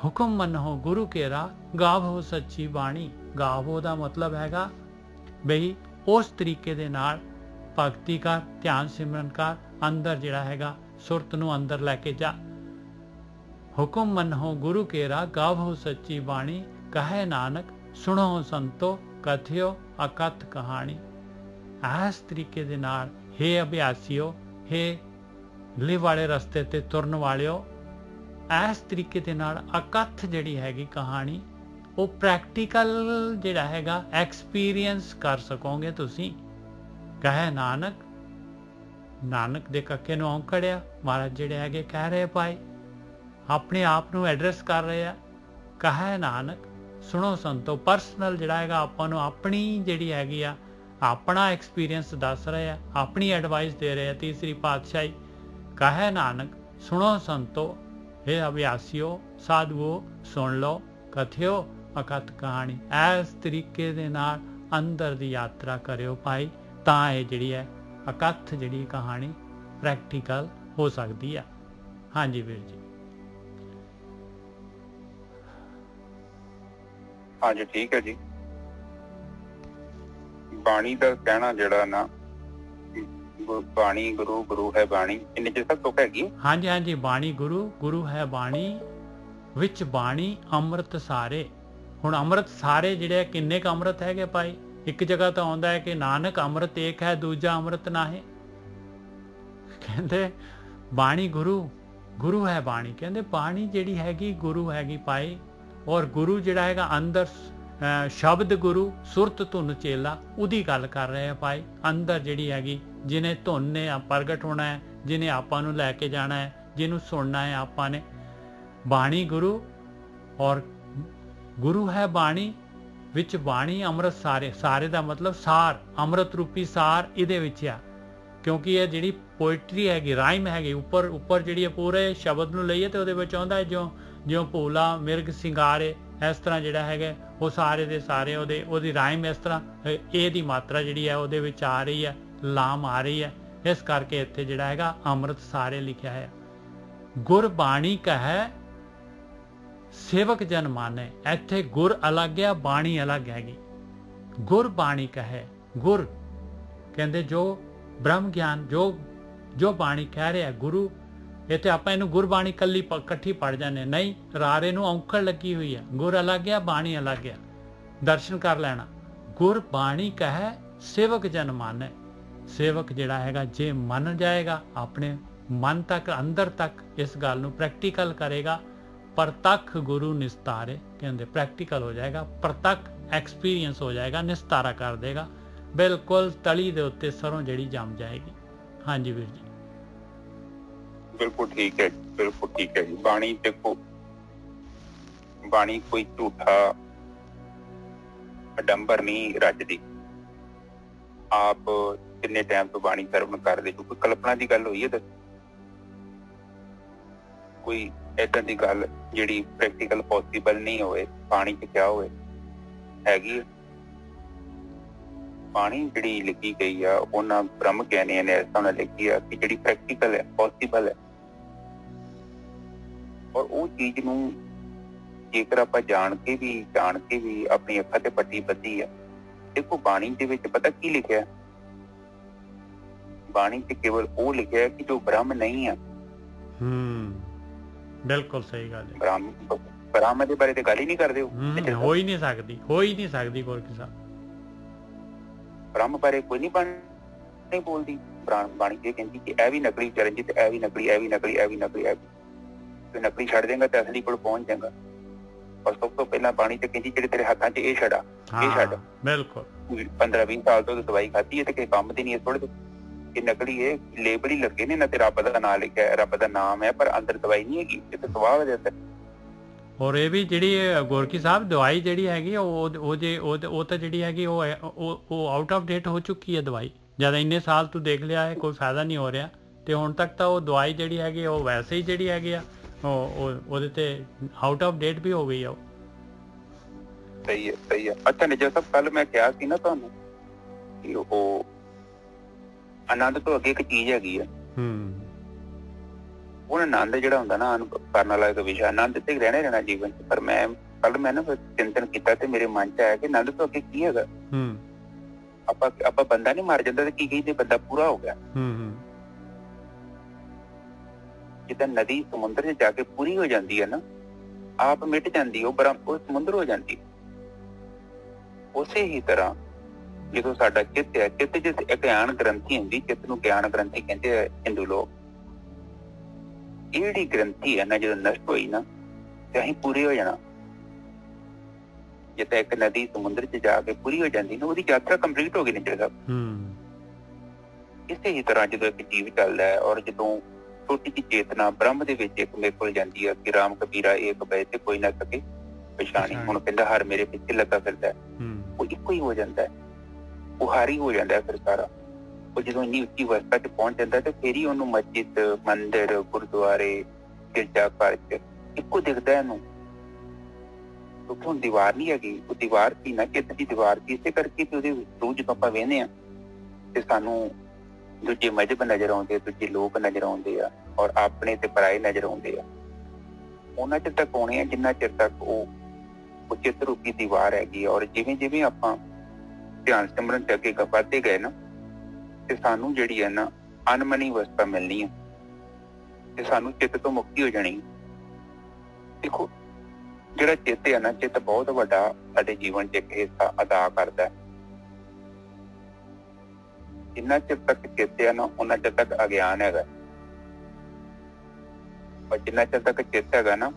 ਹੁਕਮ ਮੰਨੋ ਗੁਰੂ ਕੇਰਾ, ਗਾਵੋ ਸੱਚੀ ਬਾਣੀ। ਗਾਵੋ ਦਾ ਮਤਲਬ ਹੈਗਾ ਬਈ ਉਸ ਤਰੀਕੇ ਦੇ ਨਾਲ ਭਗਤੀ ਕਰ, ਧਿਆਨ ਸਿਮਰਨ ਕਰ, ਅੰਦਰ ਜਿਹੜਾ ਹੈਗਾ ਸੁਰਤ ਨੂੰ ਅੰਦਰ ਲੈ ਕੇ ਜਾ। ਹੁਕਮ ਮੰਨੋ ਗੁਰੂ ਕੇਰਾ, ਗਾਵੋ ਸੱਚੀ ਬਾਣੀ। ਕਹੇ ਨਾਨਕ ਸੁਣੋ ਸੰਤੋ, ਕਥਿਓ ਅਕਥ ਕਹਾਣੀ। ਇਸ ਤਰੀਕੇ ਦੇ ਨਾਲ ਹੇ ਅਭਿਆਸੀਓ, ਹੇ ਲਿਵ ਵਾਲੇ ਰਸਤੇ ਤੇ ਤੁਰਨ ਵਾਲਿਓ, ਇਸ ਤਰੀਕੇ ਦੇ ਨਾਲ ਅਕਥ ਜਿਹੜੀ ਹੈਗੀ ਕਹਾਣੀ, ਉਹ ਪ੍ਰੈਕਟੀਕਲ ਜਿਹੜਾ ਹੈਗਾ ਐਕਸਪੀਰੀਅੰਸ ਕਰ ਸਕੋਗੇ ਤੁਸੀਂ। ਕਹੇ ਨਾਨਕ, ਨਾਨਕ ਦੇ ਕੱਕੇ ਨੂੰ ਔਂਕੜਿਆ ਮਹਾਰਾਜ ਜਿਹੜੇ ਹੈਗੇ ਕਹਿ ਰਹੇ ਭਾਈ, ਆਪਣੇ ਆਪ ਨੂੰ ਐਡਰੈਸ ਕਰ ਰਹੇ ਆ। ਕਹੇ ਨਾਨਕ ਸੁਣੋ ਸੰਤੋ, ਪਰਸਨਲ ਜਿਹੜਾ ਹੈਗਾ ਆਪਾਂ ਨੂੰ ਆਪਣੀ ਜਿਹੜੀ ਹੈਗੀ ਆ ਆਪਣਾ ਐਕਸਪੀਰੀਅੰਸ ਦੱਸ ਰਹੇ ਆ, ਆਪਣੀ ਐਡਵਾਈਸ ਦੇ ਰਹੇ ਆ ਤੀਸਰੀ ਪਾਤਸ਼ਾਹੀ। ਕਹੇ ਨਾਨਕ ਸੁਣੋ ਸੰਤੋ, हे ਅਭਿਆਸੀਓ ਸਾਧੂਓ ਸੁਣ ਲਓ, ਕਥਿਓ ਅਕਥ ਕਹਾਣੀ। ਇਸ ਤਰੀਕੇ ਦੇ ਨਾਲ ਅੰਦਰ ਦੀ ਯਾਤਰਾ ਕਰਿਓ ਭਾਈ, ਤਾਂ ਇਹ ਜਿਹੜੀ ਹੈ ਅਕਥ ਜਿਹੜੀ ਕਹਾਣੀ ਪ੍ਰੈਕਟੀਕਲ ਹੋ ਸਕਦੀ ਆ। ਹਾਂਜੀ ਵੀਰ ਜੀ। ਹਾਂਜੀ ਠੀਕ ਹੈ ਜੀ। ਬਾਣੀ ਦਾ ਕਹਿਣਾ ਜਿਹੜਾ ਨਾ, ਬਾਣੀ ਗੁਰੂ, ਗੁਰੂ ਹੈ ਬਾਣੀ, ਇੰਨੇ ਚ ਸਭ ਤੁਕ ਹੈਗੀ। ਹਾਂਜੀ ਹਾਂਜੀ, ਬਾਣੀ ਗੁਰੂ, ਗੁਰੂ ਹੈ ਬਾਣੀ, ਵਿੱਚ ਬਾਣੀ ਅੰਮ੍ਰਿਤ ਸਾਰੇ। ਹੁਣ ਅੰਮ੍ਰਿਤ ਸਾਰੇ ਜਿਹੜੇ ਕਿੰਨੇ ਕ ਅੰਮ੍ਰਿਤ ਹੈਗੇ ਭਾਈ? ਇੱਕ ਜਗ੍ਹਾ ਤਾਂ ਆਉਂਦਾ ਹੈ ਕਿ ਨਾਨਕ ਅੰਮ੍ਰਿਤ ਏਕ ਹੈ, ਦੂਜਾ ਅੰਮ੍ਰਿਤ ਨਾਹੀਂ। ਕਹਿੰਦੇ ਬਾਣੀ ਗੁਰੂ, ਗੁਰੂ ਹੈ ਬਾਣੀ। ਕਹਿੰਦੇ ਬਾਣੀ ਜਿਹੜੀ ਹੈਗੀ ਗੁਰੂ ਹੈਗੀ ਭਾਈ, ਔਰ ਗੁਰੂ ਜਿਹੜਾ ਹੈਗਾ ਅੰਦਰ ਸ਼ਬਦ ਗੁਰੂ, ਸੁਰਤ ਧੁਨ ਚੇਲਾ, ਉਹਦੀ ਗੱਲ ਕਰ ਰਹੇ ਆ ਭਾਈ। ਅੰਦਰ ਜਿਹੜੀ ਹੈਗੀ ਜਿਹਨੇ ਧੁਨ ਨੇ ਪ੍ਰਗਟ ਹੋਣਾ ਹੈ, ਜਿਹਨੇ ਆਪਾਂ ਨੂੰ ਲੈ ਕੇ ਜਾਣਾ ਹੈ, ਜਿਹਨੂੰ ਸੁਣਨਾ ਹੈ ਆਪਾਂ ਨੇ। ਬਾਣੀ ਗੁਰੂ ਔਰ ਗੁਰੂ ਹੈ ਬਾਣੀ, ਵਿੱਚ ਬਾਣੀ ਅੰਮ੍ਰਿਤ ਸਾਰੇ। ਸਾਰੇ ਦਾ ਮਤਲਬ ਸਾਰ, ਅੰਮ੍ਰਿਤ ਰੂਪੀ ਸਾਰ ਇਹਦੇ ਵਿੱਚ ਆ। ਕਿਉਂਕਿ ਇਹ ਜਿਹੜੀ ਪੋਇਟਰੀ ਹੈਗੀ, ਰਾਈਮ ਹੈਗੀ, ਉੱਪਰ ਜਿਹੜੀ ਪੂਰੇ ਸ਼ਬਦ ਨੂੰ ਲਈਏ ਤੇ ਉਹਦੇ ਵਿੱਚ ਆਉਂਦਾ ਹੈ ਜਿਉਂ ਭੋਲਾ ਮਿਰਗ ਸਿੰਗਾਰੇ, ਇਸ ਤਰ੍ਹਾਂ ਜਿਹੜਾ ਹੈਗਾ ਉਹ ਸਾਰੇ ਦੇ ਸਾਰੇ ਉਹਦੀ ਰਾਈਮ ਇਸ ਤਰ੍ਹਾਂ, ਇਹ ਦੀ ਮਾਤਰਾ ਜਿਹੜੀ ਹੈ ਉਹਦੇ ਵਿੱਚ ਆ ਰਹੀ ਹੈ, ਲਾਮ ਆ ਰਹੀ ਹੈ। ਇਸ ਕਰਕੇ ਇੱਥੇ ਜਿਹੜਾ ਹੈਗਾ ਅੰਮ੍ਰਿਤ ਸਾਰੇ ਲਿਖਿਆ ਹੈ। ਗੁਰ ਬਾਣੀ ਕਹੈ ਸੇਵਕ ਜਨ ਮਾਨੇ। ਇੱਥੇ ਗੁਰ ਅਲੱਗ ਹੈ, ਬਾਣੀ ਅਲੱਗ ਹੈਗੀ। ਗੁਰ ਬਾਣੀ ਕਹੈ, ਗੁਰ ਕਹਿੰਦੇ ਜੋ ਬ੍ਰਹਮ ਗਿਆਨ, ਜੋ ਬਾਣੀ ਕਹਿ ਰਿਹਾ ਗੁਰੂ। ਇੱਥੇ ਆਪਾਂ ਇਹਨੂੰ ਗੁਰਬਾਣੀ ਕੱਲੀ ਇਕੱਠੀ ਪੜ ਜਾਂਦੇ, ਨਹੀਂ, ਰਾਰੇ ਨੂੰ ਔਂਕੜ ਲੱਗੀ ਹੋਈ ਹੈ। ਗੁਰ ਅਲੱਗ ਹੈ, ਬਾਣੀ ਅਲੱਗ ਹੈ। ਦਰਸ਼ਨ ਕਰ ਲੈਣਾ। ਗੁਰ ਬਾਣੀ ਕਹੈ ਸੇਵਕ ਜਨ ਮਾਨੈ। ਸੇਵਕ ਜਿਹੜਾ ਹੈਗਾ ਜੇ ਮੰਨ ਜਾਏਗਾ, ਆਪਣੇ ਮਨ ਤੱਕ ਅੰਦਰ ਤੱਕ ਇਸ ਗੱਲ ਨੂੰ ਪ੍ਰੈਕਟੀਕਲ ਕਰੇਗਾ, ਪ੍ਰਤੱਖ ਗੁਰੂ ਨਿਸਤਾਰੇ। ਕਹਿੰਦੇ ਪ੍ਰੈਕਟੀਕਲ ਹੋ ਜਾਏਗਾ, ਪ੍ਰਤੱਖ ਐਕਸਪੀਰੀਅੰਸ ਹੋ ਜਾਏਗਾ, ਨਿਸਤਾਰਾ ਕਰ ਦੇਗਾ। ਬਿਲਕੁਲ ਤਲੀ ਦੇ ਉੱਤੇ ਸਰੋਂ ਜਿਹੜੀ ਜੰਮ ਜਾਏਗੀ। ਹਾਂਜੀ ਵੀਰ ਜੀ। ਬਿਲਕੁਲ ਠੀਕ ਹੈ, ਬਿਲਕੁਲ ਠੀਕ ਹੈ ਜੀ। ਬਾਣੀ ਦੇਖੋ, ਬਾਣੀ ਕੋਈ ਝੂਠਾ ਅਡੰਬਰ ਨਹੀਂ ਰਚਦੀ। ਆਪ ਕਿੰਨੇ ਟਾਈਮ ਤੋਂ ਬਾਣੀ ਸਰਵਣ ਕਰਦੇ ਜੋ, ਕੋਈ ਕਲਪਨਾ ਦੀ ਗੱਲ ਹੋਈ ਹੈ? ਕੋਈ ਏਦਾਂ ਦੀ ਗੱਲ ਜਿਹੜੀ ਪ੍ਰੈਕਟੀਕਲ ਪੋਸੀਬਲ ਨਹੀਂ ਹੋਵੇ, ਬਾਣੀ ਚ ਕਿਹਾ ਹੋਵੇ? ਹੈਗੀ ਹੈ। ਬਾਣੀ ਜਿਹੜੀ ਲਿਖੀ ਗਈ ਆ ਉਹਨਾਂ ਬ੍ਰਹਮ ਗਿਆਨੀਆਂ ਨੇ ਇਸ ਤਰ੍ਹਾਂ ਲਿਖੀ ਆ ਕਿ ਜਿਹੜੀ ਪ੍ਰੈਕਟੀਕਲ ਹੈ, ਪੋਸੀਬਲ ਹੈ। ਔਰ ਉਹ ਚੀਜ਼ ਨੂੰ ਜੇਕਰ ਆਪਾਂ ਜਾਣ ਕੇ ਵੀ ਆਪਣੀ ਅੱਖਾਂ ਤੇ ਪੱਟੀ ਬੱਧੀ ਆ। ਦੇਖੋ ਬਾਣੀ ਦੇ ਵਿੱਚ ਪਤਾ ਕੀ ਲਿਖਿਆ? ਬਾਣੀ ਚ ਕੇਵਲ ਉਹ ਲਿਖਿਆ ਕਿ ਜੋ ਬ੍ਰਹਮ ਨਹੀਂ ਆ। ਬਿਲਕੁਲ ਸਹੀ ਗੱਲ ਹੈ। ਬ੍ਰਹਮ ਦੇ ਬਾਰੇ ਤੇ ਗੱਲ ਹੀ ਨਹੀਂ ਕਰਦੇ। ਹੋ ਹੀ ਨਹੀਂ ਸਕਦੀ ਗੋਰਖੀ ਸਾਹਿਬ। ਬ੍ਰਹਮ ਬਾਰੇ ਕੋਈ ਨਹੀਂ ਬੋਲਦੀ ਬਾਣੀ। ਇਹ ਕਹਿੰਦੀ ਕਿ ਇਹ ਵੀ ਨਕਲੀ ਚਰਨਜੀਤ, ਇਹ ਵੀ ਨਕਲੀ, ਇਹ ਵੀ ਨਕਲੀ, ਇਹ ਵੀ ਨਕਲੀ, ਇਹ ਵੀ। ਤੇ ਨਕਲੀ ਛੱਡ ਦੇਂਗਾ ਤੇ ਅਸਲੀ ਕੋਲ ਪਹੁੰਚ ਜਾਏਗਾ। ਪਰ ਸਭ ਤੋਂ ਪਹਿਲਾਂ ਬਾਣੀ ਤੇ ਕਹਿੰਦੀ ਜਿਹੜੇ ਤੇਰੇ ਹੱਥਾਂ 'ਚ ਇਹ ਛੜਾ ਇਹ ਛੱਡ। ਬਿਲਕੁਲ 15-20 ਸਾਲ ਤੋਂ ਦਵਾਈ ਖਾਧੀ ਹੈ ਤੇ ਕਿਸੇ ਕੰਮ ਦੀ ਨਹੀਂ ਹੈ। ਥੋੜੇ ਇਹ ਨਕਲੀ ਹੈ, ਲੇਬਲ ਹੀ ਲੱਗੇ ਨੇ ਨਾ, ਤੇ ਰੱਬ ਦਾ ਨਾਂ ਲਿਖਿਆ ਹੈ, ਰੱਬ ਦਾ ਨਾਮ ਹੈ, ਪਰ ਅੰਦਰ ਦਵਾਈ ਨਹੀਂ ਹੈਗੀ। ਇਹ ਤਾਂ ਸਵਾਹ ਹੋ ਜਾਂਦਾ। ਔਰ ਇਹ ਵੀ ਜਿਹੜੀ ਗੋਰਕੀ ਸਾਹਿਬ ਦਵਾਈ ਜਿਹੜੀ ਹੈਗੀ ਉਹ ਤਾਂ ਜਿਹੜੀ ਹੈਗੀ ਉਹ ਆਊਟ ਆਫ ਡੇਟ ਹੋ ਚੁੱਕੀ ਹੈ ਦਵਾਈ। ਜਦ ਇੰਨੇ ਸਾਲ ਤੂੰ ਦੇਖ ਲਿਆ ਹੈ ਕੋਈ ਫਾਇਦਾ ਨਹੀਂ ਹੋ ਰਿਹਾ, ਤੇ ਹੁਣ ਤੱਕ ਤਾਂ ਉਹ ਦਵਾਈ ਜਿਹੜੀ ਹੈਗੀ ਉਹ ਵੈਸੇ ਹੀ ਜਿਹੜੀ ਹੈਗੀ ਆ ਉਹਦੇ ਤੇ ਆਊਟ ਆਫ ਡੇਟ ਵੀ ਹੋ ਗਈ ਆ ਉਹ। ਸਹੀ ਹੈ, ਸਹੀ ਹੈ। ਅੱਛਾ ਨਿਜਰ ਸਾਹਿਬ, ਕੱਲ ਮੈਂ ਕਿਹਾ ਸੀ ਨਾ ਤੁਹਾਨੂੰ ਕਿ ਉਹ ਆਨੰਦ ਤੋਂ ਅੱਗੇ ਇੱਕ ਚੀਜ਼ ਹੈਗੀ ਆ। ਉਹ ਆਨੰਦ ਜਿਹੜਾ ਹੁੰਦਾ ਨਾ ਅਨੁਭਵ ਕਰਨ ਵਾਲਾ ਇੱਕ ਵਿਸ਼ਾ, ਆਨੰਦ ਤੇ ਰਹਿਣਾ ਜੀਵਨ ਚ। ਪਰ ਮੈਂ ਕੱਲ ਨਾ ਚਿੰਤਨ ਕੀਤਾ ਤੇ ਮੇਰੇ ਮਨ ਚ ਆਇਆ ਕਿ ਆਨੰਦ ਤੋਂ ਅੱਗੇ ਕੀ ਹੈਗਾ। ਆਪਾਂ ਬੰਦਾ ਨਹੀਂ ਮਰ ਜਾਂਦਾ ਤੇ ਕੀ ਕਹਿੰਦੇ ਬੰਦਾ ਪੂਰਾ ਹੋ ਗਿਆ। ਜਿੱਦਾਂ ਨਦੀ ਸਮੁੰਦਰ 'ਚ ਜਾ ਕੇ ਪੂਰੀ ਹੋ ਜਾਂਦੀ ਹੈ ਨਾ, ਆਪ ਮਿਟ ਜਾਂਦੀ, ਉਹ ਸਮੁੰਦਰ ਹੋ ਜਾਂਦੀ। ਉਸੇ ਹੀ ਤਰ੍ਹਾਂ ਜਦੋਂ ਸਾਡਾ ਚਿੱਤ ਹੈ, ਚਿੱਤ ਜਿਸ ਇੱਕ ਗਿਆਨ ਗ੍ਰੰਥੀ ਹੁੰਦੀ, ਚਿੱਤ ਨੂੰ ਗਿਆਨ ਗ੍ਰੰਥੀ ਕਹਿੰਦੇ ਆ ਹਿੰਦੂ ਲੋਕ। ਇਹ ਜਿਹੜੀ ਗ੍ਰੰਥੀ ਹੈ ਨਾ, ਜਦੋਂ ਨਸ਼ਟ ਹੋਈ ਨਾ ਤੇ ਅਸੀਂ ਪੂਰੇ ਹੋ ਜਾਣਾ। ਜਿੱਦਾਂ ਇੱਕ ਨਦੀ ਸਮੁੰਦਰ 'ਚ ਜਾ ਕੇ ਪੂਰੀ ਹੋ ਜਾਂਦੀ ਨਾ, ਉਹਦੀ ਯਾਤਰਾ ਕੰਪਲੀਟ ਹੋ ਗਈ ਨਿਜਰ ਸਾਹਿਬ। ਇਸੇ ਹੀ ਤਰ੍ਹਾਂ ਜਦੋਂ ਇੱਕ ਜੀਵ ਚੱਲਦਾ ਹੈ ਔਰ ਜਦੋਂ ਛੋਟੀ ਜਿਹੀ ਚੇਤਨਾ ਬ੍ਰਹਮ ਦੇ ਵਿੱਚ ਇੱਕ ਮੇਰੇ ਕੋਲ ਜਾਂਦੀ ਹੈ ਕਿ ਰਾਮ ਕਬੀਰਾ ਏਕ ਬੈ ਤੇ ਕੋਈ ਨਾ ਸਕੇ ਪਛਾਣੀ। ਹੁਣ ਕਹਿੰਦਾ ਹਰ ਮੇਰੇ ਪਿੱਛੇ ਲੱਗਾ ਫਿਰਦਾ ਹੈ, ਉਹ ਇੱਕੋ ਹੀ ਹੋ ਜਾਂਦਾ ਹੈ, ਉਹ ਹਾਰੀ ਹੋ ਜਾਂਦਾ ਹੈ ਫਿਰ ਸਾਰਾ। ਉਹ ਜਦੋਂ ਇੰਨੀ ਉੱਚੀ ਅਵਸਥਾ 'ਚ ਪਹੁੰਚ ਜਾਂਦਾ ਤੇ ਫਿਰ ਹੀ ਉਹਨੂੰ ਮਸਜਿਦ, ਮੰਦਿਰ, ਗੁਰਦੁਆਰੇ, ਗਿਰਜਾ ਘਰ 'ਚ ਇੱਕੋ ਦਿਖਦਾ ਇਹਨੂੰ। ਕਿਉਂਕਿ ਹੁਣ ਦੀਵਾਰ ਨਹੀਂ ਹੈਗੀ, ਉਹ ਦੀਵਾਰ ਸੀ ਨਾ, ਚਿੱਤ ਦੀ ਦੀਵਾਰ ਸੀ। ਇਸੇ ਕਰਕੇ ਤੇ ਉਹਦੇ ਥਰੂ ਜਦੋਂ ਆਪਾਂ ਵੇਖਦੇ ਹਾਂ ਤੇ ਸਾਨੂੰ ਦੂਜੇ ਮਜ਼ਹਬ ਨਜ਼ਰ ਆਉਂਦੇ, ਦੂਜੇ ਲੋਕ ਨਜ਼ਰ ਆਉਂਦੇ ਆ, ਔਰ ਆਪਣੇ ਤੇ ਪਰਾਏ ਨਜ਼ਰ ਆਉਂਦੇ ਆ। ਉਹਨਾਂ ਚਿਰ ਤੱਕ ਆਉਣੇ ਆ ਜਿੰਨਾ ਚਿਰ ਤੱਕ ਉਹ ਚਿੱਤ ਰੂਪੀ ਦੀਵਾਰ ਹੈਗੀ। ਔਰ ਜਿਵੇਂ ਜਿਵੇਂ ਆਪਾਂ ਧਿਆਨ ਸਿਮਰਨ ਚ ਅੱਗੇ ਵੱਧਦੇ ਗਏ ਨਾ, ਤੇ ਸਾਨੂੰ ਜਿਹੜੀ ਹੈ ਨਾ ਅਨਮਨੀ ਅਵਸਥਾ ਮਿਲਣੀ ਹੈ ਤੇ ਸਾਨੂੰ ਚਿੱਤ ਤੋਂ ਮੁਕਤੀ ਹੋ ਜਾਣੀ। ਦੇਖੋ ਜਿਹੜਾ ਚਿੱਤ ਹੈ ਨਾ, ਚਿੱਤ ਬਹੁਤ ਵੱਡਾ ਸਾਡੇ ਜੀਵਨ ਚ ਇੱਕ ਹਿੱਸਾ ਅਦਾ ਕਰਦਾ ਹੈ। ਜਿੰਨਾ ਚਿਰ ਤੱਕ ਚਿੱਤ ਹੈ ਨਾ, ਉਹਨਾਂ ਚਿਰ ਤੱਕ ਅਗਿਆਨ ਹੈਗਾ। ਪਰ ਜਿੰਨਾ ਚਿਰ ਤੱਕ ਚਿੱਤ ਹੈਗਾ ਨਾ,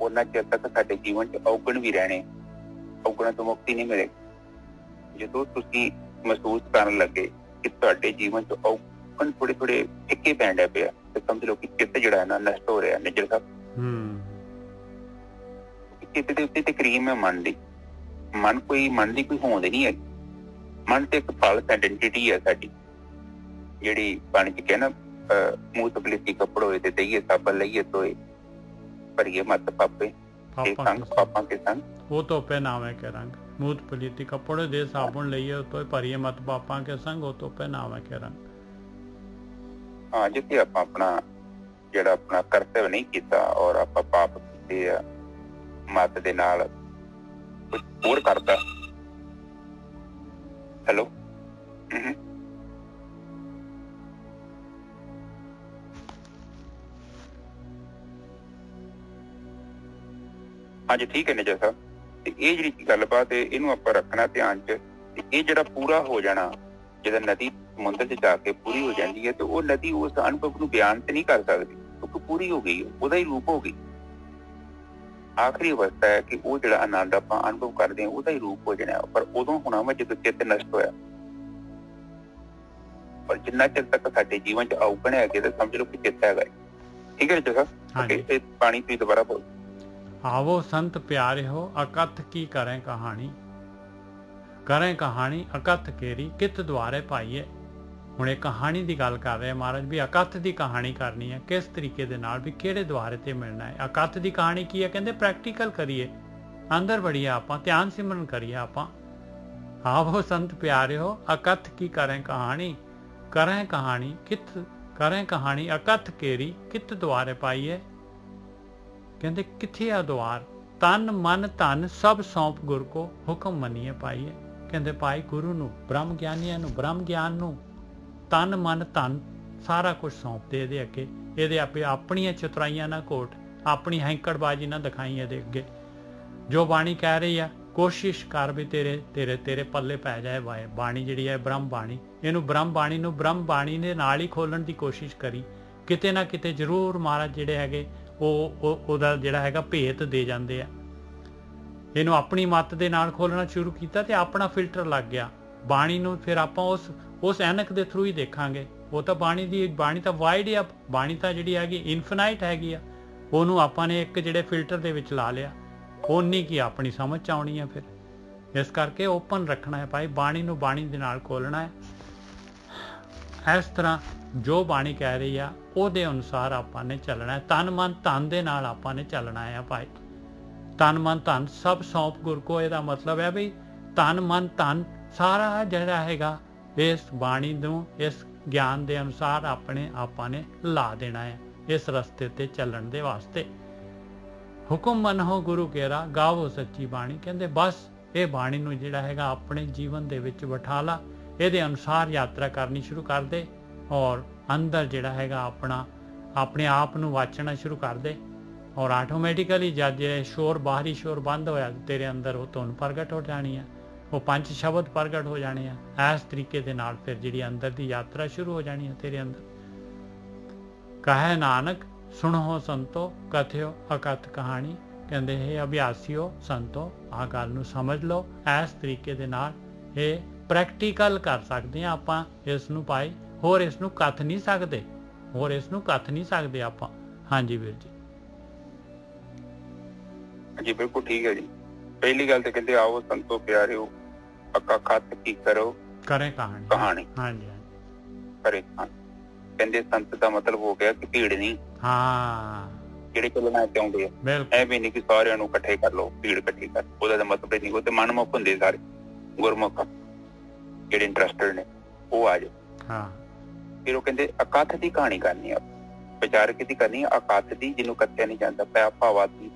ਉਹਨਾਂ ਚਿਰ ਤੱਕ ਸਾਡੇ ਜੀਵਨ ਚ ਔਗਣ ਵੀ ਰਹਿਣੇ। ਔਗਣਾਂ ਤੋਂ ਮੁਕਤੀ ਨਹੀਂ ਮਿਲੇਗੀ। ਜਦੋਂ ਤੁਸੀਂ ਮਹਿਸੂਸ ਕਰਨ ਲੱਗੇ ਕਿ ਤੁਹਾਡੇ ਜੀਵਨ ਚ ਔਗਣ ਥੋੜੇ ਫਿੱਕੇ ਪੈਣ ਲੱਗ ਪਿਆ, ਤੇ ਸਮਝ ਲਓ ਕਿ ਚਿੱਤ ਜਿਹੜਾ ਹੈ ਨਾ ਨਸ਼ਟ ਹੋ ਰਿਹਾ। ਨਿਜਰ ਸਾਹਿਬ, ਚਿੱਤ ਦੇ ਉੱਤੇ ਤੇ ਕਰੀਮ ਹੈ ਮਨ ਦੀ। ਮਨ ਦੀ ਕੋਈ ਹੋਂਦ ਨਹੀਂ ਹੈਗੀ। ਮਨ ਤੇ ਇੱਕ ਫਾਲਸ ਆਇਡੈਂਟੀਟੀ ਹੈ ਸਾਡੀ, ਜਿਹੜੀ ਬਣ ਚੁੱਕੀ ਨਾ, ਮੂੰਹ ਤਪਲੀਤੀ ਕੱਪੜ ਹੋਏ ਤੇ ਦਈਏ ਸਾਬਣ ਲਈਏ ਤੋਏ, ਭਰੀਏ ਮਤ ਪਾਪੇ ਕੇ ਸੰਗ ਪਾਪਾਂ ਕੇ ਸੰਗ ਉਹ ਤੋਪੇ ਨਾਵੇਂ ਕੇ ਰੰਗ। ਮੂੰਹ ਤਪਲੀਤੀ ਕੱਪੜ ਦੇ ਸਾਬਣ ਲਈਏ ਤੋਏ, ਭਰੀਏ ਮਤ ਪਾਪਾਂ ਕੇ ਸੰਗ, ਉਹ ਤੋਪੇ ਨਾਵੇਂ ਕੇ ਰੰਗ। ਹਾਂ, ਜਿੱਥੇ ਆਪਾਂ ਆਪਣਾ ਕਰਤੱਵ ਨਹੀਂ ਕੀਤਾ ਔਰ ਆਪਾਂ ਪਾਪ ਕੀਤੇ ਆ, ਮਤ ਦੇ ਨਾਲ ਕੁਝ ਹੋਰ ਕਰਦਾ। ਹੈਲੋ, ਹਾਂਜੀ ਠੀਕ ਹੈ ਨਿਜਰ ਸਾਹਿਬ। ਤੇ ਇਹ ਜਿਹੜੀ ਗੱਲਬਾਤ ਹੈ ਇਹਨੂੰ ਆਪਾਂ ਰੱਖਣਾ ਧਿਆਨ 'ਚ। ਤੇ ਇਹ ਜਿਹੜਾ ਪੂਰਾ ਹੋ ਜਾਣਾ, ਜਦੋਂ ਨਦੀ ਸਮੁੰਦਰ 'ਚ ਜਾ ਕੇ ਪੂਰੀ ਹੋ ਜਾਂਦੀ ਹੈ, ਤੇ ਉਹ ਨਦੀ ਉਸ ਅਨੁਭਵ ਨੂੰ ਬਿਆਨ ਤੇ ਨਹੀਂ ਕਰ ਸਕਦੀ, ਕਿਉਂਕਿ ਪੂਰੀ ਹੋ ਗਈ, ਉਹਦਾ ਹੀ ਰੂਪ ਹੋ ਗਈ। ਆਖਰੀ ਅਵਸਥਾ ਹੈ ਕਿ ਉਹ ਜਿਹੜਾ ਆਨੰਦ ਆਪਾਂ ਅਨੁਭਵ ਕਰਦੇ ਹਾਂ ਉਹਦਾ ਹੀ ਰੂਪ ਹੋ ਜਾਣਾ। ਪਰ ਉਦੋਂ ਹੋਣਾ ਵਾ ਜਦੋਂ ਚਿੱਤ ਨਸ਼ਟ ਹੋਇਆ। ਪਰ ਜਿੰਨਾ ਚਿਰ ਤੱਕ ਸਾਡੇ ਜੀਵਨ 'ਚ ਔਗਣ ਹੈਗੇ ਤਾਂ ਸਮਝ ਲਓ ਕਿ ਚਿੱਤ ਹੈਗਾ। ਠੀਕ ਹੈ ਜਗਾ, ਇਹ ਪਾਣੀ ਤੁਸੀਂ ਦੁਬਾਰਾ ਬੋਲ। आवो संत प्यारे हो अकथ की करें कहानी अकथ केरी कित द्वारे पाईए। ਹੁਣ ਇਹ ਕਹਾਣੀ ਦੀ ਗੱਲ ਕਰ ਰਹੇ ਮਹਾਰਾਜ ਵੀ ਅਕਥ ਦੀ ਕਹਾਣੀ ਕਰਨੀ ਹੈ, ਕਿਸ ਤਰੀਕੇ ਦੇ ਨਾਲ, ਵੀ ਕਿਹੜੇ ਦੁਆਰੇ ਤੇ ਮਿਲਣਾ ਹੈ। ਅਕਥ ਦੀ ਕਹਾਣੀ ਕੀ ਹੈ? ਕਹਿੰਦੇ ਪ੍ਰੈਕਟੀਕਲ ਕਰੀਏ, ਅੰਦਰ ਵੜੀਏ, ਆਪਾਂ ਧਿਆਨ ਸਿਮਰਨ ਕਰੀਏ। ਆਪਾਂ ਆਵੋ ਸੰਤ ਪਿਆਰੇ ਹੋ ਅਕਥ ਕੀ ਕरें कहानी कित करें कहानी अकथ केरी कित द्वारे पाईए। ਕਹਿੰਦੇ ਕਿੱਥੇ ਆ ਦੁਆਰ? ਤਨ ਮਨ ਧਨ ਸਭ ਸੌਂਪ ਗੁਰ ਕੋ ਹੁਕਮ ਮੰਨੀਏ ਪਾਈਏ। ਕਹਿੰਦੇ ਭਾਈ ਗੁਰੂ ਨੂੰ, ਬ੍ਰਹਮ ਗਿਆਨੀਆਂ ਨੂੰ, ਬ੍ਰਹਮ ਗਿਆਨ ਨੂੰ ਤਨ ਮਨ ਧਨ ਸਾਰਾ ਕੁਝ ਸੌਂਪ ਦੇ ਇਹਦੇ ਅੱਗੇ। ਇਹਦੇ ਆਪਣੀਆਂ ਚਤੁਰਾਈਆਂ ਨਾ ਘੋਟ, ਆਪਣੀ ਹੈਂਕੜਬਾਜ਼ੀ ਨਾ ਦਿਖਾਈ ਇਹਦੇ ਅੱਗੇ। ਜੋ ਬਾਣੀ ਕਹਿ ਰਹੀ ਆ, ਕੋਸ਼ਿਸ਼ ਕਰ ਵੀ ਤੇਰੇ ਪੱਲੇ ਪੈ ਜਾਏ ਬਾਣੀ ਜਿਹੜੀ ਹੈ ਬ੍ਰਹਮ ਬਾਣੀ। ਇਹਨੂੰ ਬ੍ਰਹਮ ਬਾਣੀ ਦੇ ਨਾਲ ਹੀ ਖੋਲਣ ਦੀ ਕੋਸ਼ਿਸ਼ ਕਰੀ ਕਿਤੇ ਨਾ ਕਿਤੇ ਜ਼ਰੂਰ ਮਹਾਰਾਜ ਜਿਹੜੇ ਹੈਗੇ ਉਹਦਾ ਜਿਹੜਾ ਹੈਗਾ ਭੇਤ ਦੇ ਜਾਂਦੇ ਆ। ਇਹਨੂੰ ਆਪਣੀ ਮੱਤ ਦੇ ਨਾਲ ਖੋਲ੍ਹਣਾ ਸ਼ੁਰੂ ਕੀਤਾ ਤੇ ਆਪਣਾ ਫਿਲਟਰ ਲੱਗ ਗਿਆ। ਬਾਣੀ ਨੂੰ ਫਿਰ ਆਪਾਂ ਉਸ ਐਨਕ ਦੇ ਥਰੂ ਹੀ ਦੇਖਾਂਗੇ। ਉਹ ਤਾਂ ਬਾਣੀ ਤਾਂ ਵਾਈਡ ਆ, ਬਾਣੀ ਤਾਂ ਜਿਹੜੀ ਹੈਗੀ ਇਨਫਿਨਾਈਟ ਹੈਗੀ ਆ। ਉਹਨੂੰ ਆਪਾਂ ਨੇ ਇੱਕ ਜਿਹੜੇ ਫਿਲਟਰ ਦੇ ਵਿੱਚ ਲਾ ਲਿਆ, ਓਨੀ ਕੀ ਆਪਣੀ ਸਮਝ 'ਚ ਆਉਣੀ ਆ। ਫਿਰ ਇਸ ਕਰਕੇ ਓਪਨ ਰੱਖਣਾ ਹੈ ਭਾਈ, ਬਾਣੀ ਨੂੰ ਬਾਣੀ ਦੇ ਨਾਲ ਖੋਲ੍ਹਣਾ ਹੈ। ਇਸ ਤਰ੍ਹਾਂ ਜੋ ਬਾਣੀ ਕਹਿ ਰਹੀ ਆ ਉਹਦੇ ਅਨੁਸਾਰ ਆਪਾਂ ਨੇ ਚੱਲਣਾ ਹੈ। ਤਨ ਮਨ ਧਨ ਦੇ ਨਾਲ ਆਪਾਂ ਨੇ ਚੱਲਣਾ ਹੈ ਭਾਈ। ਤਨ ਮਨ ਧਨ ਸਭ ਸੌਂਪ ਗੁਰ ਕੋ, ਇਹਦਾ ਮਤਲਬ ਹੈ ਵੀ ਤਨ ਮਨ ਧਨ ਸਾਰਾ ਜਿਹੜਾ ਹੈਗਾ ਇਸ ਬਾਣੀ ਨੂੰ, ਇਸ ਗਿਆਨ ਦੇ ਅਨੁਸਾਰ ਆਪਾਂ ਨੇ ਲਾ ਦੇਣਾ ਹੈ ਇਸ ਰਸਤੇ ਤੇ ਚੱਲਣ ਦੇ ਵਾਸਤੇ। ਹੁਕਮ ਮੰਨੋ ਗੁਰੂ ਕੇਰਾ, ਗਾਵੋ ਸੱਚੀ ਬਾਣੀ। ਕਹਿੰਦੇ ਬਸ ਇਹ ਬਾਣੀ ਨੂੰ ਜਿਹੜਾ ਹੈਗਾ ਆਪਣੇ ਜੀਵਨ ਦੇ ਵਿੱਚ ਬਿਠਾ ਲਾ, ਇਹਦੇ ਅਨੁਸਾਰ ਯਾਤਰਾ ਕਰਨੀ ਸ਼ੁਰੂ ਕਰ ਦੇ ਔਰ ਅੰਦਰ ਜਿਹੜਾ ਹੈਗਾ ਆਪਣੇ ਆਪ ਨੂੰ ਵਾਚਣਾ ਸ਼ੁਰੂ ਕਰ ਦੇ। ਔਰ ਆਟੋਮੈਟਿਕਲੀ ਜਦ ਜੇ ਸ਼ੋਰ, ਬਾਹਰੀ ਸ਼ੋਰ ਬੰਦ ਹੋਇਆ ਤੇਰੇ ਅੰਦਰ ਉਹ ਧੁਨ ਪ੍ਰਗਟ ਹੋ ਜਾਣੀ ਆ, ਉਹ 5 ਸ਼ਬਦ ਪ੍ਰਗਟ ਹੋ ਜਾਣੇ ਆ। ਇਸ ਤਰੀਕੇ ਦੇ ਨਾਲ ਫਿਰ ਜਿਹੜੀ ਅੰਦਰ ਦੀ ਯਾਤਰਾ ਸ਼ੁਰੂ ਹੋ ਜਾਣੀ ਹੈ ਤੇਰੇ ਅੰਦਰ। ਕਹੇ ਨਾਨਕ ਸੁਣੋ ਸੰਤੋ, ਕਥਿਓ ਅਕਥ ਕਹਾਣੀ। ਕਹਿੰਦੇ ਹੈ ਅਭਿਆਸੀਓ ਸੰਤੋ, ਆਹ ਗੱਲ ਨੂੰ ਸਮਝ ਲਓ। ਇਸ ਤਰੀਕੇ ਦੇ ਨਾਲ ਇਹ ਪ੍ਰੈਕਟੀਕਲ ਕਰ ਸਕਦੇ ਹਾਂ ਆਪਾਂ ਇਸ ਨੂੰ ਭਾਈ। ਹੋਰ ਇਸ ਨੂੰ ਕੱਥ ਨਹੀਂ ਸਕਦੇ, ਆਪਾਂ। ਹਾਂਜੀ ਵੀਰ ਜੀ। ਜੀ ਬਿਲਕੁਲ ਠੀਕ ਹੈ ਜੀ। ਪਹਿਲੀ ਗੱਲ ਤੇ ਕਹਿੰਦੇ ਆਓ ਸੰਤੋ ਪਿਆਰਿਓ, ਅੱਕਾ ਖਤ ਕੀ ਕਰੋ, ਕਰੇ ਕਹਾਣੀ। ਹਾਂਜੀ ਕਰੇ ਕਹਾਣੀ। ਕਹਿੰਦੇ ਸੰਤ ਦਾ ਮਤਲਬ ਹੋ ਗਿਆ ਕਿ ਭੀੜ ਨਹੀਂ, ਜਿਹੜੇ ਚੱਲਣਾ ਚਾਹੁੰਦੇ ਆ। ਐ ਵੀ ਨਹੀਂ ਕਿ ਸਾਰਿਆਂ ਨੂੰ ਇਕੱਠੇ ਕਰ ਲਓ, ਭੀੜ ਇਕੱਠੀ ਕਰ, ਉਹਦਾ ਤਾਂ ਮਤਲਬ ਨਹੀਂ। ਉਹ ਤੇ ਮਨਮੁਖ ਹੁੰਦੇ ਸਾਰੇ, ਗੁਰਮੁਖ ਜਿਹੜੇ ਇੰਟਰਸਟਡ ਨੇ ਉਹ ਆ ਜਾਓ। ਫਿਰ ਉਹ ਕਹਿੰਦੇ ਅਕਥ ਦੀ ਕਹਾਣੀ ਕਰਨੀ ਆ, ਵਿਚਾਰਕ ਦੀ ਕਰਨੀ ਆ, ਅਕਥ ਦੀ, ਜਿਹਨੂੰ ਕੱਥਿਆ ਨਹੀਂ ਜਾਂਦਾ, ਭਾਵਾਤੀ,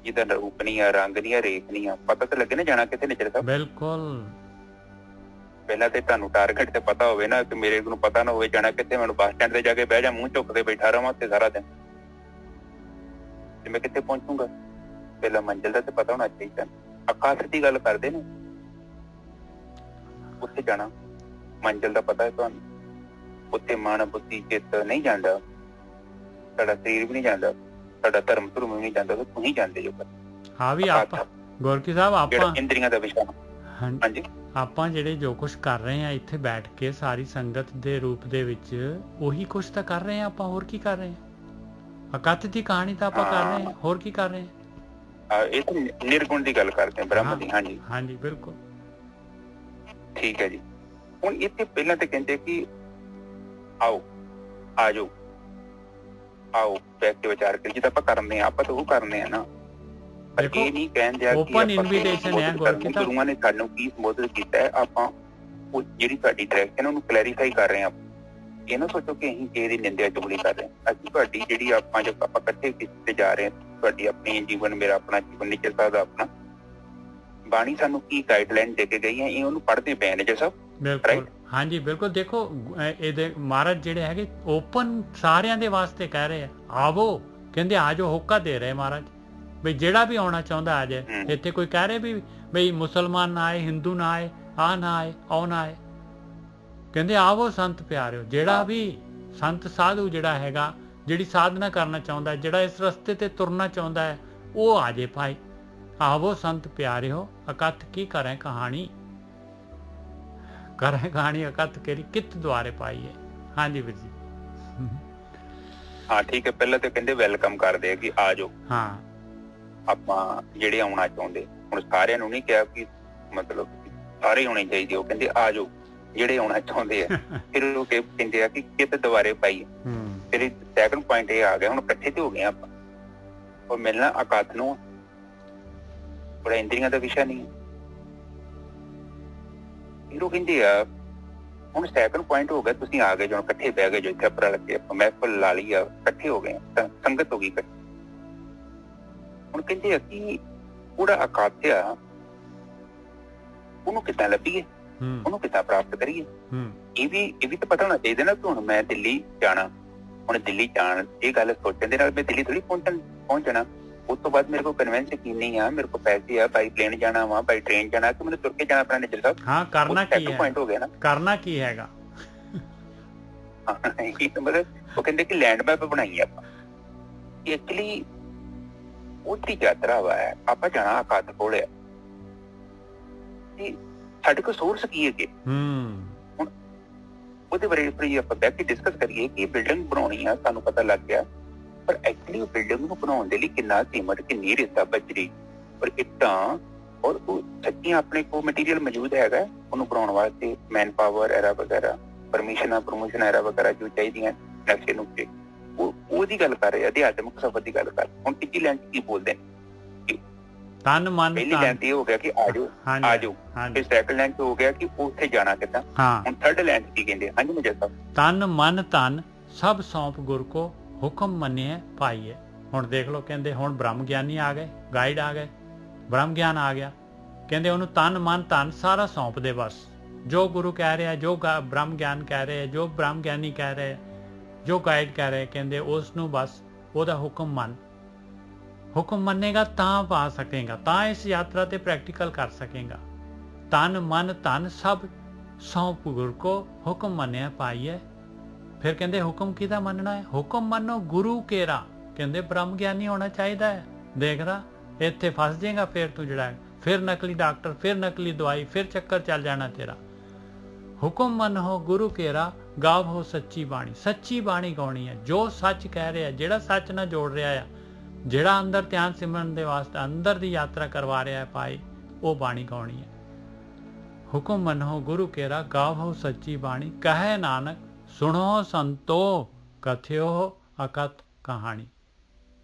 ਜਿਹਦਾ ਰੂਪ ਨਹੀਂ ਆ, ਰੰਗ ਨਹੀਂ ਆ, ਰੇਖ ਨਹੀਂ ਆ। ਪਤਾ ਤਾਂ ਲੱਗੇ ਨਾ ਜਾਣਾ ਕਿੱਥੇ ਨਿਚਰ ਸਾਹਿਬ। ਬਿਲਕੁਲ। ਪਹਿਲਾਂ ਤੇ ਤੁਹਾਨੂੰ ਟਾਰਗੇਟ ਤੇ ਪਤਾ ਹੋਵੇ ਨਾ, ਕਿ ਮੇਰੇ ਨੂੰ ਪਤਾ ਨਾ ਹੋਵੇ ਜਾਣਾ ਕਿੱਥੇ। ਮੈਨੂੰ ਬੱਸ ਸਟੈਂਡ ਤੇ ਜਾ ਕੇ ਬਹਿ ਜਾ, ਮੂੰਹ ਚੁੱਕ ਕੇ ਬੈਠਾ ਰਵਾਂ ਉੱਥੇ ਸਾਰਾ ਦਿਨ, ਤੇ ਮੈਂ ਕਿੱਥੇ ਪਹੁੰਚੂਗਾ? ਪਹਿਲਾਂ ਮੰਜ਼ਿਲ ਦਾ ਤੇ ਪਤਾ ਹੋਣਾ ਚਾਹੀਦਾ। ਅਕਾਸ਼ ਦੀ ਗੱਲ ਕਰਦੇ ਨੇ, ਉੱਥੇ ਜਾਣਾ, ਮੰਜ਼ਿਲ ਦਾ ਪਤਾ ਹੈ ਤੁਹਾਨੂੰ। ਉੱਥੇ ਮਨ, ਬੁੱਧੀ, ਚਿੱਤ ਨਹੀਂ ਜਾਂਦਾ, ਸਾਡਾ ਸਰੀਰ ਵੀ ਨਹੀਂ ਜਾਂਦਾ, ਸਾਡਾ ਧਰਮ ਧੁਰਮ ਵੀ ਨਹੀਂ ਜਾਂਦਾ, ਤੁਸੀਂ ਜਾਂਦੇ ਜੋ। ਹਾਂ ਵੀ ਆਪਾਂ ਗੋਰਕੀ ਸਾਹਿਬ, ਆਪਾਂ ਇੰਦਰੀਆਂ ਦਾ ਵਿਸ਼ਾ। ਹਾਂਜੀ, ਆਪਾਂ ਜਿਹੜੇ ਜੋ ਕੁਛ ਕਰ ਰਹੇ ਹਾਂ ਇੱਥੇ ਬੈਠ ਕੇ ਸਾਰੀ ਸੰਗਤ ਦੇ ਰੂਪ ਦੇ ਵਿੱਚ, ਉਹੀ ਕੁਛ ਤਾਂ ਕਰ ਰਹੇ ਹਾਂ ਆਪਾਂ। ਹੋਰ ਕੀ ਕਰ ਰਹੇ ਹਾਂ? ਅਕਥ ਦੀ ਕਹਾਣੀ ਤਾਂ ਆਪਾਂ ਕਰ ਰਹੇ ਹਾਂ, ਹੋਰ ਕੀ ਕਰ ਰਹੇ ਹਾਂ? ਇਹ ਤਾਂ ਨਿਰਗੁਣ ਦੀ ਗੱਲ ਕਰਦੇ ਹਾਂ, ਬ੍ਰਹਮ ਦੀ। ਹਾਂਜੀ ਹਾਂਜੀ ਬਿਲਕੁਲ ਠੀਕ ਹੈ ਜੀ। ਹੁਣ ਇੱਥੇ ਪਹਿਲਾਂ ਤੇ ਕਹਿੰਦੇ ਕਿ ਆਓ, ਆ ਜਾਓ, ਆਓ ਬੈਠ ਕੇ ਵਿਚਾਰ ਕਰੀਏ। ਜਿੱਦਾਂ ਆਪਾਂ ਕਰਨੇ ਆ, ਆਪਾਂ ਤਾਂ ਉਹ ਕਰਨੇ ਆ ਨਾ। ਪਰ ਇਹ ਨਹੀਂ ਕਹਿੰਦੇ ਆ ਓਪਨ ਇਨਵੀਟੇਸ਼ਨ ਹੈ ਗੁਰੂਆਂ ਨੇ ਸਾਨੂੰ ਕੀ ਸੰਬੋਧਨ ਕੀਤਾ ਹੈ। ਆਪਾਂ ਉਹ ਜਿਹੜੀ ਸਾਡੀ ਡਾਇਰੈਕਸ਼ਨ ਉਹਨੂੰ ਕਲੈਰੀਫਾਈ ਕਰ ਰਹੇ ਹਾਂ। ਇਹ ਨਾ ਸੋਚੋ ਕਿ ਅਸੀਂ ਕਿਸੇ ਦੀ ਨਿੰਦਿਆ ਚੁਗਲੀ ਕਰ ਰਹੇ ਹਾਂ। ਅਸੀਂ ਤੁਹਾਡੀ ਜਿਹੜੀ ਆਪਾਂ ਇਕੱਠੇ ਕਿਤੇ ਜਾ ਰਹੇ ਹਾਂ, ਤੁਹਾਡੀ ਆਪਣੀ ਜੀਵਨ, ਮੇਰਾ ਆਪਣਾ ਜੀਵਨ, ਨਿਚਰ ਸਾਹਿਬ ਦਾ ਆਪਣਾ, ਬਾਣੀ ਸਾਨੂੰ ਕੀ ਗਾਈਡਲਾਈਨ ਦੇ ਕੇ ਗਈ ਹੈ, ਇਹ ਉਹਨੂੰ ਪੜ੍ਹਦੇ ਪਏ ਨੇ ਜੀ ਸਭ। ਬਿਲਕੁਲ ਹਾਂਜੀ ਬਿਲਕੁਲ। ਦੇਖੋ ਇਹਦੇ ਮਹਾਰਾਜ ਜਿਹੜੇ ਹੈਗੇ ਓਪਨ ਸਾਰਿਆਂ ਦੇ ਵਾਸਤੇ ਕਹਿ ਰਹੇ ਆ, ਆਵੋ। ਕਹਿੰਦੇ ਆ ਜਾਓ, ਹੋਕਾ ਦੇ ਰਹੇ ਮਹਾਰਾਜ ਬਈ ਜਿਹੜਾ ਵੀ ਆਉਣਾ ਚਾਹੁੰਦਾ ਆ ਜਾਏ। ਇੱਥੇ ਕੋਈ ਕਹਿ ਰਹੇ ਵੀ ਬਈ ਮੁਸਲਮਾਨ ਨਾ ਆਏ, ਹਿੰਦੂ ਨਾ ਆਏ, ਆਹ ਨਾ ਆਏ, ਉਹ ਨਾ ਆਏ। ਕਹਿੰਦੇ ਆਵੋ ਸੰਤ ਪਿਆਰਿਓ, ਜਿਹੜਾ ਵੀ ਸੰਤ ਸਾਧੂ ਜਿਹੜਾ ਹੈਗਾ, ਜਿਹੜੀ ਸਾਧਨਾ ਕਰਨਾ ਚਾਹੁੰਦਾ, ਜਿਹੜਾ ਇਸ ਰਸਤੇ ਤੇ ਤੁਰਨਾ ਚਾਹੁੰਦਾ ਹੈ, ਉਹ ਆ ਜੇ ਭਾਈ। ਆਵੋ ਸੰਤ ਪਿਆਰਿਓ, ਅਕਥ ਕੀ ਕਰੇ ਕਹਾਣੀ, ਕਰੇ ਕਹਾਣੀ ਅਕਥ ਕੇਰੀ ਕਿਤ ਦੁਆਰੇ ਪਾਈ ਹੈ। ਹਾਂਜੀ ਵੀਰ ਜੀ। ਹਾਂ ਠੀਕ ਹੈ। ਪਹਿਲਾਂ ਤੇ ਕਹਿੰਦੇ ਵੈਲਕਮ ਕਰਦੇ ਆ ਕਿ ਆ ਜਾਓ। ਹਾਂ, ਆਪਾਂ ਜਿਹੜੇ ਆਉਣਾ ਚਾਹੁੰਦੇ, ਹੁਣ ਸਾਰਿਆਂ ਨੂੰ ਨਹੀਂ ਕਿਹਾ ਕਿ ਮਤਲਬ ਸਾਰੇ ਆਉਣੇ ਚਾਹੀਦੇ। ਉਹ ਕਹਿੰਦੇ ਆ ਜਾਓ ਜਿਹੜੇ ਆਉਣਾ ਚਾਹੁੰਦੇ ਆ। ਫਿਰ ਉਹ ਕਹਿੰਦੇ ਆ ਕਿ ਕਿਤ ਦੁਆਰੇ ਪਾਈ। ਫਿਰ ਸੈਕੰਡ ਪੁਆਇੰਟ ਇਹ ਆ ਗਿਆ, ਹੁਣ ਇਕੱਠੇ ਤੇ ਹੋ ਗਏ ਆਪਾਂ, ਉਹ ਮਿਲਣਾ ਅਕਥ ਨੂੰ, ਬੜਾ ਇੰਦਰੀਆਂ ਦਾ ਵਿਸ਼ਾ ਨਹੀਂ। ਫਿਰ ਉਹ ਕਹਿੰਦੇ ਆ ਹੁਣ ਸੈਕੰਡ ਪੁਆਇੰਟ ਹੋ ਗਿਆ, ਤੁਸੀਂ ਆ ਗਏ ਜੋ, ਇਕੱਠੇ ਬਹਿ ਗਏ ਜੋ, ਇੱਥੇ ਆਪਣਾ ਲੱਗੇ, ਆਪਾਂ ਮਹਿਫਲ ਲਾ ਲਈ ਆ, ਇਕੱਠੇ ਹੋ ਗਏ, ਸੰਗਤ ਹੋ ਗਈ ਇਕੱਠੀ। ਹੁਣ ਕਹਿੰਦੇ ਆ ਕਿ ਉਹਦਾ ਅਕਥ ਆ, ਉਹਨੂੰ ਕਿੱਦਾਂ ਲੱਭੀਏ, ਉਹਨੂੰ ਕਿੱਦਾਂ ਪ੍ਰਾਪਤ ਕਰੀਏ। ਇਹ ਵੀ ਤਾਂ ਪਤਾ ਹੋਣਾ ਚਾਹੀਦਾ ਨਾ ਕਿ ਹੁਣ ਮੈਂ ਦਿੱਲੀ ਜਾਣਾ, ਹੁਣ ਦਿੱਲੀ ਜਾਣ ਇਹ ਗੱਲ ਸੋਚਣ ਦੇ ਨਾਲ ਮੈਂ ਦਿੱਲੀ ਥੋੜੀ ਪਹੁੰਚਣਾ। ਉਸ ਤੋਂ ਬਾਅਦ ਮੇਰੇ ਕੋਲ ਕਨਵੈਂਸ ਯਕੀਨ ਨਹੀਂ ਆ, ਮੇਰੇ ਕੋਲ ਪੈਸੇ ਆ, ਬਾਈ ਪਲੇਨ ਜਾਣਾ ਵਾ, ਬਾਈ ਟ੍ਰੇਨ ਜਾਣਾ, ਕਿ ਮੈਨੂੰ ਤੁਰ ਕੇ ਜਾਣਾ ਪੈਣਾ ਨਿਜਰ ਸਾਹਿਬ। ਹਾਂ ਕਰਨਾ ਕੀ ਹੈ, ਪੁਆਇੰਟ ਹੋ ਗਿਆ ਨਾ, ਕਰਨਾ ਕੀ ਹੈਗਾ। ਮਤਲਬ ਉਹ ਕਹਿੰਦੇ ਕਿ ਲੈਂਡ ਮੈਪ ਬਣਾਈ ਆਪਾਂ ਐਕਚੁਅਲੀ ਉਹਦੀ ਯਾਤਰਾ ਵਾ ਆਪਾਂ ਜਾਣਾ ਅਕਾਦ ਕੋਲ ਆ ਸਾਡੇ ਕੋਲ ਸੋਰਸ ਕੀ ਹੈਗੇ ਹੁਣ ਉਹਦੇ ਬਾਰੇ ਆਪਾਂ ਬੈਠ ਕੇ ਡਿਸਕਸ ਕਰੀਏ ਕਿ ਬਿਲਡਿੰਗ ਬਣਾਉਣੀ ਆ ਸਾਨੂੰ ਪਤਾ ਲੱਗ ਗਿਆ ਪਰ ਐਕਚੁਅਲੀ ਉਹ ਬਿਲਡਿੰਗ ਨੂੰ ਬਣਾਉਣ ਦੇ ਲਈ ਕਿੰਨਾ ਸੀਮਟ ਕਿੰਨੀ ਰੇਤਾ ਬਜਰੀ ਔਰ ਇੱਟਾਂ ਔਰ ਉਹ ਸੱਚੀਆਂ ਆਪਣੇ ਕੋਲ ਮਟੀਰੀਅਲ ਮੌਜੂਦ ਹੈਗਾ ਉਹਨੂੰ ਬਣਾਉਣ ਵਾਸਤੇ ਮੈਨ ਪਾਵਰ ਐਰਾ ਵਗੈਰਾ ਪ੍ਰਮੋਸ਼ਨ ਐਰਾ ਵਗੈਰਾ ਜੋ ਚਾਹੀਦੀਆਂ ਨਕਸ਼ੇ ਨੁਕਸ਼ੇ ਉਹਦੀ ਗੱਲ ਕਰ ਰਹੇ ਅਧਿਆਤਮਿਕ ਸਫ਼ਰ ਦੀ ਗੱਲ ਕਰ ਹੁਣ ਤੀਜੀ ਲਾਈਨ ਕੀ ਬੋਲਦੇ ਨੇ ਤਨ ਮਨ ਪਹਿਲੀ ਲਾਈਨ ਤੇ ਹੋ ਗਿਆ ਕਿ ਆਜੋ ਫਿਰ ਸੈਕੰਡ ਲਾਈਨ ਤੇ ਹੋ ਗਿਆ ਕਿ ਉੱਥੇ ਜਾਣਾ ਕਿੱਦਾਂ ਹੁਣ ਥਰਡ ਲਾਈਨ ਕੀ ਕਹਿੰਦੇ ਹਾਂਜੀ ਮੇਜਰ ਸਾਹਿਬ ਤਨ ਮਨ ਧਨ ਸਭ ਸੌਂਪ ਗੁਰ ਕੋ ਹੁਕਮ ਮੰਨਿਐ ਪਾਈਐ ਹੁਣ ਦੇਖ ਲਓ ਕਹਿੰਦੇ ਹੁਣ ਬ੍ਰਹਮ ਗਿਆਨੀ ਆ ਗਏ ਗਾਈਡ ਆ ਗਏ ਬ੍ਰਹਮ ਗਿਆਨ ਆ ਗਿਆ ਕਹਿੰਦੇ ਉਹਨੂੰ ਤਨ ਮਨ ਧਨ ਸਾਰਾ ਸੌਂਪ ਦੇ ਬਸ ਜੋ ਗੁਰੂ ਕਹਿ ਰਿਹਾ ਜੋ ਬ੍ਰਹਮ ਗਿਆਨ ਕਹਿ ਰਿਹਾ ਜੋ ਬ੍ਰਹਮ ਗਿਆਨੀ ਕਹਿ ਰਿਹਾ ਜੋ ਗਾਈਡ ਕਹਿ ਰਿਹਾ ਕਹਿੰਦੇ ਉਸ ਨੂੰ ਬਸ ਉਹਦਾ ਹੁਕਮ ਮੰਨੇਗਾ ਤਾਂ ਪਾ ਸਕੇਗਾ ਤਾਂ ਇਸ ਯਾਤਰਾ ਤੇ ਪ੍ਰੈਕਟੀਕਲ ਕਰ ਸਕੇਗਾ ਤਨ ਮਨ ਧਨ ਸਭ ਸੌਂਪ ਗੁਰ ਕੋ ਹੁਕਮ ਮੰਨਿਆ ਪਾਈਏ ਫਿਰ ਕਹਿੰਦੇ ਹੁਕਮ ਕਿਹਦਾ ਮੰਨਣਾ ਹੈ ਹੁਕਮ ਮੰਨੋ ਗੁਰੂ ਕੇਰਾ ਕਹਿੰਦੇ ਬ੍ਰਹਮ ਗਿਆਨੀ ਹੋਣਾ ਚਾਹੀਦਾ ਹੈ ਦੇਖਦਾ ਇੱਥੇ ਫਸ ਜਾਏਗਾ ਫਿਰ ਤੂੰ ਜਿਹੜਾ ਫਿਰ ਨਕਲੀ ਡਾਕਟਰ ਫਿਰ ਨਕਲੀ ਦਵਾਈ ਫਿਰ ਚੱਕਰ ਚੱਲ ਜਾਣਾ ਤੇਰਾ ਹੁਕਮ ਮੰਨ ਹੋ ਗੁਰੂ ਕੇਰਾ ਗਾਵ ਹੋ ਸੱਚੀ ਬਾਣੀ ਗਾਉਣੀ ਹੈ ਜੋ ਸੱਚ ਕਹਿ ਰਿਹਾ ਜਿਹੜਾ ਸੱਚ ਨਾਲ ਜੋੜ ਰਿਹਾ ਆ ਜਿਹੜਾ ਅੰਦਰ ਧਿਆਨ ਸਿਮਰਨ ਦੇ ਵਾਸਤੇ ਅੰਦਰ ਦੀ ਯਾਤਰਾ ਕਰਵਾ ਰਿਹਾ ਹੈ ਪਾਏ ਉਹ ਬਾਣੀ ਗਾਉਣੀ ਹੈ ਹੁਕਮ ਮੰਨ ਹੋ ਗੁਰੂ ਕੇਰਾ ਗਾਵ ਹੋ ਸੱਚੀ ਬਾਣੀ ਕਹੇ ਨਾਨਕ ਸੁਣੋ ਸੰਤੋ ਕਥਿਓ ਅਕਥ ਕਹਾਣੀ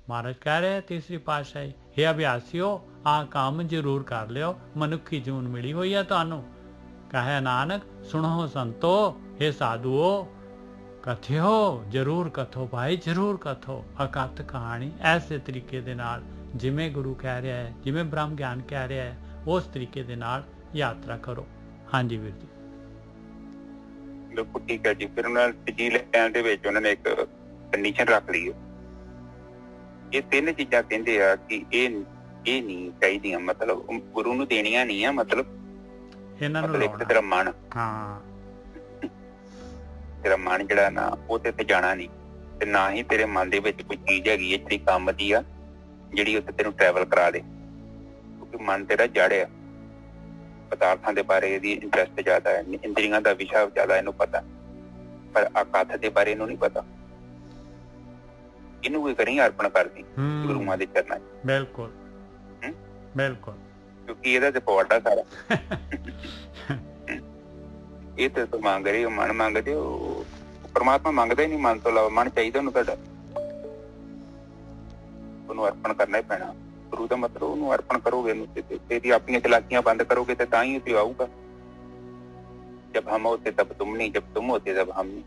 ਮਹਾਰਾਜ ਕਹਿ ਰਹੇ ਤੀਸਰੀ ਪਾਤਸ਼ਾਹੀ हे ਅਭਿਆਸੀਓ ਆਹ ਕੰਮ ਜ਼ਰੂਰ ਕਰ ਲਿਓ ਮਨੁੱਖੀ ਜੂਨ ਮਿਲੀ ਹੋਈ ਹੈ ਤੁਹਾਨੂੰ ਕਹੇ ਨਾਨਕ ਸੁਣੋ ਸੰਤੋ हे ਸਾਧੂਓ ਕਥਿਓ ਜ਼ਰੂਰ ਕਥੋ ਭਾਈ ਜ਼ਰੂਰ ਕਥੋ ਅਕਥ ਕਹਾਣੀ ਐਸੇ ਤਰੀਕੇ ਦੇ ਨਾਲ ਜਿਵੇਂ ਗੁਰੂ ਕਹਿ ਰਿਹਾ ਹੈ ਜਿਵੇਂ ਬ੍ਰਹਮ ਗਿਆਨ ਕਹਿ ਰਿਹਾ ਹੈ ਉਸ ਤਰੀਕੇ ਦੇ ਨਾਲ ਯਾਤਰਾ ਕਰੋ ਹਾਂਜੀ ਵੀਰ ਜੀ ਬਿਲਕੁਲ ਠੀਕ ਹੈ ਜੀ ਫਿਰ ਉਹਨਾਂ ਤੀਜੀ ਲਾਈਨ ਦੇ ਵਿੱਚ ਉਹਨਾਂ ਨੇ ਇੱਕ ਕੰਡੀਸ਼ਨ ਰੱਖ ਲਈ ਇਹ ਤਿੰਨ ਚੀਜ਼ਾਂ ਕਹਿੰਦੇ ਆ ਕਿ ਇਹ ਨਹੀਂ ਚਾਹੀਦੀਆਂ ਮਤਲਬ ਗੁਰੂ ਨੂੰ ਦੇਣੀਆਂ ਨਹੀਂ ਆ ਮਤਲਬ ਇਹਨਾਂ ਨੂੰ ਇੱਕ ਤੇਰਾ ਮਨ ਤੇਰਾ ਮਨ ਜਿਹੜਾ ਨਾ ਉਹ ਤੇ ਜਾਣਾ ਨਹੀਂ ਤੇ ਨਾ ਹੀ ਤੇਰੇ ਮਨ ਦੇ ਵਿੱਚ ਕੋਈ ਚੀਜ਼ ਹੈਗੀ ਹੈ ਜਿਹੜੀ ਕੰਮ ਦੀ ਆ ਜਿਹੜੀ ਉੱਥੇ ਤੈਨੂੰ ਟਰੈਵਲ ਕਰਾ ਦੇ ਕਿਉਂਕਿ ਮਨ ਤੇਰਾ ਜੜ ਆ ਪਦਾਰਥਾਂ ਦੇ ਬਾਰੇ ਇਹਦੀ ਇੰਟਰਸਟ ਜ਼ਿਆਦਾ ਹੈ ਇੰਦਰੀਆਂ ਦਾ ਵਿਸ਼ਾ ਜ਼ਿਆਦਾ ਇਹਨੂੰ ਪਤਾ ਪਰ ਅਕਥ ਦੇ ਬਾਰੇ ਇਹਨੂੰ ਨਹੀਂ ਪਤਾ ਇਹਨੂੰ ਕੋਈ ਕਰੀ ਅਰਪਣ ਕਰਦੀ ਗੁਰੂਆਂ ਦੇ ਚਰਨਾਂ 'ਚ ਬਿਲਕੁਲ ਕਿਉਂਕਿ ਇਹਦਾ ਤੇ ਪਵਾੜਾ ਸਾਰਾ ਇਹ ਤੇ ਤੂੰ ਮੰਗ ਰਹੀ ਮਨ ਮੰਗਦੇ ਉਹ ਪਰਮਾਤਮਾ ਮੰਗਦਾ ਹੀ ਨਹੀਂ ਮਨ ਤੋਂ ਇਲਾਵਾ ਮਨ ਚਾਹੀਦਾ ਉਹਨੂੰ ਤੁਹਾਡਾ ਉਹਨੂੰ ਅਰਪਣ ਕਰਨਾ ਹੀ ਪੈਣਾ ਗੁਰੂ ਦਾ ਮਤਲਬ ਉਹਨੂੰ ਅਰਪਣ ਕਰੋਗੇ ਤੇਰੀ ਆਪਣੀਆਂ ਚਲਾਕੀਆਂ ਬੰਦ ਕਰੋਗੇ ਤੇ ਤਾਂ ਹੀ ਉਹ ਆਊਗਾ ਜਬ ਹਮ ਹੋਤੇ ਤਬ ਤੁਮ ਨਹੀਂ ਜਬ ਤੁਮ ਹੋਤੇ ਤਬ ਹਮ ਨਹੀਂ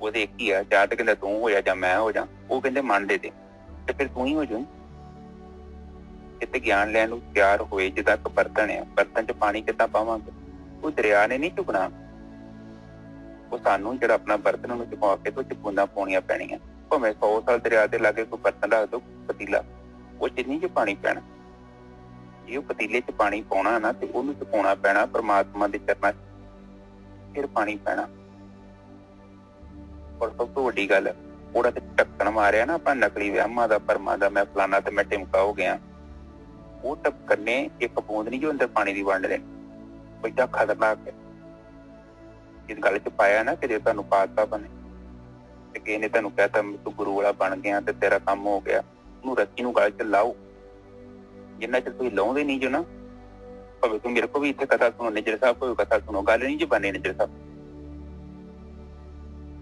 ਉਹਦੇ ਇੱਕ ਹੀ ਆ ਜਾਂ ਤਾਂ ਕਹਿੰਦਾ ਤੂੰ ਹੋ ਜਾ ਜਾਂ ਮੈਂ ਹੋ ਜਾ ਉਹ ਕਹਿੰਦੇ ਮਨ ਦੇ ਤੇ ਫਿਰ ਤੂੰ ਹੀ ਹੋ ਜਾਊ ਕਿਤੇ ਗਿਆਨ ਲੈਣ ਨੂੰ ਤਿਆਰ ਹੋਏ ਜਿੱਦਾਂ ਇੱਕ ਬਰਤਨ ਆ ਬਰਤਨ 'ਚ ਪਾਣੀ ਕਿੱਦਾਂ ਪਾਵਾਂਗੇ ਉਹ ਦਰਿਆ ਨੇ ਨਹੀਂ ਚੁੱਕਣਾ ਉਹ ਸਾਨੂੰ ਜਿਹੜਾ ਆਪਣਾ ਬਰਤਨ ਉਹਨੂੰ ਚੁਕਾ ਕੇ ਤੇ ਬੂੰਦਾਂ ਪਾਉਣੀਆਂ ਪੈਣੀਆਂ ਭਾਵੇਂ 100 ਸਾਲ ਦਰਿਆ ਦੇ ਲਾਗੇ ਕੋਈ ਬਰਤਨ ਰੱਖ ਦੋ ਪਤੀਲਾ ਉਹ 'ਚ ਨਹੀਂ ਪਾਣੀ ਪੈਣਾ ਜੇ ਉਹ ਪਤੀਲੇ 'ਚ ਪਾਣੀ ਪਾਉਣਾ ਨਾ ਤੇ ਉਹਨੂੰ ਚੁਕਾਉਣਾ ਪੈਣਾ ਪਰਮਾਤਮਾ ਦੇ ਚਰਨਾਂ 'ਚ ਫਿਰ ਪਾਣੀ ਪੈਣਾ ਔਰ ਸਭ ਤੋਂ ਵੱਡੀ ਗੱਲ ਉਹਦਾ ਤੇ ਢੱਕਣ ਮਾਰਿਆ ਨਾ ਆਪਾਂ ਨਕਲੀ ਵਹਿਮਾਂ ਦਾ ਪਰਮਾਂ ਦਾ ਮੈਂ ਫਲਾਨਾ ਤੇ ਮੈਂ ਟਿਮਕਾ ਹੋ ਗਿਆ ਉਹ ਢੱਕਣ ਨੇ ਇੱਕ ਬੂੰਦ ਨਹੀਂ ਜੋ ਅੰਦਰ ਪਾਣੀ ਦੀ ਵੰਡ ਦੇਣੀ ਬੜਾ ਖਤਰਨਾਕ ਹੈ ਇਸ ਗੱਲ 'ਚ ਪਾਇਆ ਨਾ ਕਿ ਜੇ ਤੁਹਾਨੂੰ ਪਾਤਾ ਬਣੇ ਤੇ ਕਿਸੇ ਨੇ ਤੁਹਾਨੂੰ ਕਹਿਤਾ ਤੂੰ ਗੁਰੂ ਵਾਲਾ ਬਣ ਗਿਆ ਤੇ ਤੇਰਾ ਕੰਮ ਹੋ ਗਿਆ ਉਹਨੂੰ ਰੱਸੀ ਨੂੰ ਗਲ 'ਚ ਲਾਓ ਜਿੰਨਾ ਚਿਰ ਤੁਸੀਂ ਲਾਉਂਦੇ ਨਹੀਂ ਜੋ ਨਾ ਭਾਵੇਂ ਤੂੰ ਮੇਰੇ ਕੋਲ ਵੀ ਇੱਥੇ ਕਥਾ ਸੁਣੋ ਨਿਜਰ ਸਾਹਿਬ ਕੋਈ ਕਥਾ ਸੁਣੋ ਗੱਲ ਨਹੀਂ ਜੀ ਬਣੇ ਨਿਜਰ ਸਾਹਿਬ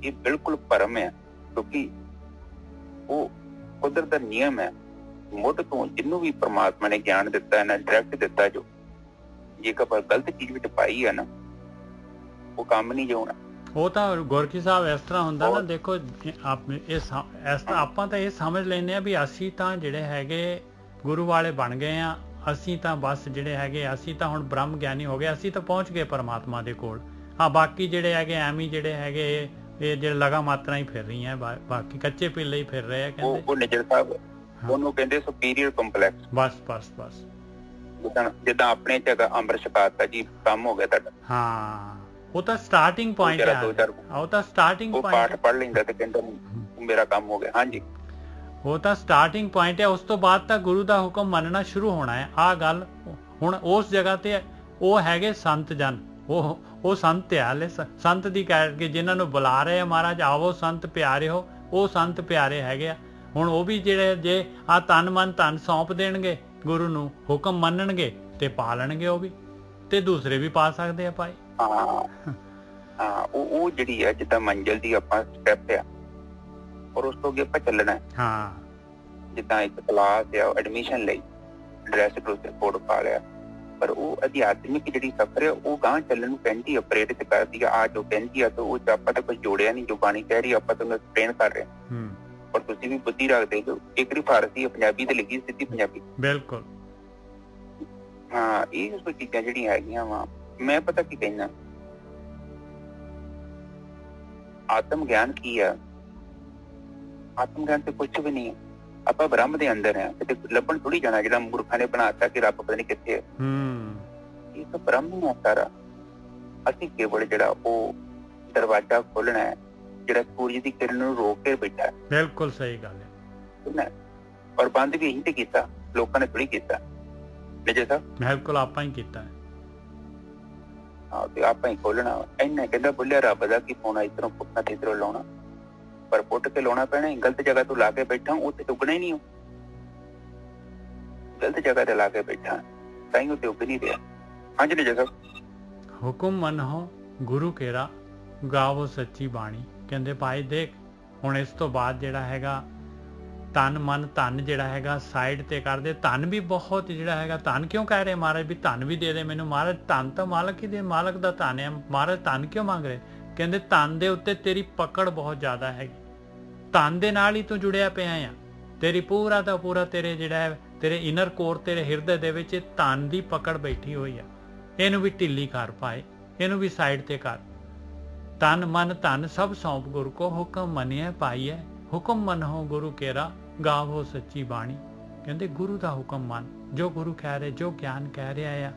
ਇਹ ਬਿਲਕੁਲ ਭਰਮ ਹੈ ਕਿਉਂਕਿ ਉਹ ਕੁਦਰਤ ਦਾ ਨਿਯਮ ਹੈ ਮੁੱਢ ਤੋਂ ਜਿਹਨੂੰ ਵੀ ਪਰਮਾਤਮਾ ਨੇ ਗਿਆਨ ਦਿੱਤਾ ਹੈ ਨਾ ਡਾਇਰੈਕਟ ਦਿੱਤਾ ਜੋ ਜੇਕਰ ਗਲਤ ਚੀਜ਼ ਵਿੱਚ ਪਾਈ ਹੈ ਨਾ ਉਹ ਕੰਮ ਨਹੀਂ ਜਾਣਾ ਉਹ ਤਾਂ ਗੁਰਕੀ ਸਾਹਿਬ ਇਸ ਤਰ੍ਹਾਂ ਹੁੰਦਾ ਨਾ ਦੇਖੋ ਆਪਾਂ ਤਾਂ ਇਹ ਸਮਝ ਲੈਂਦੇ ਆ ਵੀ ਅਸੀਂ ਤਾਂ ਜਿਹੜੇ ਹੈਗੇ ਗੁਰੂ ਵਾਲੇ ਬਣ ਗਏ ਆ ਅਸੀਂ ਤਾਂ ਬਸ ਜਿਹੜੇ ਹੈਗੇ ਅਸੀਂ ਤਾਂ ਹੁਣ ਬ੍ਰਹਮ ਗਿਆਨੀ ਹੋ ਗਏ ਅਸੀਂ ਤਾਂ ਪਹੁੰਚ ਗਏ ਪਰਮਾਤਮਾ ਦੇ ਕੋਲ ਬਾਕੀ ਜਿਹੜੇ ਹੈਗੇ ਐਵੇਂ ਜਿਹੜੇ ਹੈਗੇ ਇਹ ਜਿਹੜੇ ਲਗਾ ਮਾਤਰਾ ਹੀ ਫਿਰ ਰਹੀਆਂ ਬਾਕੀ ਕੱਚੇ ਪਿੱਲੇ ਹੀ ਫਿਰ ਰਹੇ ਆ ਕਹਿੰਦੇ ਉਹ ਨਿਜਰ ਸਾਹਿਬ ਉਹਨੂੰ ਕਹਿੰਦੇ ਸੁਪੀਰੀਅਰ ਕੰਪਲੈਕਸ ਬਸ ਜਿੱਦਾਂ ਆਪਣੇ ਚ ਹੈਗਾ ਅੰਮ੍ਰਿਤ ਛਕਾਤਾ ਜੀ ਕੰਮ ਹੋ ਗਿਆ ਤੁਹਾਡਾ ਉਹ ਤਾਂ ਸਟਾਰਟਿੰਗ ਪੁਆਇੰਟ ਹੈ, ਉਹ ਤਾਂ ਸਟਾਰਟਿੰਗ ਪੁਆਇੰਟ ਪਾਠ ਪੜ੍ਹ ਲੈਂਦਾ ਤੇ ਕਹਿੰਦਾ ਮੇਰਾ ਕੰਮ ਹੋ ਗਿਆ। ਹਾਂਜੀ, ਉਹ ਤਾਂ ਸਟਾਰਟਿੰਗ ਪੁਆਇੰਟ ਹੈ। ਉਸ ਤੋਂ ਬਾਅਦ ਤਾਂ ਗੁਰੂ ਦਾ ਹੁਕਮ ਮੰਨਣਾ ਸ਼ੁਰੂ ਹੋਣਾ ਹੈ। ਆਹ ਗੱਲ ਹੁਣ ਉਸ ਜਗ੍ਹਾ ਤੇ ਉਹ ਹੈਗੇ ਸੰਤ ਜਨ, ਉਹ ਸੰਤ ਆ, ਹਲੇ ਸੰਤ ਦੀ ਕਰਕੇ ਜਿਨ੍ਹਾਂ ਨੂੰ ਬੁਲਾ ਰਹੇ ਆ ਮਹਾਰਾਜ, ਆਵੋ ਸੰਤ ਪਿਆਰੇ ਹੋ, ਉਹ ਸੰਤ ਪਿਆਰੇ ਹੈਗੇ ਆ। ਹੁਣ ਉਹ ਵੀ ਜਿਹੜੇ ਜੇ ਆ ਤਨ ਮਨ ਧਨ ਸੌਂਪ ਦੇਣਗੇ ਗੁਰੂ ਨੂੰ, ਹੁਕਮ ਮੰਨਣਗੇ ਤੇ ਪਾ ਲੈਣਗੇ ਉਹ ਵੀ, ਤੇ ਦੂਸਰੇ ਵੀ ਪਾ ਸਕਦੇ ਆ ਭਾਈ। ਹਾਂ, ਉਹ ਜਿਹੜੀ ਹੈ ਜਿੱਦਾਂ ਮੰਜ਼ਿਲ ਦੀ ਆਪਾਂ ਸਟੈਪ ਆ, ਔਰ ਉਸ ਤੋਂ ਅੱਗੇ ਆਪਾਂ ਚੱਲਣਾ। ਹਾਂ, ਜਿੱਦਾਂ ਇੱਕ ਕਲਾਸ ਆ ਐਡਮਿਸ਼ਨ ਲਈ ਡਰੈਸ ਕੋਡ ਪਾ ਲਿਆ, ਪਰ ਉਹ ਅਧਿਆਤਮਿਕ ਜਿਹੜੀ ਸਫ਼ਰ ਹੈ ਉਹ ਗਾਂਹ ਚੱਲਣ ਨੂੰ ਕਹਿੰਦੀ ਆ, ਪ੍ਰੇਰਿਤ ਕਰਦੀ ਆ ਜੋ ਕਹਿੰਦੀ ਆ। ਤਾਂ ਉਹ ਆਪਾਂ ਤਾਂ ਕੁਝ ਜੋੜਿਆ ਨਹੀਂ, ਜੋ ਬਾਣੀ ਕਹਿ ਰਹੀ ਆਪਾਂ ਤੁਹਾਨੂੰ ਐਕਸਪਲੇਨ ਕਰ ਰਹੇ ਹਾਂ। ਔਰ ਤੁਸੀਂ ਵੀ ਬੁੱਧੀ ਰੱਖਦੇ ਜੋ ਇੱਕ ਫਾਰਸੀ ਪੰਜਾਬੀ ਤੇ ਲਿਖੀ, ਸਿੱਧੀ ਪੰਜਾਬੀ। ਬਿਲਕੁਲ ਹਾਂ, ਇਹ ਸਭ ਚੀਜ਼ਾਂ ਜਿਹੜੀਆਂ ਹੈਗੀਆਂ ਵਾ, ਮੈਂ ਪਤਾ ਕੀ ਕਹਿਣਾ, ਆਤਮ ਗਿਆਨ ਕੀ ਆ? ਆਤਮ ਗਿਆਨ ਤੇ ਕੁਛ ਵੀ ਨਹੀਂ ਹੈ। ਆਪਾਂ ਬ੍ਰਹਮ ਦੇ ਅੰਦਰ ਆ, ਕਿਤੇ ਲੱਭਣ ਥੋੜੀ ਜਾਣਾ ਜਿਹੜਾ ਮੂਰਖਾਂ ਨੇ ਬਣਾਤਾ ਕਿ ਰੱਬ ਪਤਾ ਨਹੀਂ ਕਿੱਥੇ ਹੈ। ਇਹ ਤਾਂ ਬ੍ਰਹਮ ਹੀ ਆ ਸਾਰਾ। ਅਸੀਂ ਕੇਵਲ ਜਿਹੜਾ ਉਹ ਦਰਵਾਜ਼ਾ ਖੋਲਣਾ ਹੈ ਜਿਹੜਾ ਸੂਰਜ ਦੀ ਕਿਰਨ ਨੂੰ ਰੋਕ ਕੇ ਬੈਠਾ ਹੈ। ਬਿਲਕੁਲ ਸਹੀ ਗੱਲ ਹੈ। ਔਰ ਬੰਦ ਵੀ ਇਹੀ ਤੇ ਕੀਤਾ, ਲੋਕਾਂ ਨੇ ਥੋੜੀ ਕੀਤਾ। ਨਿਜੇ ਸਾਹਿਬ ਬਿਲਕੁਲ ਆਪਾਂ ਹੀ ਕੀਤਾ। ਹਾਂ, ਤੇ ਆਪਾਂ ਹੀ ਖੋਲਣਾ। ਇੰਨਾ ਕਹਿੰਦਾ ਬੋਲਿਆ ਰੱਬ ਦਾ ਕੀ ਪਾਉਣਾ, ਇੱਧਰੋਂ ਪੁੱਟਣਾ ਤੇ ਇੱਧਰੋਂ ਲਾਉਣਾ, ਪਰ ਪੁੱਟ ਕੇ ਲਾਉਣਾ ਪੈਣਾ। ਗਲਤ ਜਗ੍ਹਾ ਤੋਂ ਲਾ ਕੇ ਬੈਠਾ, ਉੱਥੇ ਟੁੱਕਣਾ ਹੀ ਨਹੀਂ। ਗਲਤ ਜਗ੍ਹਾ ਤੇ ਲਾ ਕੇ ਬੈਠਾ ਤਾਂ ਹੀ ਉੱਥੇ ਉੱਗ ਨਹੀਂ ਰਿਹਾ। ਹਾਂਜੀ ਨਿਜੇ ਸਾਹਿਬ। ਹੁਕਮ ਮੰਨੋ ਗੁਰੂ ਕੇਰਾ, ਗਾਵੋ ਸੱਚੀ ਬਾਣੀ। ਕਹਿੰਦੇ ਭਾਈ ਦੇਖ, ਹੁਣ ਇਸ ਤੋਂ ਬਾਅਦ ਜਿਹੜਾ ਹੈਗਾ ਤਨ ਮਨ ਧਨ ਜਿਹੜਾ ਹੈਗਾ ਸਾਈਡ ਤੇ ਕਰਦੇ। ਧਨ ਵੀ ਬਹੁਤ ਜਿਹੜਾ ਹੈਗਾ, ਧਨ ਕਿਉਂ ਕਹਿ ਰਹੇ ਮਹਾਰਾਜ ਵੀ ਧਨ ਵੀ ਦੇ ਦੇ ਮੈਨੂੰ? ਮਹਾਰਾਜ ਧਨ ਤਾਂ ਮਾਲਕ ਹੀ ਦੇ, ਮਾਲਕ ਦਾ ਧਨ ਹੈ। ਮਹਾਰਾਜ ਧਨ ਕਿਉਂ ਮੰਗ ਰਹੇ? ਕਹਿੰਦੇ ਧਨ ਦੇ ਉੱਤੇ ਤੇਰੀ ਪਕੜ ਬਹੁਤ ਜ਼ਿਆਦਾ ਹੈਗੀ, ਧਨ ਦੇ ਨਾਲ ਹੀ ਤੂੰ ਜੁੜਿਆ ਪਿਆ ਆ। ਤੇਰੀ ਪੂਰਾ ਦਾ ਪੂਰਾ ਤੇਰੇ ਜਿਹੜਾ ਹੈ ਤੇਰੇ ਇਨਰ ਕੋਰ, ਤੇਰੇ ਹਿਰਦੇ ਦੇ ਵਿੱਚ ਧਨ ਦੀ ਪਕੜ ਬੈਠੀ ਹੋਈ ਆ। ਇਹਨੂੰ ਵੀ ਢਿੱਲੀ ਕਰ ਪਾਏ, ਇਹਨੂੰ ਵੀ ਸਾਈਡ ਤੇ ਕਰ। ਤਨ ਮਨ ਧਨ ਸਭ ਸੌਂਪ ਗੁਰੂ ਕੋ, ਹੁਕਮ ਮੰਨਿਆ ਪਾਈਐ। ਹੁਕਮ ਮੰਨੋ ਗੁਰੂ ਕੇਰਾ, ਗਾਵੋ ਸੱਚੀ ਬਾਣੀ। ਕਹਿੰਦੇ ਗੁਰੂ ਦਾ ਹੁਕਮ ਮੰਨ, ਜੋ ਗੁਰੂ ਕਹਿ ਰਹੇ, ਜੋ ਗਿਆਨ ਕਹਿ ਰਿਹਾ ਆ,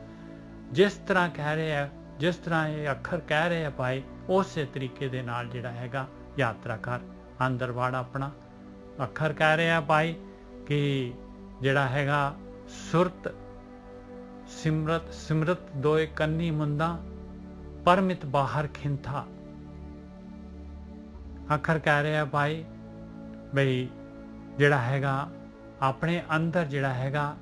ਜਿਸ ਤਰ੍ਹਾਂ ਕਹਿ ਰਿਹਾ, ਜਿਸ ਤਰ੍ਹਾਂ ਇਹ ਅੱਖਰ ਕਹਿ ਰਹੇ ਆ ਭਾਈ, ਉਸੇ ਤਰੀਕੇ ਦੇ ਨਾਲ ਜਿਹੜਾ ਹੈਗਾ ਯਾਤਰਾ ਕਰ। ਅੰਦਰ ਵੜ ਆਪਣਾ। ਅੱਖਰ ਕਹਿ ਰਿਹਾ ਭਾਈ ਕਿ ਜਿਹੜਾ ਹੈਗਾ ਸੁਰਤ ਸਿਮਰਤ, ਸਿਮਰਤ ਦੋਏ ਕੰਨੀ ਮੁੰਦਾ, ਪਰਮਿਤ ਬਾਹਰ ਖਿੰਥਾ। ਅੱਖਰ ਕਹਿ ਰਿਹਾ ਭਾਈ ਬਈ ਜਿਹੜਾ ਹੈਗਾ ਆਪਣੇ ਅੰਦਰ ਜਿਹੜਾ ਹੈਗਾ,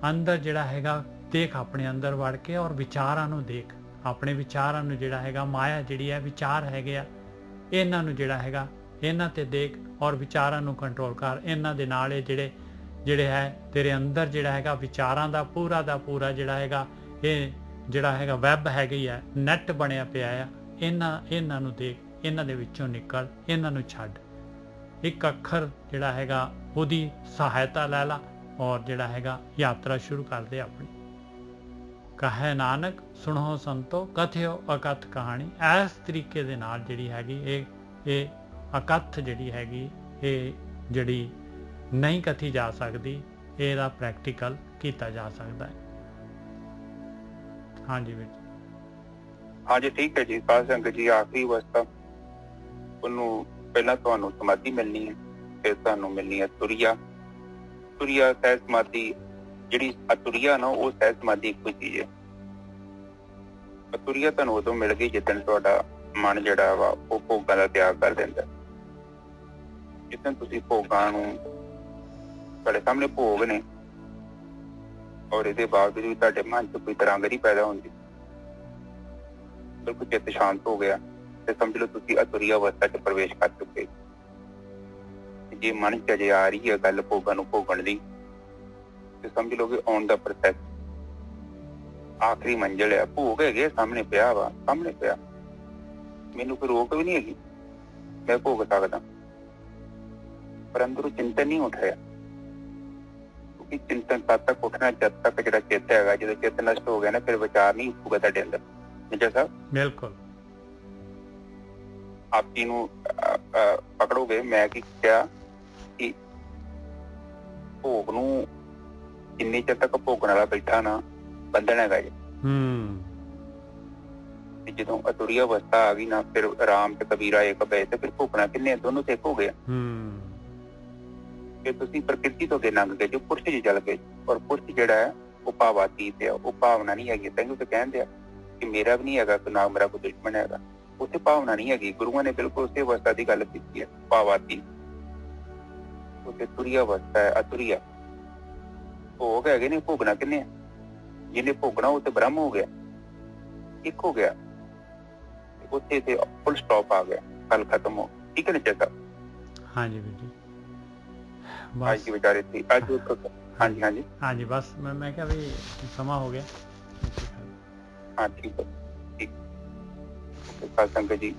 ਅੰਦਰ ਜਿਹੜਾ ਹੈਗਾ ਦੇਖ, ਆਪਣੇ ਅੰਦਰ ਵੜ ਕੇ ਔਰ ਵਿਚਾਰਾਂ ਨੂੰ ਦੇਖ। ਆਪਣੇ ਵਿਚਾਰਾਂ ਨੂੰ ਜਿਹੜਾ ਹੈਗਾ, ਮਾਇਆ ਜਿਹੜੀ ਹੈ ਵਿਚਾਰ ਹੈਗੇ ਆ, ਇਹਨਾਂ ਨੂੰ ਜਿਹੜਾ ਹੈਗਾ ਇਹਨਾਂ ਤੇ ਦੇਖ ਔਰ ਵਿਚਾਰਾਂ ਨੂੰ ਕੰਟਰੋਲ ਕਰ। ਇਹਨਾਂ ਦੇ ਨਾਲ ਇਹ ਜਿਹੜੇ ਹੈ ਤੇਰੇ ਅੰਦਰ ਜਿਹੜਾ ਹੈਗਾ ਵਿਚਾਰਾਂ ਦਾ ਪੂਰਾ ਜਿਹੜਾ ਹੈਗਾ, ਇਹ ਜਿਹੜਾ ਹੈਗਾ ਵੈਬ ਹੈਗੀ ਆ, ਨੈਟ ਬਣਿਆ ਪਿਆ ਆ। ਇਹਨਾਂ ਨੂੰ ਦੇਖ, ਇਹਨਾਂ ਦੇ ਵਿੱਚੋਂ ਨਿਕਲ, ਇਹਨਾਂ ਨੂੰ ਛੱਡ। ਇੱਕ ਅੱਖਰ ਜਿਹੜਾ ਹੈਗਾ ਉਹਦੀ ਸਹਾਇਤਾ ਲੈ ਲਾ ਔਰ ਜਿਹੜਾ ਹੈਗਾ ਯਾਤਰਾ ਸ਼ੁਰੂ ਕਰਦੇ ਆਪਣੀ। ਕਹੇ ਨਾਨਕ ਸੁਣੋ ਸੰਤੋ, ਕਥਿਓ ਅਕਥ ਕਹਾਣੀ। ਇਸ ਤਰੀਕੇ ਦੇ ਨਾਲ ਜਿਹੜੀ ਹੈਗੀ ਇਹ ਅਕਥ ਜਿਹੜੀ ਹੈਗੀ, ਇਹ ਜਿਹੜੀ ਨਹੀਂ ਕਥੀ ਜਾ ਸਕਦੀ, ਇਹਦਾ ਪ੍ਰੈਕਟੀਕਲ ਕੀਤਾ ਜਾ ਸਕਦਾ ਹੈ। ਹਾਂਜੀ ਵੀਰ ਜੀ। ਹਾਂਜੀ ਠੀਕ ਹੈ ਜੀ। ਸਾਧ ਸੰਗਤ ਜੀ, ਆਖਰੀ ਅਵਸਥਾ ਉਹਨੂੰ ਪਹਿਲਾਂ ਤੁਹਾਨੂੰ ਸਮਾਧੀ ਮਿਲਣੀ ਹੈ, ਫਿਰ ਤੁਹਾਨੂੰ ਮਿਲਣੀ ਹੈ ਤੁਰੀਆ। ਤੁਰੀਆ ਸਹਿਜ ਸਮਾਧੀ, ਜਿਹੜੀ ਅਤੁਰੀਆ ਨਾ ਉਹ ਸਹਿਜ ਸਮਾਧੀ ਇੱਕੋ ਚੀਜ਼ ਹੈ। ਅਤੁਰੀਆ ਤੁਹਾਨੂੰ ਉਦੋਂ ਮਿਲ ਗਈ ਜਿੱਦਣ ਤੁਹਾਡਾ ਮਨ ਜਿਹੜਾ ਵਾ ਉਹ ਭੋਗਾਂ ਦਾ ਤਿਆਗ ਕਰ ਦਿੰਦਾ। ਜਿੱਦਣ ਤੁਸੀਂ ਭੋਗਾਂ ਨੂੰ, ਤੁਹਾਡੇ ਸਾਹਮਣੇ ਭੋਗ ਨੇ ਔਰ ਇਹਦੇ ਬਾਵਜੂਦ ਵੀ ਤੁਹਾਡੇ ਮਨ 'ਚ ਕੋਈ ਤਰੰਗ ਨਹੀਂ ਪੈਦਾ ਹੁੰਦੀ, ਬਿਲਕੁਲ ਚਿੱਤ ਸ਼ਾਂਤ ਹੋ ਗਿਆ, ਤੇ ਸਮਝ ਲਓ ਤੁਸੀਂ ਅਤੁਰੀਆ ਅਵਸਥਾ 'ਚ ਪ੍ਰਵੇਸ਼ ਕਰ ਚੁੱਕੇ। ਜੇ ਮਨ 'ਚ ਅਜੇ ਆ ਰਹੀ ਹੈ ਗੱਲ ਭੋਗਾਂ ਨੂੰ ਭੋਗਣ ਦੀ, ਤੇ ਸਮਝ ਲਓ ਕਿ ਆਉਣ ਦਾ ਪ੍ਰੋਸੈਸ, ਆਖਰੀ ਮੰਜ਼ਿਲ ਹੈ। ਭੋਗ ਹੈਗੇ ਸਾਹਮਣੇ ਪਿਆ ਵਾ, ਸਾਹਮਣੇ ਪਿਆ, ਮੈਨੂੰ ਕੋਈ ਰੋਕ ਵੀ ਨਹੀਂ ਹੈਗੀ, ਮੈਂ ਭੋਗ ਸਕਦਾ, ਪਰ ਅੰਦਰੋਂ ਚਿੰਤਨ ਨਹੀਂ ਉੱਠ ਰਿਹਾ। ਕਿਉਂਕਿ ਚਿੰਤਨ ਤਦ ਤੱਕ ਉੱਠਣਾ ਜਦ ਤੱਕ ਜਿਹੜਾ ਚਿੱਤ ਹੈਗਾ, ਜਦੋਂ ਚਿੱਤ ਨਸ਼ਟ ਹੋ ਗਿਆ ਨਾ, ਫਿਰ ਵਿਚਾਰ ਨਹੀਂ ਉੱਠੂਗਾ ਤੁਹਾਡੇ ਅੰਦਰ। ਨਿਜਾ ਸਾਹਿਬ ਬਿਲਕੁਲ ਆਪ ਜੀ ਨੂੰ ਪਕੜੋਗੇ। ਮੈਂ ਕੀ ਕਿਹਾ ਕਿ ਭੋਗ ਨੂੰ ਜਿੰਨੀ ਚਿਰ ਤੱਕ ਭੋਗਣ ਵਾਲਾ ਬੈਠਾ ਨਾ, ਬੰਧਨ ਹੈਗਾ ਜੀ। ਤੇ ਜਦੋਂ ਅਧੂਰੀ ਅਵਸਥਾ ਆ ਗਈ ਨਾ, ਫਿਰ ਰਾਮ ਤੇ ਕਬੀਰਾ ਇੱਕ ਪਏ ਤੇ ਫਿਰ ਭੋਗਣਾ ਕਿੰਨੇ, ਦੋਨੋਂ ਤੇ ਇੱਕ ਹੋ ਗਏ। ਫਿਰ ਤੁਸੀਂ ਪ੍ਰਕਿਰਤੀ ਤੋਂ ਅੱਗੇ ਲੰਘ ਗਏ, ਜੋ ਪੁਰਸ਼ ਜੀ ਚੱਲ ਗਏ। ਔਰ ਪੁਰਸ਼ ਜਿਹੜਾ ਹੈ ਉਹ ਭਾਵਾਤੀਤ ਹੈ, ਉਹ ਭਾਵਨਾ ਨਹੀਂ ਹੈਗੀ। ਤੈਨੂੰ ਤੇ ਕਹਿੰਦੇ ਆ ਕਿ ਮੇਰਾ ਵੀ ਨਹੀਂ ਹੈਗਾ, ਨਾ ਮੇਰਾ ਕੋਈ ਦੁਸ਼ਮਣ ਹੈਗਾ, ਉੱਥੇ ਭਾਵਨਾ ਨਹੀਂ ਹੈਗੀ। ਗੁਰੂਆਂ ਨੇ ਬਿਲਕੁਲ ਉਸੇ ਅਵਸਥਾ ਦੀ ਗੱਲ ਕੀਤੀ ਹੈ, ਭਾਵਾਤੀਤ। ਉੱਥੇ ਤੁਰੀ ਅਵਸਥਾ ਹੈ, ਅਤੁਰੀਆ ਭੋਗ ਹੈਗੇ ਨੇ। ਭੋਗਣਾ ਕਿੰਨੇ ਆ, ਜਿਹਨੇ ਭੋਗਣਾ ਉਹ ਤੇ ਬ੍ਰਹਮ ਹੋ ਗਿਆ, ਇੱਕ ਹੋ ਗਿਆ। ਉੱਥੇ ਤੇ ਫੁੱਲ ਸਟਾਪ ਆ ਗਿਆ, ਗੱਲ ਖਤਮ ਹੋ। ਠੀਕ ਹੈ ਨਾ ਚੇਤਾ? ਹਾਂਜੀ ਵੀਰ ਜੀ, ਅੱਜ ਦੀ ਵਿਚਾਰੇ ਸੀ ਅੱਜ। ਹਾਂਜੀ ਹਾਂਜੀ ਹਾਂਜੀ, ਬਸ ਮੈਂ ਕਿਹਾ ਵੀ ਸਮਾਂ ਹੋ ਗਿਆ। ਹਾਂ ਠੀਕ ਹੈ, ਠੀਕ। ਸਾਧ ਸੰਗਤ ਜੀ,